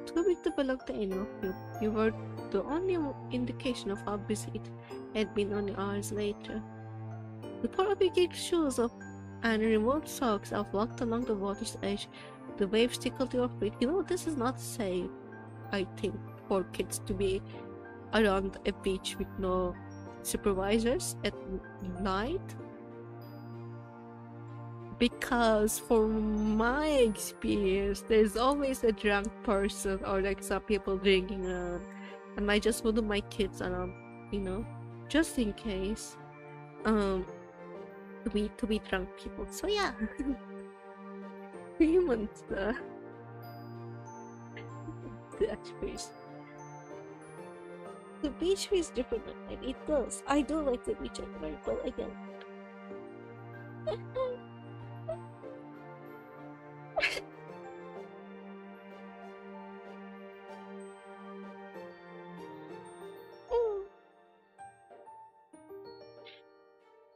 Speaker 1: too big to belong to any of you. You were the only indication of how busy it had been only hours later. The four of you kicked shoes off and removed socks and walked along the water's edge. The waves tickled your feet. This is not safe, I think, for kids to be around a beach with no supervisors at night. Because from my experience, there's always a drunk person or like some people drinking around, and I just wouldn't my kids around, just in case, to be drunk people. So yeah, humans, the experience. The beach is different at night. It does. I do like the beach at night, but again.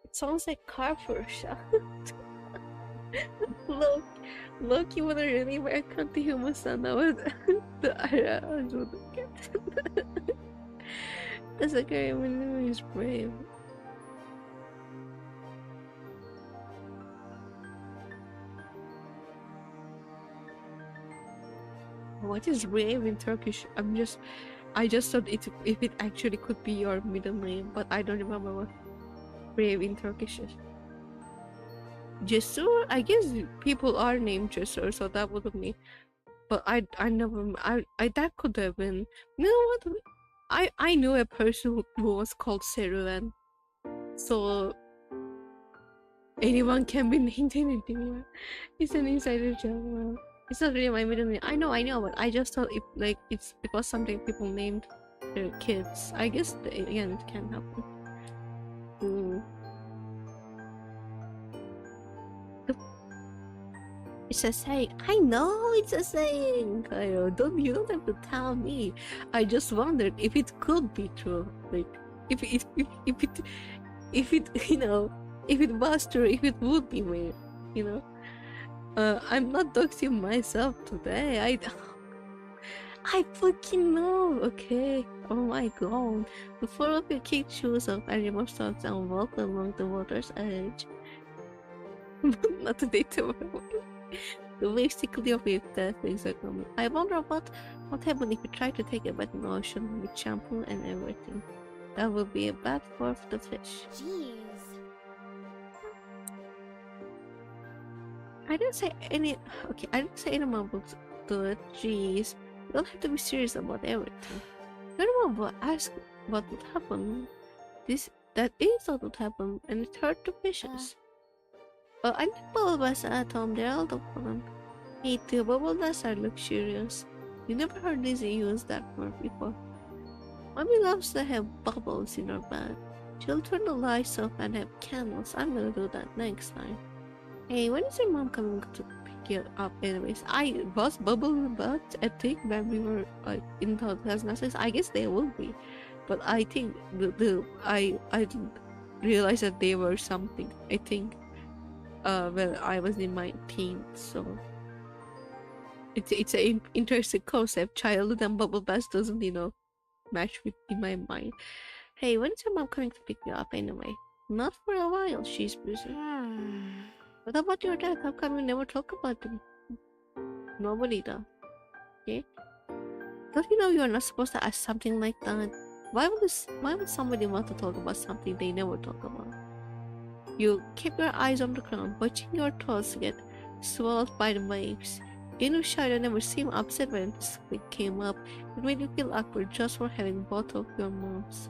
Speaker 1: It sounds like Carrefour shop. Look, you wanna really welcome to Humusana with the Ara. That's okay, my name is brave. What is brave in Turkish? I just thought if it actually could be your middle name, but I don't remember what brave in Turkish is. Cesur? I guess people are named Cesur, so that would be me. But I that could have been. You know what? I knew a person who was called Seruven, so anyone can be named anything. It's an insider joke. It's not really my middle name. I know, but I just thought it was something people named their kids. I guess again it can happen. It's a saying. I know it's a saying, Kyle. You don't have to tell me. I just wondered if it could be true. Like, if it if it was true, if it would be me, you know. I'm not doxing myself today. I fucking know, okay? Oh my god. The four of you kick shoes off and remove socks and walk along the water's edge. Not today, tomorrow. The waves tickle your wave that things are coming. I wonder what happened if you try to take a bath in the ocean with shampoo and everything. That would be a bad for the fish.
Speaker 2: Jeez.
Speaker 1: I didn't say any. Okay, I didn't say any more books to it. Jeez, you don't have to be serious about everything. Everyone will ask what would happen. That is what would happen, and it hurt the fishes. I like bubble baths at home. They're all the fun. Hey, the bubble baths are luxurious. You never heard Lizzie use that word before. Mommy loves to have bubbles in her bath. She'll turn the lights off and have candles. I'm gonna do that next time. Hey, when is your mom coming to pick you up anyways? I was bubble baths, I think, when we were in 2006. I guess they will be. But I think I didn't realize that they were something. I think well, I was in my teens, so it's an interesting concept. Childhood and bubble baths doesn't match with in my mind. Hey, when is your mom coming to pick me up anyway? Not for a while. She's busy. What about your dad? How come you never talk about him? Nobody does. Okay? Don't you know you're not supposed to ask something like that? Why would somebody want to talk about something they never talk about? You keep your eyes on the ground, watching your thoughts get swallowed by the waves. You know Shiloh never seemed upset when this came up. It made you feel awkward just for having both of your moms.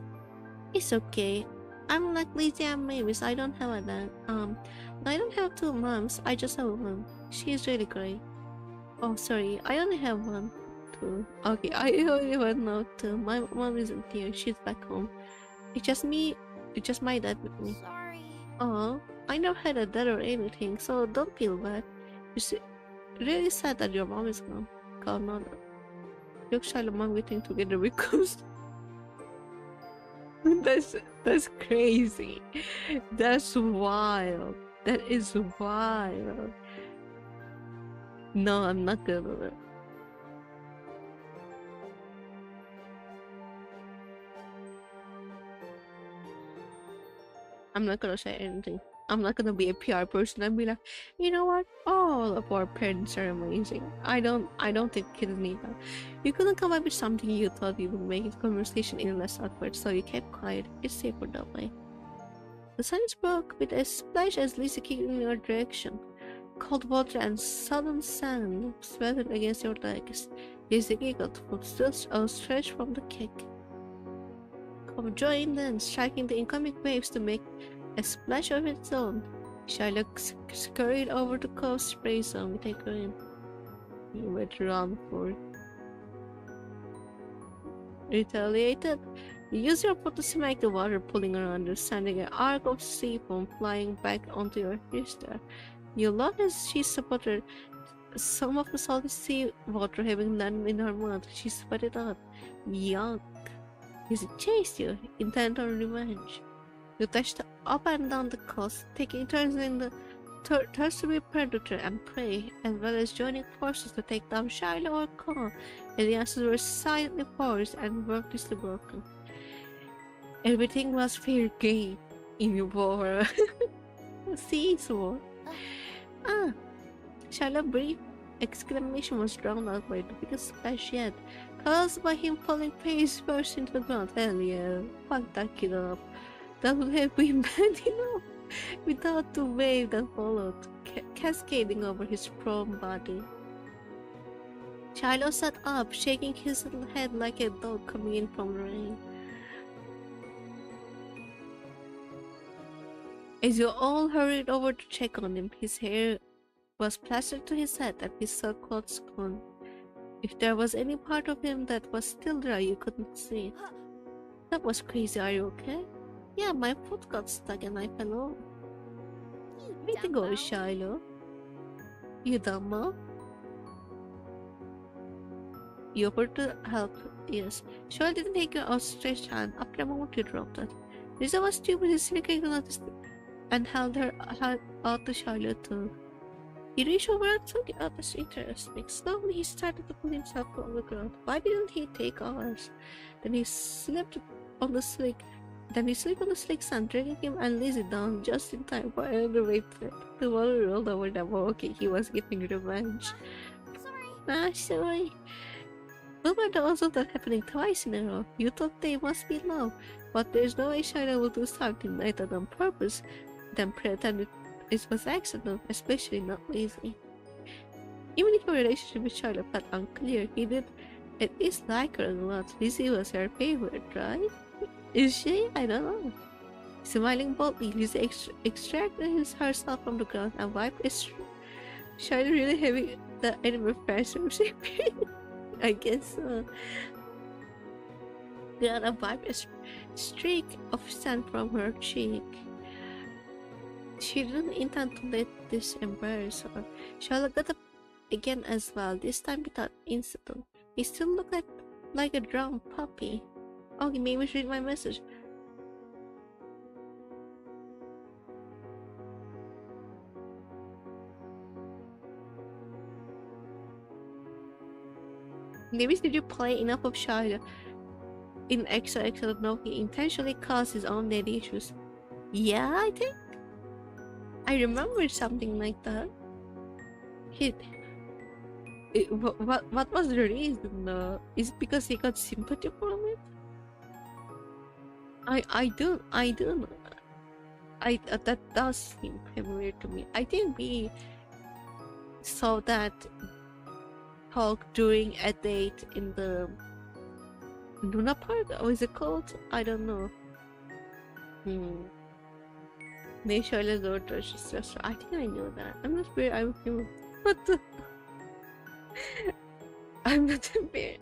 Speaker 1: It's okay. I'm like Lizzie and Mavis. I don't have a dad. I don't have two moms. I just have one. She's really great. Oh, sorry. I only have one. Two. Okay, I only have one now too. My mom isn't here. She's back home. It's just me. It's just my dad with me.
Speaker 2: Sorry.
Speaker 1: Oh, I never had a dad or anything, so don't feel bad. It's really sad that your mom is gone. God, no. Your child and mom getting together because that's crazy. That's wild. That is wild. No, I'm not gonna do it. I'm not gonna say anything. I'm not gonna be a PR person and be like, you know what? All of our parents are amazing. I don't think kids need that. You couldn't come up with something you thought you would make the conversation even less awkward, so you kept quiet. It's safer that way. The sun broke with a splash as Lisa kicked in your direction. Cold water and sudden sand sweated against your legs. Lisa giggled, foot still outstretched from the kick. Come join then, striking the incoming waves to make a splash of its own. Shylock scurried over the coast spray zone with a grin. You went around for it. Retaliated. You use your foot to smack the water, pulling around you, sending an arc of sea foam flying back onto your wrist. You laughed as she sputtered, some of the salty sea water having landed in her mouth. She spat it out. Yuck. He chased you, intent on revenge. You dashed up and down the coast, taking turns in the turns to be predator and prey, as well as joining forces to take down Shiloh or Kong, and the answers were silently forced and ruthlessly broken. Everything was fair game in war. Seas war. Shiloh brief exclamation was drowned out by the biggest splash yet, caused by him falling face first into the ground. Hell yeah, fuck that kid up. That would have been bad enough without the wave that followed, cascading over his prone body. Shiloh sat up, shaking his little head like a dog coming in from the rain. As you all hurried over to check on him, his hair was plastered to his head and his silk clothes gone. If there was any part of him that was still dry, you couldn't see it. That was crazy. Are you okay? Yeah, my foot got stuck and I fell over.
Speaker 2: You
Speaker 1: Way to go,
Speaker 2: Dumbo.
Speaker 1: Shiloh. You dumbo. You offered to help, yes. Shiloh didn't take your outstretched hand after a moment you dropped it. Lisa was too busy noticed and held her hand out to Shiloh too. He reached over and took out the citrus mix. Slowly he started to pull himself from the ground. Why didn't he take ours? Then he slipped on the slick sand, dragging him and Lizzie down just in time for another wave. The water rolled over them. Oh, okay, he was getting revenge.
Speaker 2: Sorry.
Speaker 1: Sorry. What were the odds of that happening twice in a row? You thought they must be low, but there's no way Shina will do something like that on purpose, then pretend it was accident, especially not Lizzie. Even if your relationship with Charlotte felt unclear, he did at least like her a lot. Lizzie was her favorite, right? Is she? I don't know. Smiling boldly, Lizzie extracted herself from the ground and wiped Charlotte really heavy the enemy pressure. I guess Diana wiped a streak of sand from her cheek. She didn't intend to let this embarrass her. Charlotte got up again as well, this time without incident. He still looked like a drowned puppy. Oh, he made me read my message. Maybe did you play enough of Shia in XOXO no he intentionally caused his own daddy issues? Yeah, I think I remember something like that. What was the reason? Is it because he got sympathy from it? I don't. That does seem familiar to me. I think we saw that talk during a date in the Luna Park. Or is it called? I don't know. Nature daughter. She's just. I think I know that. I'm not very. I'm human. What the? I'm not a bear.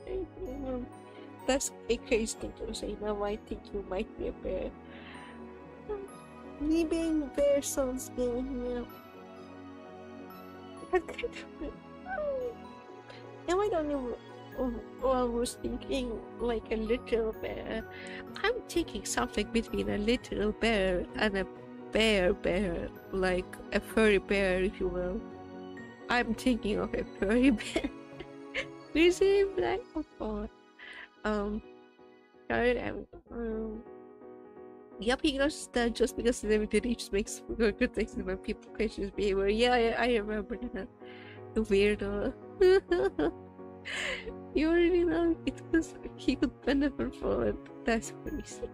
Speaker 1: That's a crazy thing to say. Now I think you might be a bear. Me being a bear sounds good. Yeah. What kind of bear? Am I the only one who was thinking like a little bear? I'm thinking something between a little bear and a bear, like a furry bear, if you will. I'm thinking of a furry bear. Is it black or white? Yep, he knows that just because the limited reach makes good things when people question his behavior. Yeah, I remember that. The weirdo. You already know it was he could benefit from it. That's crazy.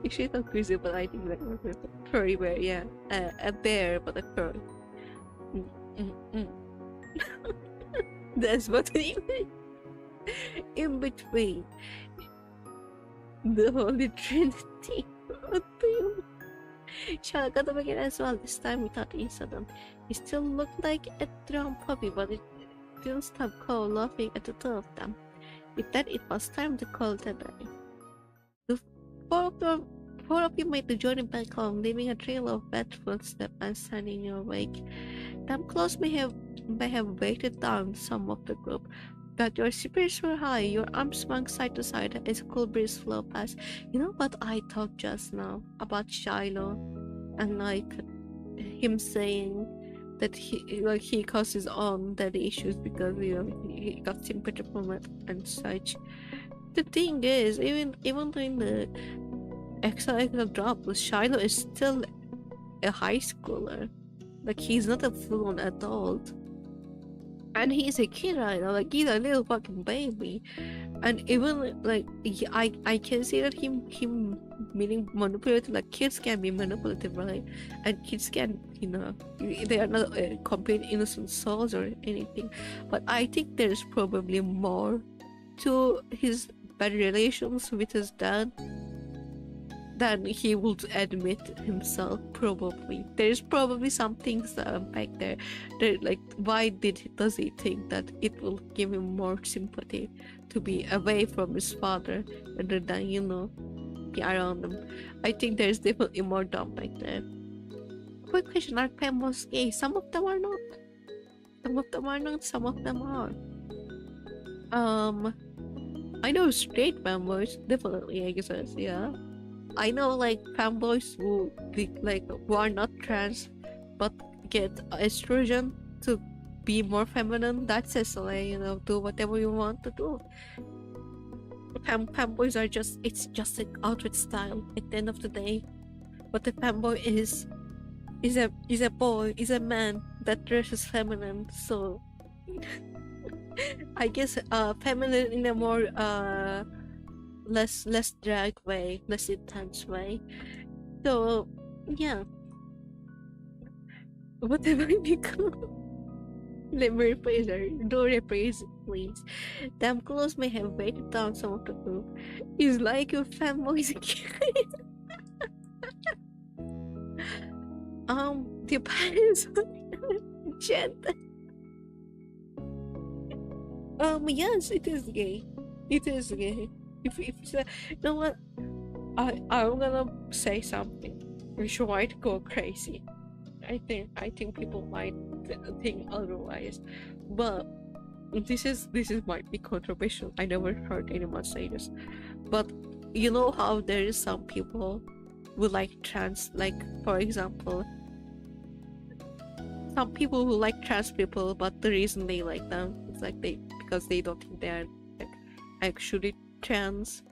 Speaker 1: You should not crazy, but I think like a furry bear, yeah. A bear, but a furry. That's what we mean. In between. The Holy Trinity. What do you mean? Shall got up again as well, this time without incident. He still looked like a drowned puppy, but it didn't stop Cole laughing at the two of them. With that, it was time to call it a day. The four of you made the journey back home, leaving a trail of wet footsteps and sand in your wake. Them clothes may have weighted down some of the group, but your spirits were high, your arms swung side to side as a cool breeze flew past. You know what I thought just now about Shiloh and like him saying that he caused his own daddy issues because he got sympathy from it and such. The thing is, even though in the extra drop, Shiloh is still a high schooler. Like he's not a full-on adult. And he's a kid right now, like he's a little fucking baby. And even like I can see that him meaning manipulative, like kids can be manipulative, right? And kids can, they are not complete innocent souls or anything. But I think there's probably more to his bad relations with his dad than he would admit himself. Probably there's probably some things that unpack there. Like why does he think that it will give him more sympathy to be away from his father rather than be around them. I think there's definitely more dumb back there. Quick question, are fanboys gay? Some of them are not. Some of them are not, some of them are. I know straight fanboys, definitely exist, yeah. I know like fanboys who who are not trans but get estrogen to be more feminine. That's SLA, you know, do whatever you want to do. Fanboys are it's just an outfit style at the end of the day. What a fanboy is a boy, is a man that dresses feminine, so I guess feminine in a more less drag way, less intense way. So yeah. Whatever I become. Let me rephrase her. Do rephrase, please. Damn clothes may have weighted down some of the group. It's like your fanboys the parents gender. Yes, it is gay. It is gay. If you know what, I'm gonna say something which might go crazy. I think people might think otherwise, but this might be controversial. I never heard anyone say this, but you know how there is some people who like trans, like for example, some people who like trans people, but the reason they like them is like because they don't think they're like actually trans,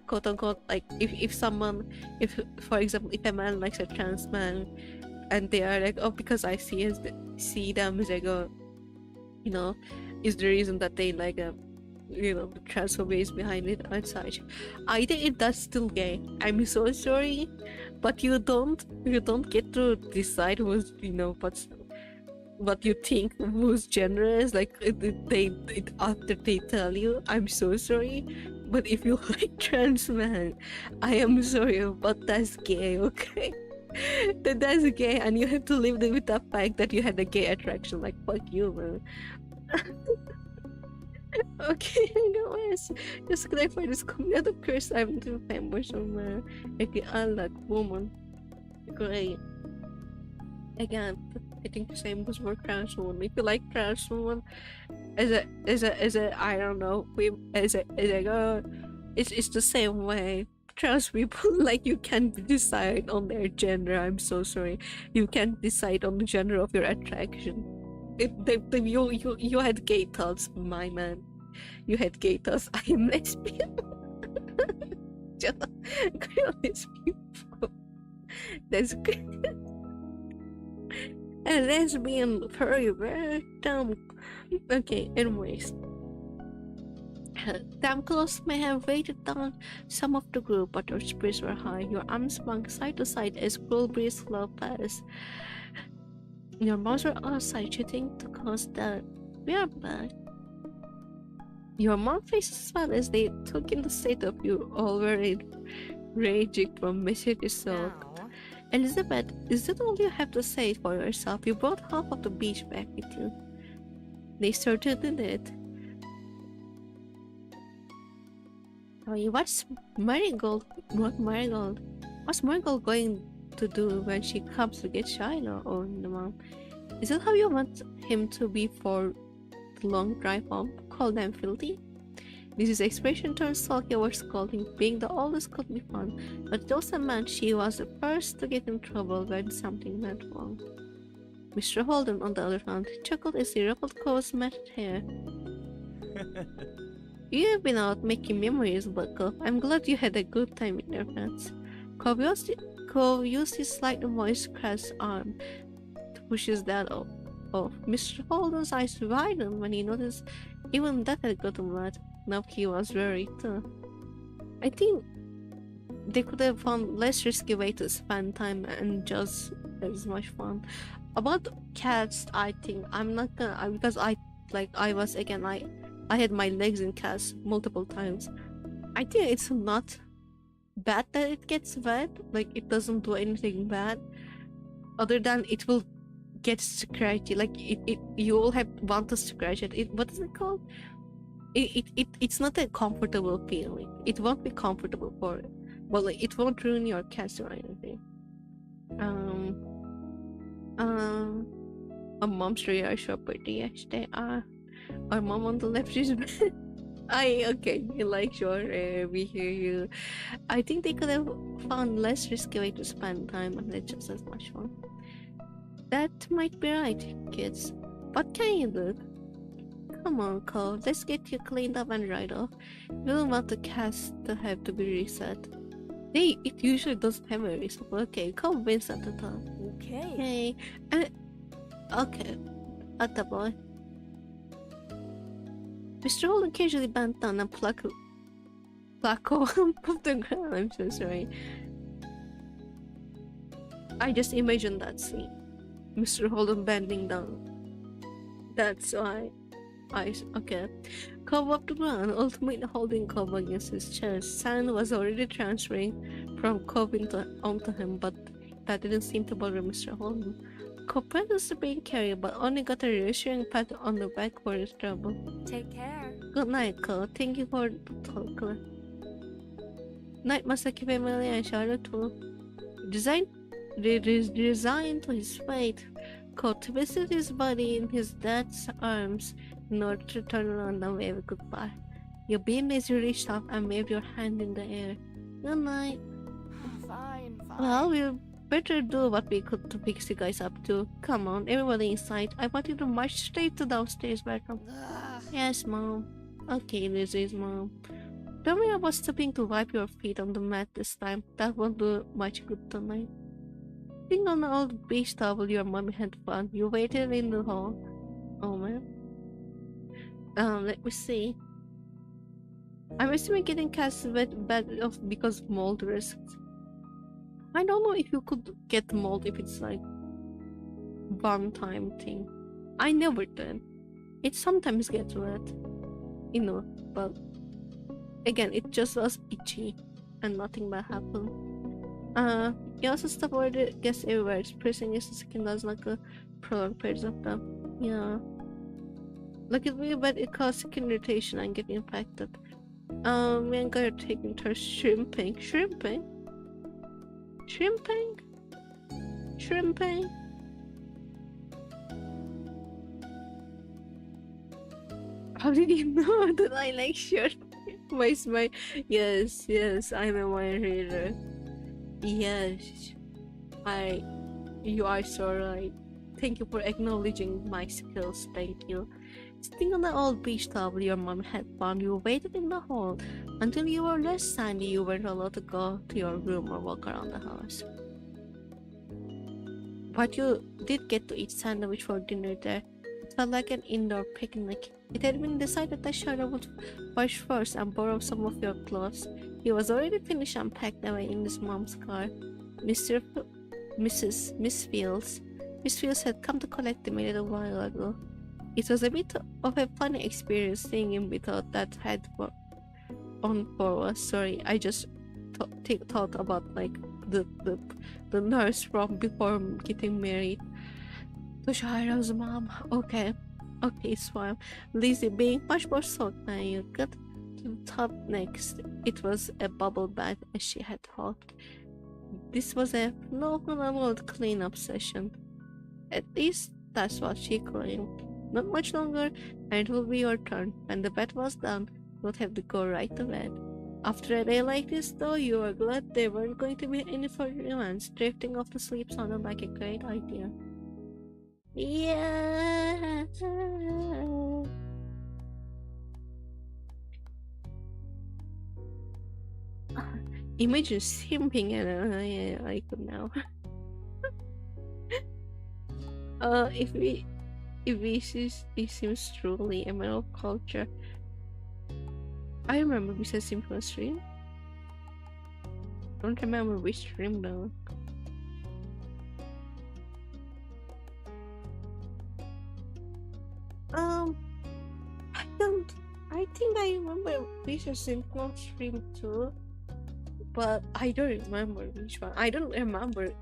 Speaker 1: quote unquote. Like if someone, if for example, if a man likes a trans man, and they are like, oh, because I see them as like a, you know, is the reason that they like you know, the transphobia is behind it and such. I think that's still gay. I'm so sorry, but you don't get to decide who's, you know, what you think whose gender is, like after they tell you. I'm so sorry, but if you like trans man, I am sorry, but that's gay, okay? That's gay, and you have to live with the fact that you had a gay attraction. Like, fuck you, man. Okay, anyways, just clarify this community. Of course, I'm the fanboy from like unlock woman. Great. Again, I think the same goes for trans woman. If you like trans woman, as a I don't know, as a girl, it's the same way. Trans people, like, you can't decide on their gender. I'm so sorry. You can't decide on the gender of your attraction. You had gay thoughts, my man. You had gay thoughts. I am lesbian. Just girlish people. That's good. A lesbian furry, very dumb. Okay, anyways. Damn clothes may have weighted down some of the group, but your spirits were high. Your arms swung side to side as cool breeze flow past. Your mouths were outside, shooting to cause that. We are back. Your mom faces smile as they took in the state of you, already raging from misery soul. Elizabeth, is that all you have to say for yourself? You brought half of the beach back with you. They certainly did. What's Marigold going to do when she comes to get Shiloh? Oh, no, Mom. Is that how you want him to be for the long drive home? Call them filthy? This expression turned sulky over scolding. Being the oldest could be fun, but it also meant she was the first to get in trouble when something went wrong. Mr. Holden, on the other hand, chuckled as he ruffled Cole's matted hair. You've been out making memories, Buckle. I'm glad you had a good time with your friends. Cove used his slightly moist, crass arm to push his dad off. Mr. Holden's eyes widened when he noticed even that had gotten wet. Now he was worried too. I think they could have found less risky way to spend time and just as much fun. About cats, I think I'm not gonna, because I had my legs in cats multiple times. I think it's not bad that it gets wet. Like, it doesn't do anything bad other than it will get scratchy. Like, you will want to scratch it. What is it called? It's not a comfortable feeling. It won't be comfortable Well, like, it won't ruin your cast or anything. A mom's real property. Yes, they are. Our mom on the left is. Okay, like sure, we hear you. I think they could have found less risky way to spend time and it's just as much fun. That might be right, kids. What can you do? Come on, Cole. Let's get you cleaned up and right off. We don't want the cast to have to be reset. It usually doesn't have a reset. Okay, Cole wins at the top.
Speaker 2: Okay.
Speaker 1: Hey, okay, at the boy. Mr. Holden casually bent down and plucked off the ground. I'm so sorry. I just imagined that scene. Mr. Holden bending down. That's why. Okay. Cobb up the ground, ultimately holding Cobb against his chest. Sand was already transferring from Cobb onto him, but that didn't seem to bother Mr. Holden. Cobb pressed the being carried, but only got a reassuring pat on the back for his trouble.
Speaker 2: Take care.
Speaker 1: Good night, Cobb. Thank you for the talk. Night, Masaki family and Charlotte too. Resigned to his fate, Cobb twisted his body in his dad's arms in order to turn around and wave goodbye. Your beam as you reached up and waved your hand in the air. Good night.
Speaker 2: Fine.
Speaker 1: Well, we'll better do what we could to fix you guys up too. Come on, everybody inside. I want you to march straight to downstairs bedroom.
Speaker 2: Ugh.
Speaker 1: Yes, Mom. Okay, Lizzie's mom. Don't worry about stopping to wipe your feet on the mat this time. That won't do much good tonight. Sitting on the old beach towel your mommy had found, you waited in the hall. Oh man. Let me see. I'm assuming getting cast bad off because of mold risks. I don't know if you could get mold if it's like one-time thing. I never did. It sometimes gets wet, you know, but again, it just was itchy and nothing bad happened. You also stop already guess everywhere. It's pressing his skin does like a prolonged periods of them. Yeah. Like it really bad, it causes skin irritation and get infected. Me and Guy are taking turns shrimping. Shrimping? How did you know that I like shirt? Where's my... Yes, I'm a wine reader. Yes, you are so right. Thank you for acknowledging my skills, thank you. Sitting on the old beach towel your mom had found, you waited in the hall until you were less sandy. You weren't allowed to go to your room or walk around the house. But you did get to eat sandwich for dinner there. It felt like an indoor picnic. It had been decided that Shadow would wash first and borrow some of your clothes. He was already finished and packed away in his mom's car. Miss Fields had come to collect him a little while ago. It was a bit of a funny experience seeing him without that head on for us. Sorry, I just thought about like the nurse from before getting married to Shira's mom. Okay, it's fine. Lizzie being much more soaked than you got to the top next. It was a bubble bath as she had hoped. This was a normal cleanup session. At least that's what she claimed. Not much longer, and it will be your turn. When the bed was done, you would have to go right to bed. After a day like this, though, you are glad there weren't going to be any further events. Drifting off to sleep sounded like a great idea. Yeah. Imagine simping and I could now. If this seems truly a matter of culture. I remember we said simping on stream. Don't remember which stream though. I think I remember we said simping on stream too. But I don't remember which one. I don't remember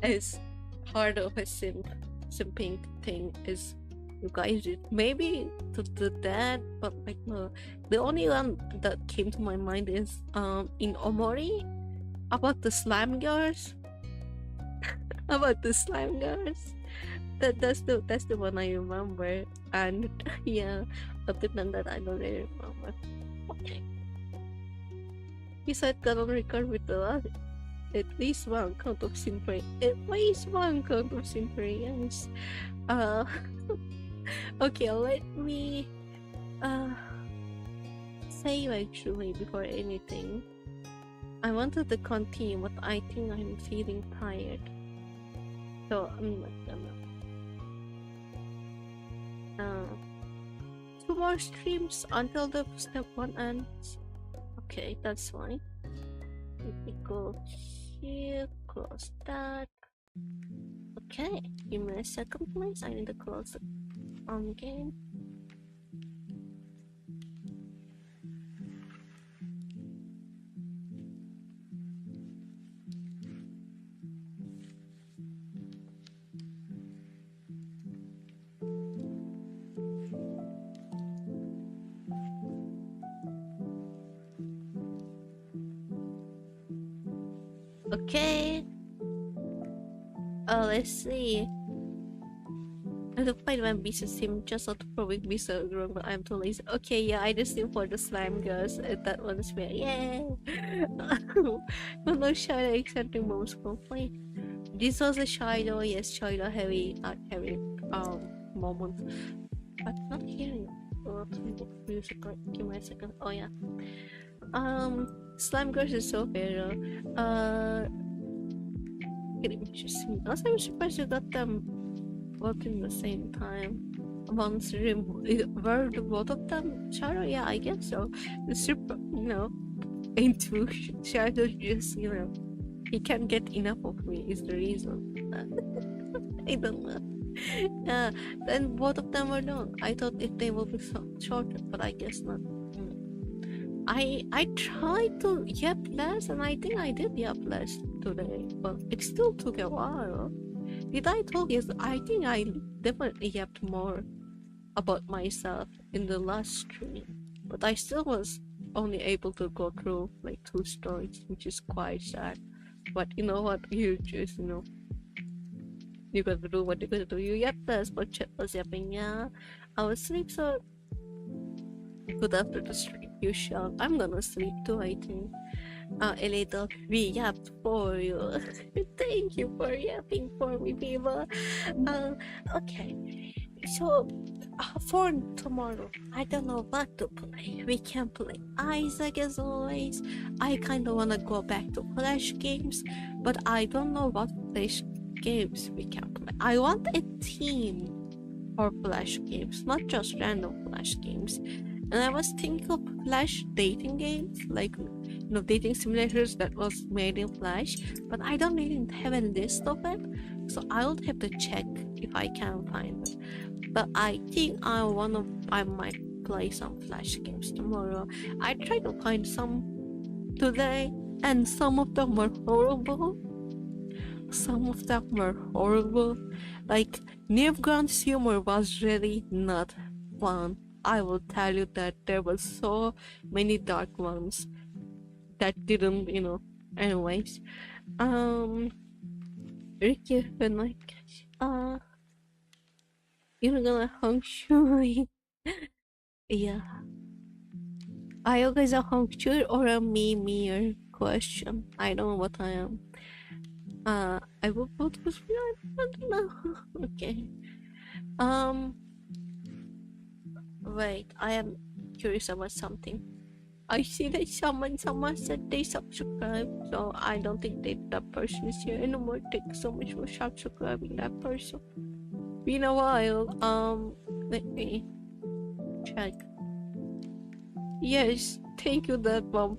Speaker 1: as hard of a simping thing as you guys did. Maybe to that, but like no. The only one that came to my mind is in Omori, About the slime girls? About the slime girls? That's the one I remember. And yeah, other than that I don't really remember. Okay. He said got on record with at least one count of sympathy. At least one count of sympathy, yes. Okay, let me save actually before anything. I wanted to continue, but I think I'm feeling tired. So I'm not gonna. 2 more streams until the step 1 ends. Okay, that's fine. Let me go here, close that. Okay, give me a second please. I need to close the game. Okay. Let's see. I have to find my business team just not to probably be so wrong, but I'm too lazy. Okay, yeah, I just for the slime girls. That one's fair. Yay! No, no shadow accepting mom's complaint. This was a shadow, yes, shadow heavy, heavy moment. But not hearing music. Give me a second. Oh yeah. Slime girls is so fair. Interesting. Also, I'm surprised you got them both in the same time. Once were the both of them shadow? Yeah, I guess so. The super, into shadow just, he can't get enough of me is the reason. I don't know. Then both of them were done. I thought if they will be shorter, but I guess not. I tried to yap less, and I think I did yap less today, but it still took a while. Did I told you? I think I definitely yapped more about myself in the last stream, but I still was only able to go through like 2 stories, which is quite sad. But you know what? You just you gotta do what you gotta do. You yap less, but chat was yapping. Yeah, I was asleep, so good after the stream. You shall. I'm gonna sleep too, I think. A little we yapped for you. Thank you for yapping for me, people. Okay. So, for tomorrow, I don't know what to play. We can play Isaac as always. I kinda wanna go back to Flash games, but I don't know what Flash games we can play. I want a team for Flash games, not just random Flash games. And I was thinking of Flash dating games, like dating simulators that was made in Flash, but I don't really have a list of it, so I'll have to check if I can find it. But I think I might play some Flash games tomorrow. I tried to find some today, and some of them were horrible. Like Newground's humor was really not fun. I will tell you that there were so many dark ones that didn't, anyways. Ricky, when you're gonna hung shui. Yeah. Are you guys a hung shui or a me question? I don't know what I am. I will vote for I don't know. Okay. Wait, I am curious about something. I see that someone said they subscribed, so I don't think that person is here anymore. Thank you so much for subscribing that person. Been a while. Let me check. Yes, thank you that one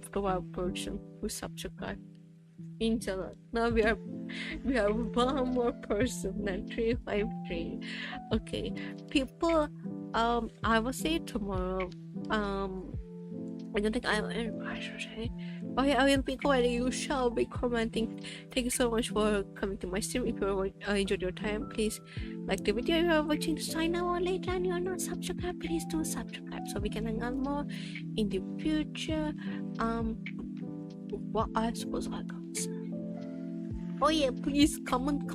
Speaker 1: person who subscribed. Means a lot. Now we are one more person than 353. Okay, people. I will see it tomorrow. I don't think I should say. Okay, I will be commenting. You shall be commenting. Thank you so much for coming to my stream. If you enjoyed your time, please like the video. If you are watching this time now or later and you are not subscribed, please do subscribe so we can hang out more in the future. What I suppose I got say. Oh yeah, please comment.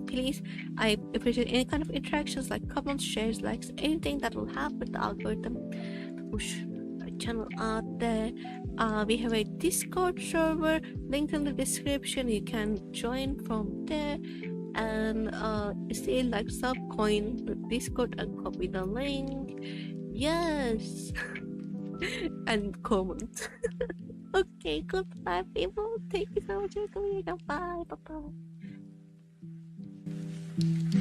Speaker 1: Please, I appreciate any kind of interactions like comments, shares, likes, anything that will help with the algorithm to push our channel out there. We have a Discord server linked in the description. You can join from there and say like subcoin the Discord and copy the link. Yes, and comment. Okay, goodbye, people. Thank you so much for coming. Bye, bye, bye.